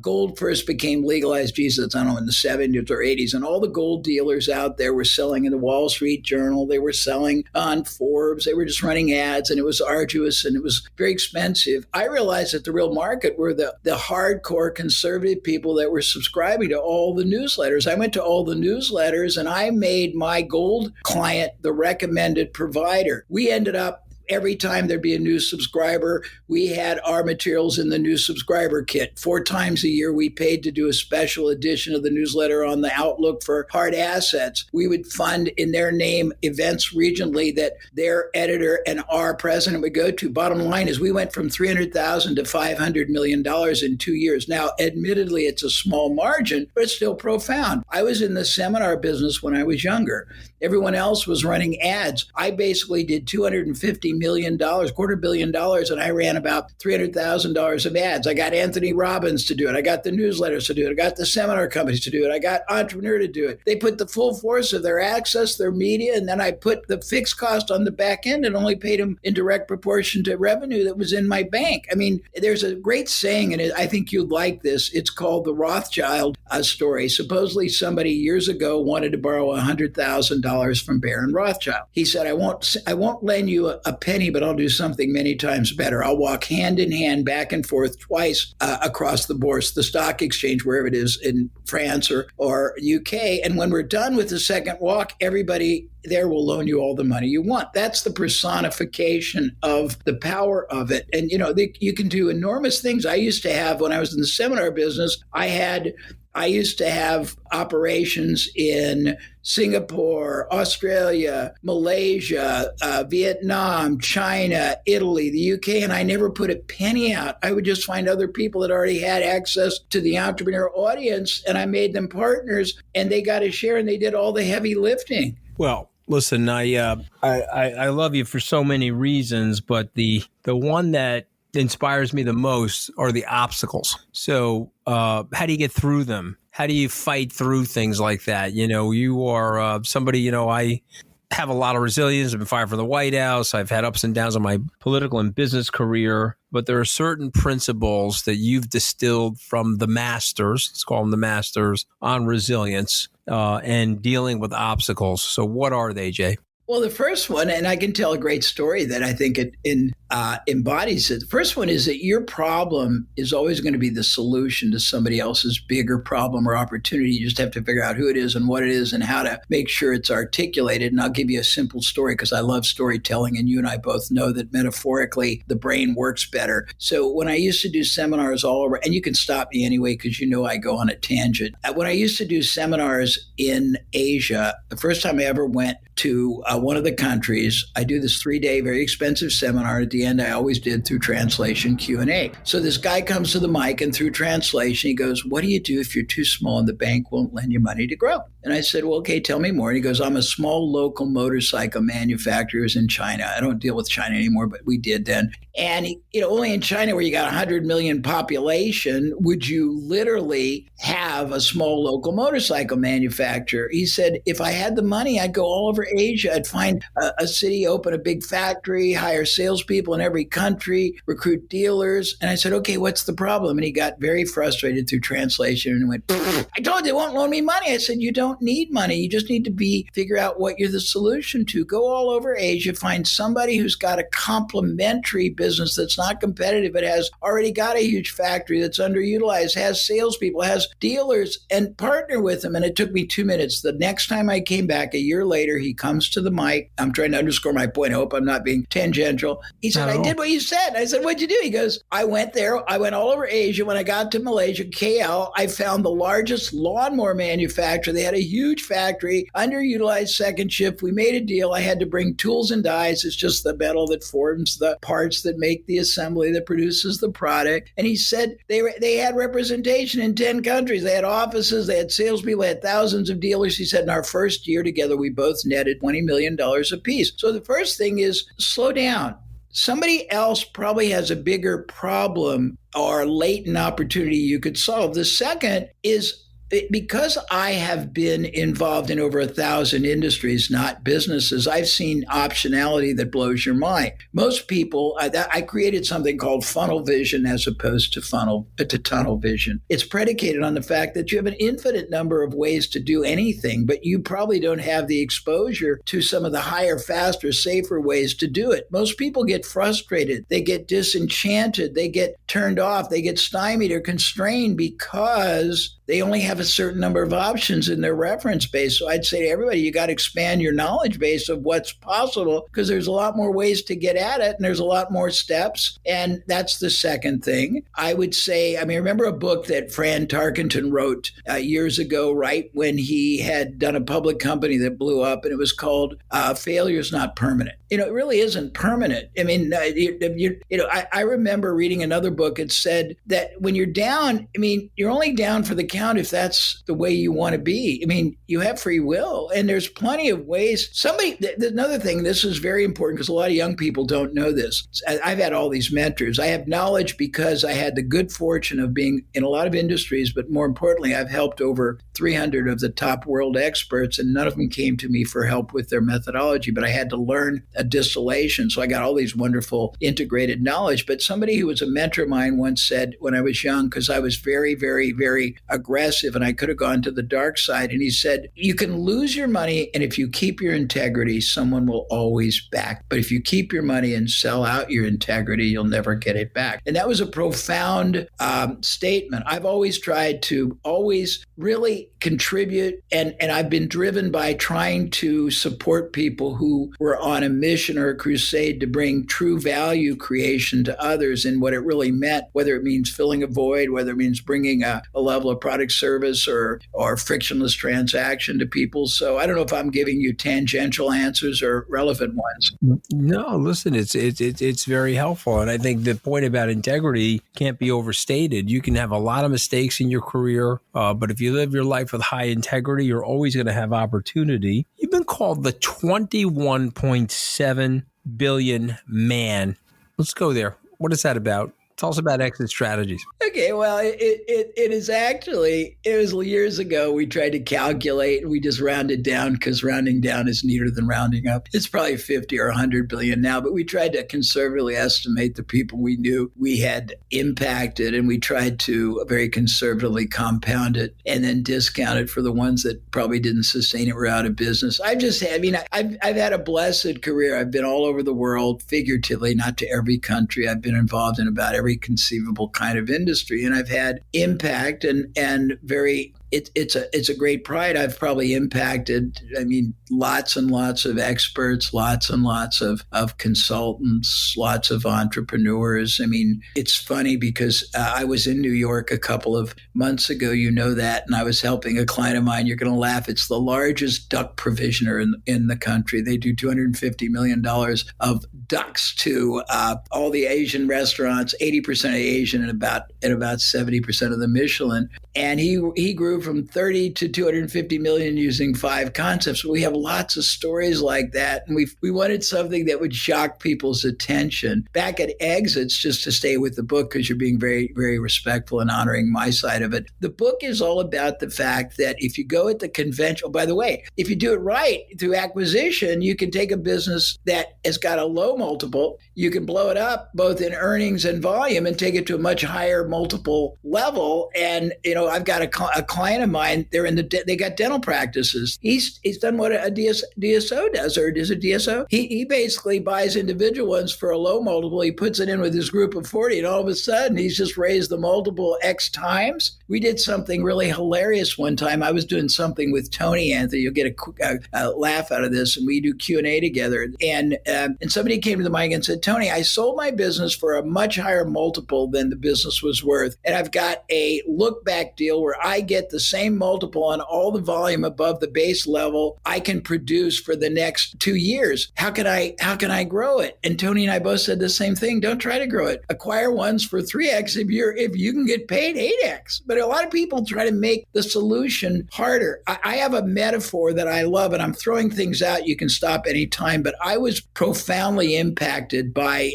gold first became legalized, Jesus, I don't know, in the 70s or 80s, and all the gold dealers out there were selling in the Wall Street Journal. They were selling on Forbes. They were just running ads, and it was arduous, and it was very expensive. I realized that the real market were the hardcore conservative people that were subscribing to all the newsletters. I went to all the newsletters, and I made my gold client the recommended provider. We ended up, every time there'd be a new subscriber, we had our materials in the new subscriber kit. 4 times a year, we paid to do a special edition of the newsletter on the outlook for hard assets. We would fund in their name events regionally that their editor and our president would go to. Bottom line is we went from $300,000 to $500 million in 2 years. Now, admittedly, it's a small margin, but it's still profound. I was in the seminar business when I was younger. Everyone else was running ads. I basically did $250 million, $250 million, and I ran about $300,000 of ads. I got Anthony Robbins to do it. I got the newsletters to do it. I got the seminar companies to do it. I got Entrepreneur to do it. They put the full force of their access, their media, and then I put the fixed cost on the back end and only paid them in direct proportion to revenue that was in my bank. I mean, there's a great saying, and I think you'd like this. It's called the Rothschild story. Supposedly somebody years ago wanted to borrow $100,000 from Baron Rothschild. He said, I won't lend you a penny, but I'll do something many times better. I'll walk hand in hand back and forth twice across the bourse, the stock exchange, wherever it is in France or UK. And when we're done with the second walk, everybody there will loan you all the money you want. That's the personification of the power of it. And, you can do enormous things. I used to have, when I was in the seminar business, I used to have operations in Singapore, Australia, Malaysia, Vietnam, China, Italy, the UK, and I never put a penny out. I would just find other people that already had access to the entrepreneur audience, and I made them partners, and they got a share, and they did all the heavy lifting.
Well, listen, I love you for so many reasons, but the one that inspires me the most are the obstacles. So how do you get through them? How do you fight through things like that? You are somebody, I have a lot of resilience. I've been fired from the White House. I've had ups and downs in my political and business career, but there are certain principles that you've distilled from the masters, let's call them the masters, on resilience and dealing with obstacles. So what are they, Jay?
Well, the first one, and I can tell a great story that I think it embodies it. The first one is that your problem is always going to be the solution to somebody else's bigger problem or opportunity. You just have to figure out who it is and what it is and how to make sure it's articulated. And I'll give you a simple story because I love storytelling, and you and I both know that metaphorically the brain works better. So when I used to do seminars all over, and you can stop me anyway because you know I go on a tangent. When I used to do seminars in Asia, the first time I ever went to one of the countries, I do this 3-day, very expensive seminar. At the end, I always did through translation Q&A. So this guy comes to the mic, and through translation, he goes, "What do you do if you're too small and the bank won't lend you money to grow?" And I said, "Well, okay, tell me more." And he goes, "I'm a small local motorcycle manufacturer in China. I don't deal with China anymore, but we did then. And only in China, where you got 100 million population, would you literally have a small local motorcycle manufacturer?" He said, "If I had the money, I'd go all over Asia. I'd find a city, open a big factory, hire salespeople in every country, recruit dealers." And I said, "Okay, what's the problem?" And he got very frustrated through translation and went, "I told you they won't loan me money." I said, "You don't need money. You just need to figure out what you're the solution to. Go all over Asia, find somebody who's got a complementary business that's not competitive, but has already got a huge factory that's underutilized, has salespeople, has dealers, and partner with them." And it took me 2 minutes. The next time I came back a year later, he comes to the mic. I'm trying to underscore my point. I hope I'm not being tangential. He said, "I did what you said." I said, "What'd you do?" He goes, "I went there. I went all over Asia. When I got to Malaysia, KL, I found the largest lawnmower manufacturer. They had a huge factory, underutilized second shift. We made a deal. I had to bring tools and dies. It's just the metal that forms the parts that make the assembly that produces the product." And he said they had representation in 10 countries. They had offices, they had salespeople, they had thousands of dealers. He said, in our first year together, we both netted $20 million apiece. So the first thing is slow down. Somebody else probably has a bigger problem or latent opportunity you could solve. The second is, because I have been involved in over 1,000 industries, not businesses, I've seen optionality that blows your mind. Most people, I created something called funnel vision as opposed to tunnel vision. It's predicated on the fact that you have an infinite number of ways to do anything, but you probably don't have the exposure to some of the higher, faster, safer ways to do it. Most people get frustrated. They get disenchanted. They get turned off. They get stymied or constrained because they only have a certain number of options in their reference base. So I'd say to everybody, you got to expand your knowledge base of what's possible, because there's a lot more ways to get at it and there's a lot more steps. And that's the second thing. I would say, I remember a book that Fran Tarkenton wrote years ago, right when he had done a public company that blew up, and it was called Failure's Not Permanent. It really isn't permanent. I remember reading another book. It said that when you're down, you're only down for the count if that's the way you want to be. You have free will, and there's plenty of ways. Another thing, this is very important because a lot of young people don't know this. I've had all these mentors. I have knowledge because I had the good fortune of being in a lot of industries, but more importantly, I've helped over 300 of the top world experts, and none of them came to me for help with their methodology, but I had to learn a distillation. So I got all these wonderful integrated knowledge. But somebody who was a mentor of mine once said when I was young, because I was very, very, very aggressive and I could have gone to the dark side. And he said, you can lose your money, and if you keep your integrity, someone will always back. But if you keep your money and sell out your integrity, you'll never get it back. And that was a profound statement. I've always tried to always really contribute, and I've been driven by trying to support people who were on a mission or a crusade to bring true value creation to others and what it really meant, whether it means filling a void, whether it means bringing a level of product service or frictionless transaction to people. So I don't know if I'm giving you tangential answers or relevant ones.
No, listen, it's very helpful. And I think the point about integrity can't be overstated. You can have a lot of mistakes in your career, but if you live your life with high integrity, you're always going to have opportunity. You've been called the 21.7 billion man. Let's go there. What is that about? Tell us about exit strategies.
Okay, well, it is actually, it was years ago we tried to calculate and we just rounded down because rounding down is neater than rounding up. It's probably 50 or 100 billion now, but we tried to conservatively estimate the people we knew we had impacted, and we tried to very conservatively compound it and then discount it for the ones that probably didn't sustain it, were out of business. I've had a blessed career. I've been all over the world, figuratively, not to every country. I've been involved in about every conceivable kind of industry, and I've had impact and very it's a great pride. I've probably impacted, lots and lots of experts, lots and lots of consultants, lots of entrepreneurs. It's funny because I was in New York a couple of months ago, and I was helping a client of mine. You're going to laugh. It's the largest duck provisioner in the country. They do $250 million of ducks to all the Asian restaurants, 80% of Asian and about 70% of the Michelin. And he grew from 30 to 250 million using 5 concepts. We have lots of stories like that. And we wanted something that would shock people's attention. Back at Exits, just to stay with the book, because you're being very, very respectful and honoring my side of it. The book is all about the fact that if you go at the conventional, by the way, if you do it right through acquisition, you can take a business that has got a low multiple, you can blow it up both in earnings and volume and take it to a much higher multiple level. And, I've got a client of mine, they got dental practices. He's done what a DSO does, or is it DSO? He basically buys individual ones for a low multiple. He puts it in with his group of 40, and all of a sudden he's just raised the multiple X times. We did something really hilarious one time. I was doing something with Tony Anthony. You'll get a laugh out of this, and we do Q&A together. And somebody came to the mic and said, Tony, I sold my business for a much higher multiple than the business was worth. And I've got a look back deal where I get the same multiple on all the volume above the base level I can produce for the next 2 years. How can I grow it? And Tony and I both said the same thing. Don't try to grow it. Acquire ones for 3x if you can get paid 8x. But a lot of people try to make the solution harder. I have a metaphor that I love, and I'm throwing things out. You can stop anytime. But I was profoundly impacted by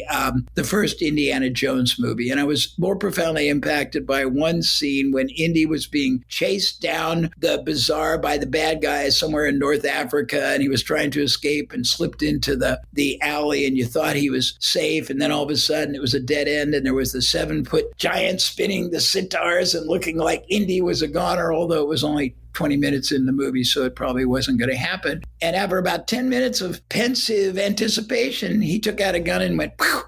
the first Indiana Jones movie. And I was more profoundly impacted by one scene when Indy was being chased down the bazaar by the bad guys somewhere in North Africa, and he was trying to escape and slipped into the alley, and you thought he was safe, and then all of a sudden it was a dead end, and there was the 7-foot giant spinning the centaurs and looking like Indy was a goner, although it was only 20 minutes in the movie, so it probably wasn't going to happen. And after about 10 minutes of pensive anticipation, he took out a gun and went, "Pow!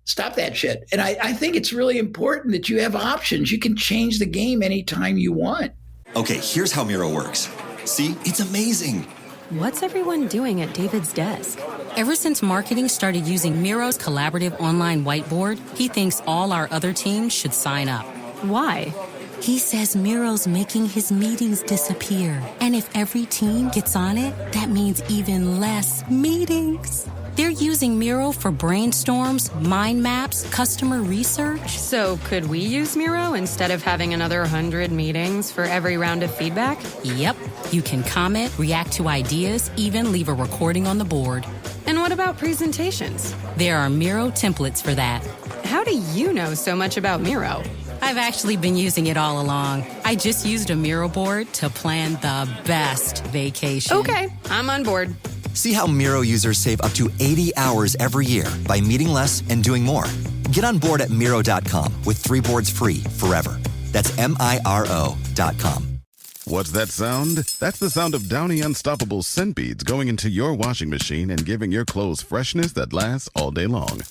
Stop that shit." And I think it's really important that you have options. You can change the game anytime you want.
Okay, here's how Miro works. See, it's amazing.
What's everyone doing at David's desk? Ever since marketing started using Miro's collaborative online whiteboard, he thinks all our other teams should sign up. Why? He says Miro's making his meetings disappear. And if every team gets on it, that means even less meetings. They're using Miro for brainstorms, mind maps, customer research.
So could we use Miro instead of having another 100 meetings for every round of feedback?
Yep. You can comment, react to ideas, even leave a recording on the board.
And what about presentations?
There are Miro templates for that.
How do you know so much about Miro?
I've actually been using it all along. I just used a Miro board to plan the best vacation.
Okay, I'm on board.
See how Miro users save up to 80 hours every year by meeting less and doing more. Get on board at Miro.com with 3 boards free forever. That's MIRO.com.
What's that sound? That's the sound of Downy Unstoppable scent beads going into your washing machine and giving your clothes freshness that lasts all day long.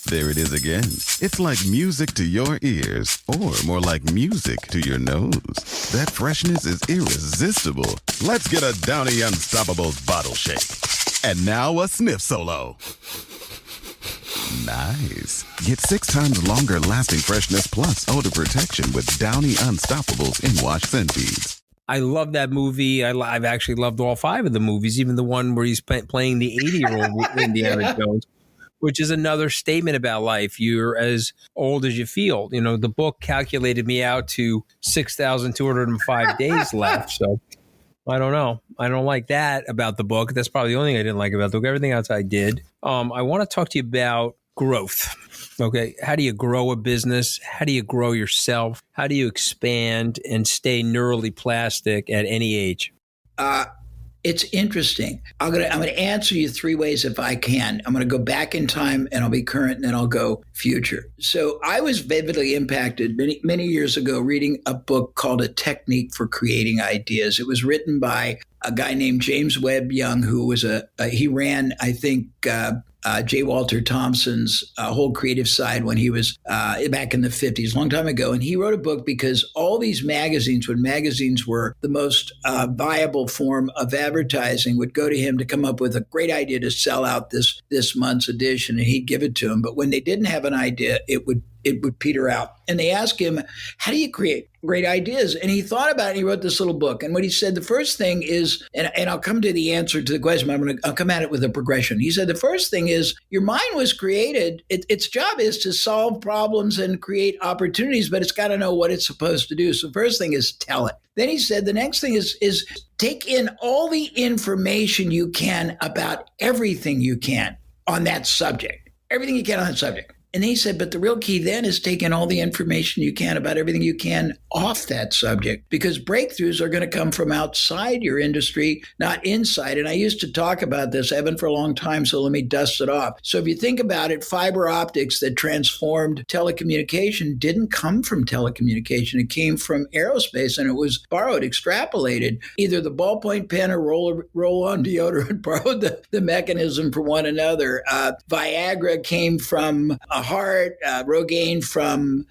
There it is again. It's like music to your ears, or more like music to your nose. That freshness is irresistible. Let's get a Downy Unstoppables bottle shake. And now a sniff solo. Nice. Get 6 times longer lasting freshness plus odor protection with Downy Unstoppables in-wash scent beads.
I love that movie. I've actually loved all 5 of the movies, even the one where he's playing the 80-year-old Indiana Jones, which is another statement about life. You're as old as you feel. The book calculated me out to 6,205 days left. So I don't know. I don't like that about the book. That's probably the only thing I didn't like about the book. Everything else I did. I want to talk to you about growth. Okay. How do you grow a business? How do you grow yourself? How do you expand and stay neurally plastic at any age?
It's interesting. I'm gonna answer you three ways if I can. I'm gonna go back in time and I'll be current, and then I'll go future. So I was vividly impacted many years ago reading a book called A Technique for Creating Ideas. It was written by a guy named James Webb Young, who was he ran, I think, J. Walter Thompson's whole creative side when he was back in the 50s, a long time ago. And he wrote a book because all these magazines, when magazines were the most viable form of advertising, would go to him to come up with a great idea to sell out this month's edition, and he'd give it to them. But when they didn't have an idea, it would peter out. And they asked him, how do you create great ideas? And he thought about it, and he wrote this little book. And what he said, the first thing is, and I'll come to the answer to the question, but I'll come at it with a progression. He said, the first thing is your mind was created. Its job is to solve problems and create opportunities, but it's got to know what it's supposed to do. So the first thing is tell it. Then he said, the next thing is take in all the information you can about everything you can on that subject, everything you can on that subject. And he said, but the real key then is taking all the information you can about everything you can off that subject, because breakthroughs are going to come from outside your industry, not inside. And I used to talk about this. I haven't for a long time, so let me dust it off. So if you think about it, fiber optics that transformed telecommunication didn't come from telecommunication. It came from aerospace, and it was borrowed, extrapolated. Either the ballpoint pen or roll-on deodorant borrowed the mechanism from one another. Viagra came from heart, Rogaine from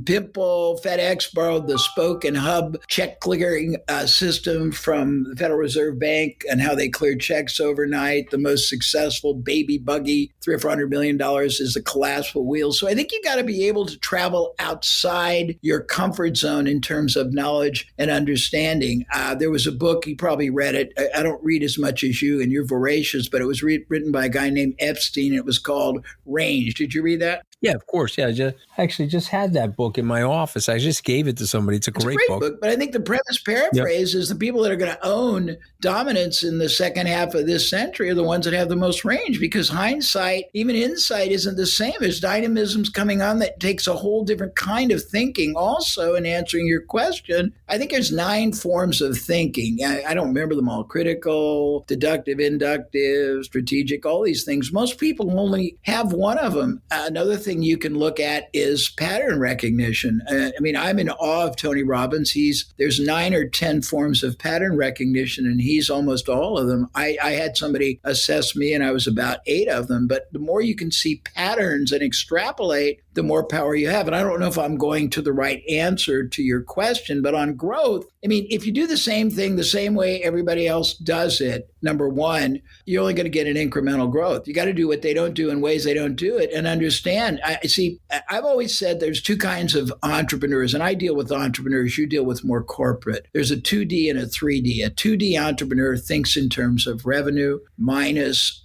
pimple. FedEx borrowed the spoke and hub check clearing system from the Federal Reserve Bank and how they cleared checks overnight. The most successful baby buggy, $300 or $400 million, is the collapsible wheel. So I think you got to be able to travel outside your comfort zone in terms of knowledge and understanding. There was a book, you probably read it. I don't read as much as you, and you're voracious, but it was written by a guy named Epstein. It was called Range. Did you read that?
Yeah, of course. Yeah, I just had that book in my office. I just gave it to somebody. It's a great book.
But I think the premise paraphrase is the people that are going to own dominance in the second half of this century are the ones that have the most range, because hindsight, even insight, isn't the same. There's dynamisms coming on that takes a whole different kind of thinking. Also, in answering your question, I think there's 9 forms of thinking. I don't remember them all. Critical, deductive, inductive, strategic, all these things. Most people only have one of them. Another thing you can look at is pattern recognition. I'm in awe of Tony Robbins. There's 9 or 10 forms of pattern recognition, and he's almost all of them. I had somebody assess me, and I was about 8 of them. But the more you can see patterns and extrapolate, the more power you have. And I don't know if I'm going to the right answer to your question, but on growth, if you do the same thing the same way everybody else does it, number one, you're only going to get an incremental growth. You got to do what they don't do in ways they don't do it, and understand. I've always said there's 2 kinds of entrepreneurs, and I deal with entrepreneurs. You deal with more corporate. There's a 2D and a 3D. A 2D entrepreneur thinks in terms of revenue minus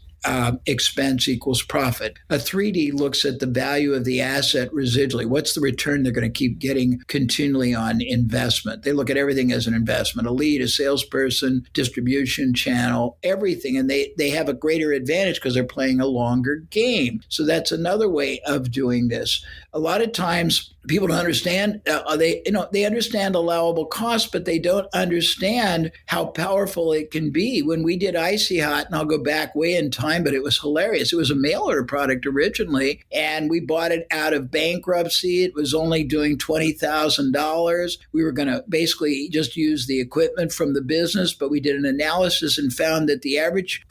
expense equals profit. A 3D looks at the value of the asset residually. What's the return they're going to keep getting continually on investment? They look at everything as an investment, a lead, a salesperson, distribution channel, everything. And they have a greater advantage because they're playing a longer game. So that's another way of doing this. A lot of times people don't understand, they understand allowable costs, but they don't understand how powerful it can be. When we did Icy Hot, and I'll go back way in time, but it was hilarious. It was a mail order product originally, and we bought it out of bankruptcy. It was only doing $20,000. We were going to basically just use the equipment from the business, but we did an analysis and found that the average,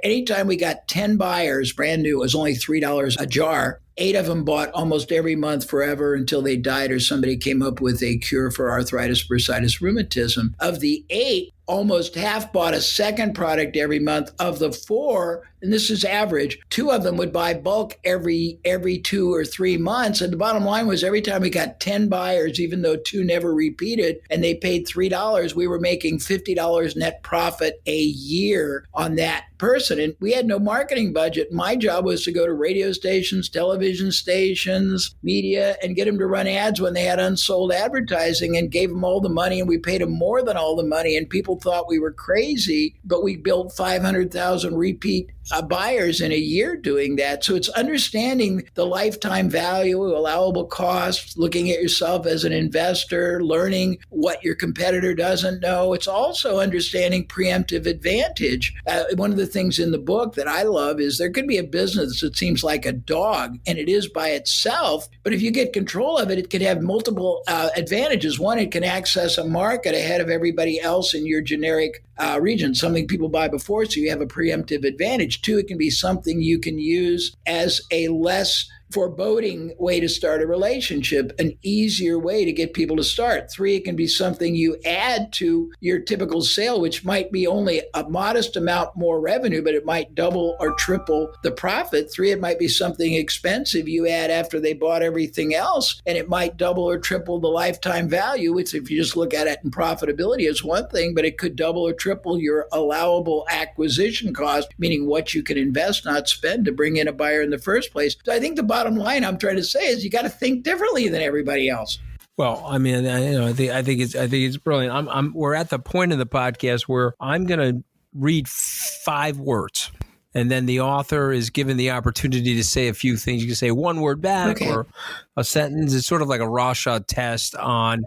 anytime we got 10 buyers, brand new, it was only $3 a jar. 8 of them bought almost every month forever until they died or somebody came up with a cure for arthritis, bursitis, rheumatism. Of the 8, almost half bought a second product every month. Of the 4, and this is average, 2 of them would buy bulk every 2 or 3 months. And the bottom line was every time we got 10 buyers, even though 2 never repeated, and they paid $3, we were making $50 net profit a year on that person. And we had no marketing budget. My job was to go to radio stations, television stations, media, and get them to run ads when they had unsold advertising, and gave them all the money, and we paid them more than all the money. And people thought we were crazy, but we built 500,000 repeat buyers in a year doing that. So it's understanding the lifetime value, allowable costs, looking at yourself as an investor, learning what your competitor doesn't know. It's also understanding preemptive advantage. One of the things in the book that I love is there could be a business that seems like a dog, and it is by itself, but if you get control of it, it could have multiple advantages. One, it can access a market ahead of everybody else in your generic region, something people buy before, so you have a preemptive advantage. Two, it can be something you can use as a less foreboding way to start a relationship, an easier way to get people to start. Three, it can be something you add to your typical sale, which might be only a modest amount more revenue, but it might double or triple the profit. Three, it might be something expensive you add after they bought everything else, and it might double or triple the lifetime value, which if you just look at it in profitability is one thing, but it could double or triple your allowable acquisition cost, meaning what you can invest, not spend to bring in a buyer in the first place. So I think the bottom line I'm trying to say is you got to think differently than everybody else.
Well, I mean, I think it's brilliant. We're at the point of the podcast where I'm going to read 5 words, and then the author is given the opportunity to say a few things. You can say one word back or a sentence. It's sort of like a Rorschach test on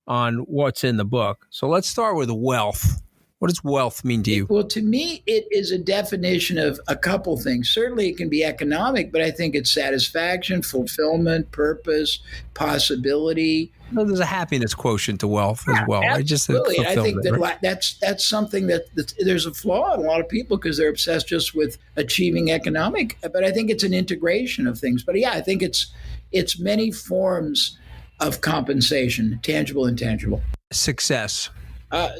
what's in the book. So let's start with wealth. What does wealth mean to you?
Well, to me, it is a definition of a couple things. Certainly, it can be economic, but I think it's satisfaction, fulfillment, purpose, possibility.
Well, there's a happiness quotient to wealth as well.
Absolutely. I think that's something that there's a flaw in a lot of people because they're obsessed just with achieving economic. But I think it's an integration of things. But yeah, I think it's many forms of compensation, tangible and intangible.
Success.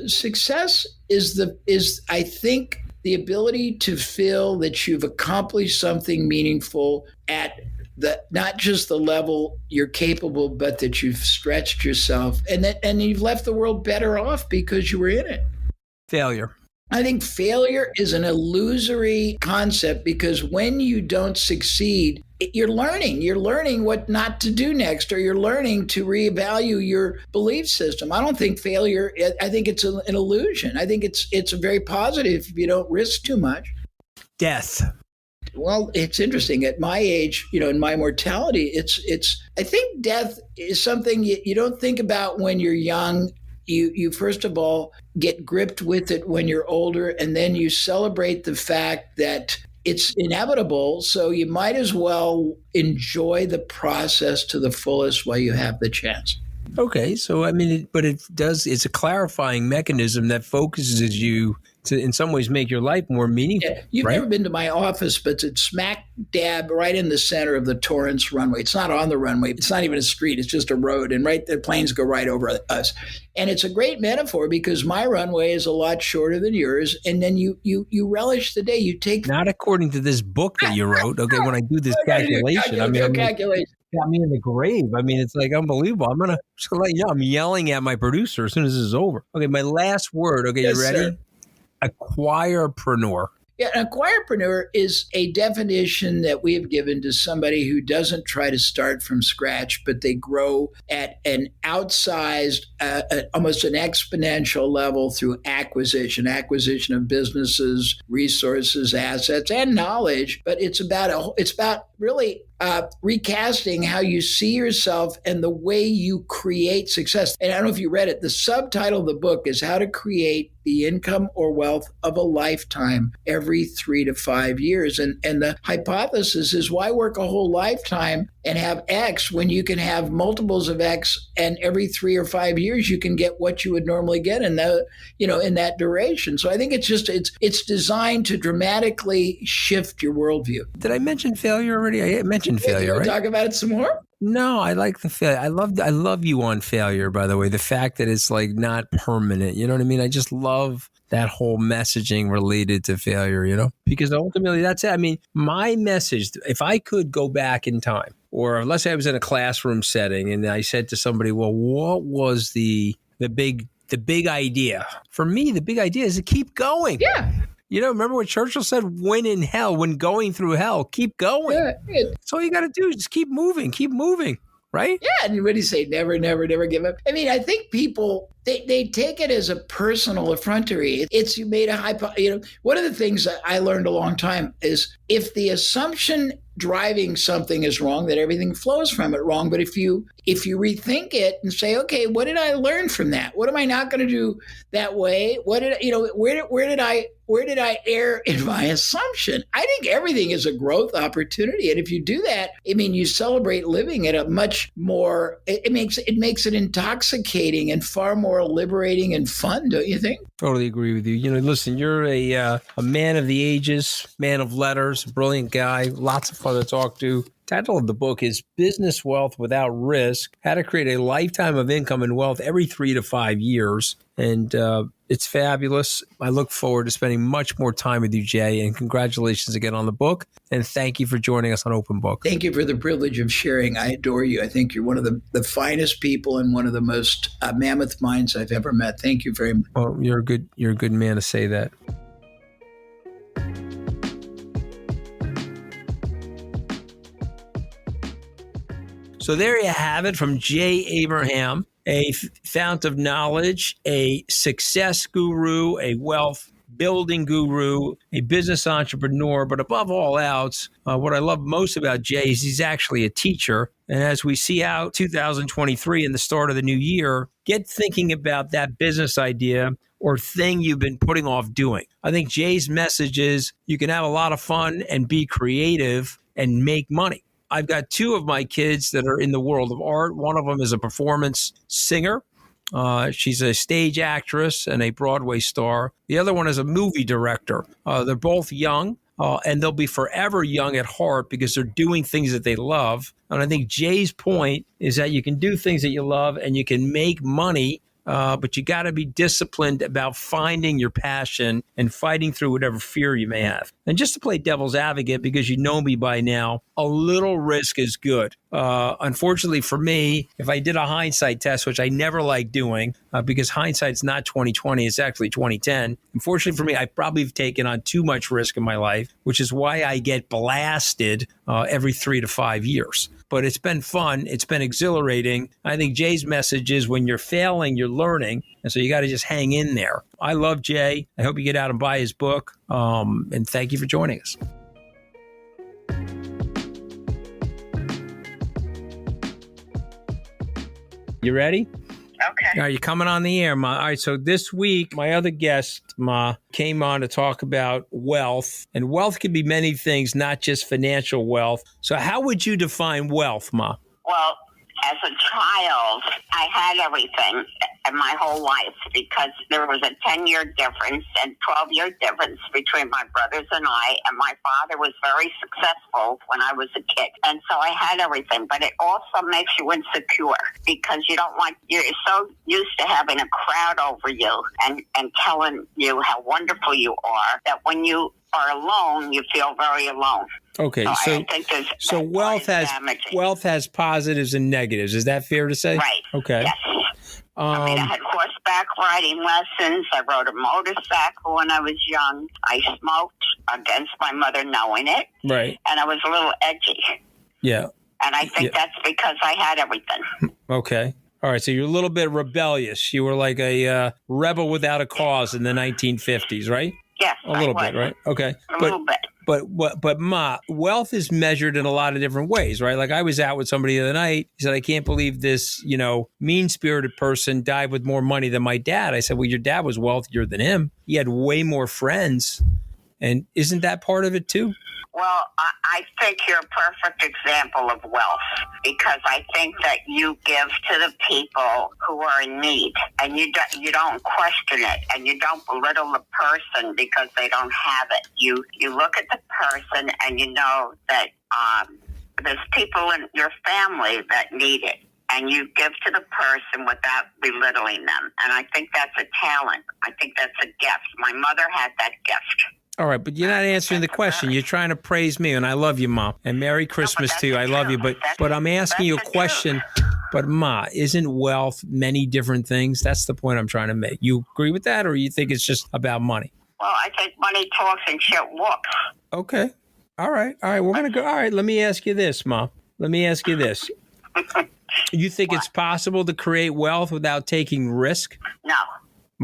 Success is I think the ability to feel that you've accomplished something meaningful at not just the level you're capable, but that you've stretched yourself and you've left the world better off because you were in it.
Failure.
I think failure is an illusory concept because when you don't succeed, you're learning what not to do next, or you're learning to reevaluate your belief system. I don't think failure, I think it's an illusion. I think it's very positive if you don't risk too much.
Death.
Well, it's interesting. At my age, in my mortality, I think death is something you don't think about when you're young. You first of all get gripped with it when you're older, and then you celebrate the fact that it's inevitable. So you might as well enjoy the process to the fullest while you have the chance.
Okay. So, I mean, it's a clarifying mechanism that focuses you to, in some ways, make your life more meaningful.
Yeah, you've never been to my office, but it's smack dab right in the center of the Torrance runway. It's not on the runway. It's not even a street. It's just a road. And the planes go right over us. And it's a great metaphor because my runway is a lot shorter than yours. And then you relish the day. You take...
Not according to this book that you wrote. Okay, when I do this calculation. Got me in the grave. I mean, it's like unbelievable. I'm just gonna let you know. I'm yelling at my producer as soon as this is over. Okay, my last word. Okay,
yes,
you ready?
Sir.
Acquirepreneur.
Yeah, an acquirepreneur is a definition that we have given to somebody who doesn't try to start from scratch, but they grow at an outsized, almost an exponential level through acquisition of businesses, resources, assets, and knowledge. But it's about really recasting how you see yourself and the way you create success. And I don't know if you read it. The subtitle of the book is How to Create the Income or Wealth of a Lifetime Every 3 to 5 years. And the hypothesis is, why work a whole lifetime and have X when you can have multiples of X, and every 3 or 5 years you can get what you would normally get in that duration. So I think it's designed to dramatically shift your worldview.
Did I mention failure already? I mentioned failure, right?
Talk about it some more?
No, I like the failure. I love you on failure, by the way. The fact that it's like not permanent. You know what I mean? I just love that whole messaging related to failure, because ultimately that's it. I mean, my message, if I could go back in time, or let's say I was in a classroom setting and I said to somebody, well, what was the big idea? For me, the big idea is to keep going.
Yeah.
Remember what Churchill said? When going through hell, keep going.
Yeah.
That's all you got to do. Just keep moving, right?
Yeah. And what do you say? Never, never, never give up. I mean, I think people they take it as a personal effrontery. It's you made a one of the things that I learned a long time is if the assumption driving something is wrong, that everything flows from it wrong. But if you rethink it and say, okay, what did I learn from that? What am I not going to do that way? What did where did I err in my assumption? I think everything is a growth opportunity, and if you do that, I mean, you celebrate living at a much more. It makes it intoxicating and far more liberating and fun, don't you think?
Totally agree with you. You know, listen, you're a man of the ages, man of letters, brilliant guy, lots of fun to talk to. Title of the book is Business Wealth Without Risk: How to Create a Lifetime of Income and Wealth Every 3 to 5 Years. And it's fabulous. I look forward to spending much more time with you, Jay, and congratulations again on the book. And thank you for joining us on Open Book.
Thank you for the privilege of sharing. I adore you. I think you're one of the finest people and one of the most mammoth minds I've ever met. Thank you very much.
Well, you're a good man to say that. So there you have it from Jay Abraham, a fount of knowledge, a success guru, a wealth building guru, a business entrepreneur, but above all else, what I love most about Jay is he's actually a teacher. And as we see out 2023 and the start of the new year, get thinking about that business idea or thing you've been putting off doing. I think Jay's message is you can have a lot of fun and be creative and make money. I've got two of my kids that are in the world of art. One of them is a performance singer. She's a stage actress and a Broadway star. The other one is a movie director. They're both young, and they'll be forever young at heart because they're doing things that they love. And I think Jay's point is that you can do things that you love and you can make money, but you got to be disciplined about finding your passion and fighting through whatever fear you may have. And just to play devil's advocate, because you know me by now, a little risk is good. Unfortunately for me, if I did a hindsight test, which I never like doing, because hindsight's not 2020, it's actually 2010. Unfortunately for me, I probably have taken on too much risk in my life, which is why I get blasted every 3 to 5 years. But it's been fun. It's been exhilarating. I think Jay's message is when you're failing, you're learning. And so you got to just hang in there. I love Jay. I hope you get out and buy his book. And thank you for joining us. You ready?
Okay.
Are you coming on the air, Ma? All right. So this week, my other guest, Ma, came on to talk about wealth. And wealth can be many things, not just financial wealth. So how would you define wealth, Ma?
Well, as a child, I had everything in my whole life because there was a 10-year difference and 12-year difference between my brothers and I. And my father was very successful when I was a kid. And so I had everything. But it also makes you insecure because you're so used to having a crowd over you and telling you how wonderful you are that when you are alone, you feel very alone.
Okay, so wealth has positives and negatives. Is that fair to say?
Right.
Okay.
Yes. I mean, I had horseback riding lessons. I rode a motorcycle when I was young. I smoked against my mother knowing it.
Right.
And I was a little edgy.
Yeah.
And I think that's because I had everything.
Okay. All right. So you're a little bit rebellious. You were like a rebel without a cause in the 1950s, right?
Yes.
A little bit, right? Okay.
A little bit.
But Ma, wealth is measured in a lot of different ways, right? Like I was out with somebody the other night. He said, I can't believe this, mean-spirited person died with more money than my dad. I said, well, your dad was wealthier than him. He had way more friends. And isn't that part of it too?
Well, I think you're a perfect example of wealth because I think that you give to the people who are in need and you don't question it and you don't belittle the person because they don't have it. You look at the person and you know that there's people in your family that need it. And you give to the person without belittling them. And I think that's a talent. I think that's a gift. My mother had that gift.
All right, but you're not answering the question. You're trying to praise me, and I love you, Mom. And Merry Christmas to you. I love you, but I'm asking you a question. But Ma, isn't wealth many different things? That's the point I'm trying to make. You agree with that, or you think it's just about money?
Well, I think money talks and shit walks.
Okay. All right. We're gonna go. All right. Let me ask you this, Ma. Let me ask you this. You think it's possible to create wealth without taking risk?
No.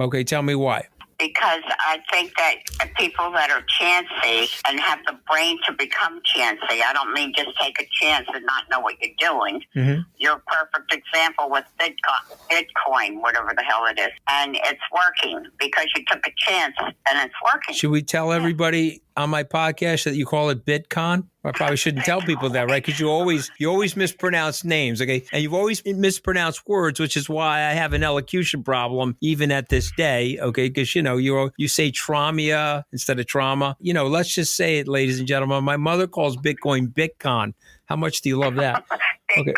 Okay, tell me why.
Because I think that people that are chancy and have the brain to become chancy, I don't mean just take a chance and not know what you're doing.
Mm-hmm.
You're a perfect example with Bitcoin, whatever the hell it is. And it's working because you took a chance and it's working.
Should we tell everybody on my podcast that you call it Bitcoin? I probably shouldn't tell people that, right? Because you always mispronounce names, okay? And you've always mispronounced words, which is why I have an elocution problem even at this day, okay? Because, you say trauma instead of trauma. Let's just say it, ladies and gentlemen. My mother calls Bitcoin Bitcoin. How much do you love that?
Bitcoin.
Okay.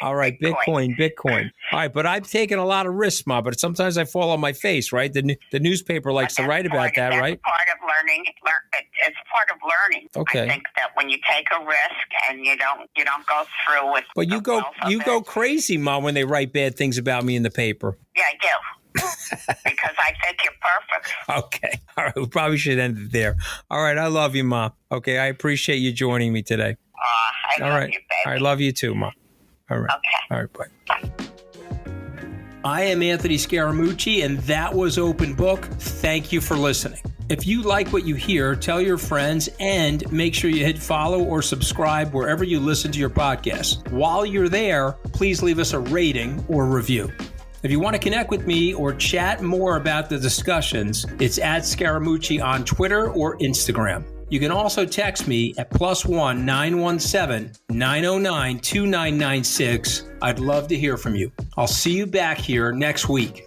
All right, Bitcoin. All right, but I've taken a lot of risks, Ma, but sometimes I fall on my face, right? The newspaper likes to write about that, right?
Part of learning. It's part of learning.
Okay.
I think that when you take a risk and you don't go through with.
But you go crazy, Mom, when they write bad things about me in the paper.
Yeah, I do. Because I think you're perfect.
Okay. All right. We probably should end it there. All right. I love you, Mom. Okay. I appreciate you joining me today.
I love you, baby.
I love you too, Mom. All right.
Okay.
All right. Bye. I am Anthony Scaramucci, and that was Open Book. Thank you for listening. If you like what you hear, tell your friends and make sure you hit follow or subscribe wherever you listen to your podcast. While you're there, please leave us a rating or review. If you want to connect with me or chat more about the discussions, it's at Scaramucci on Twitter or Instagram. You can also text me at +1 917 909 2996. I'd love to hear from you. I'll see you back here next week.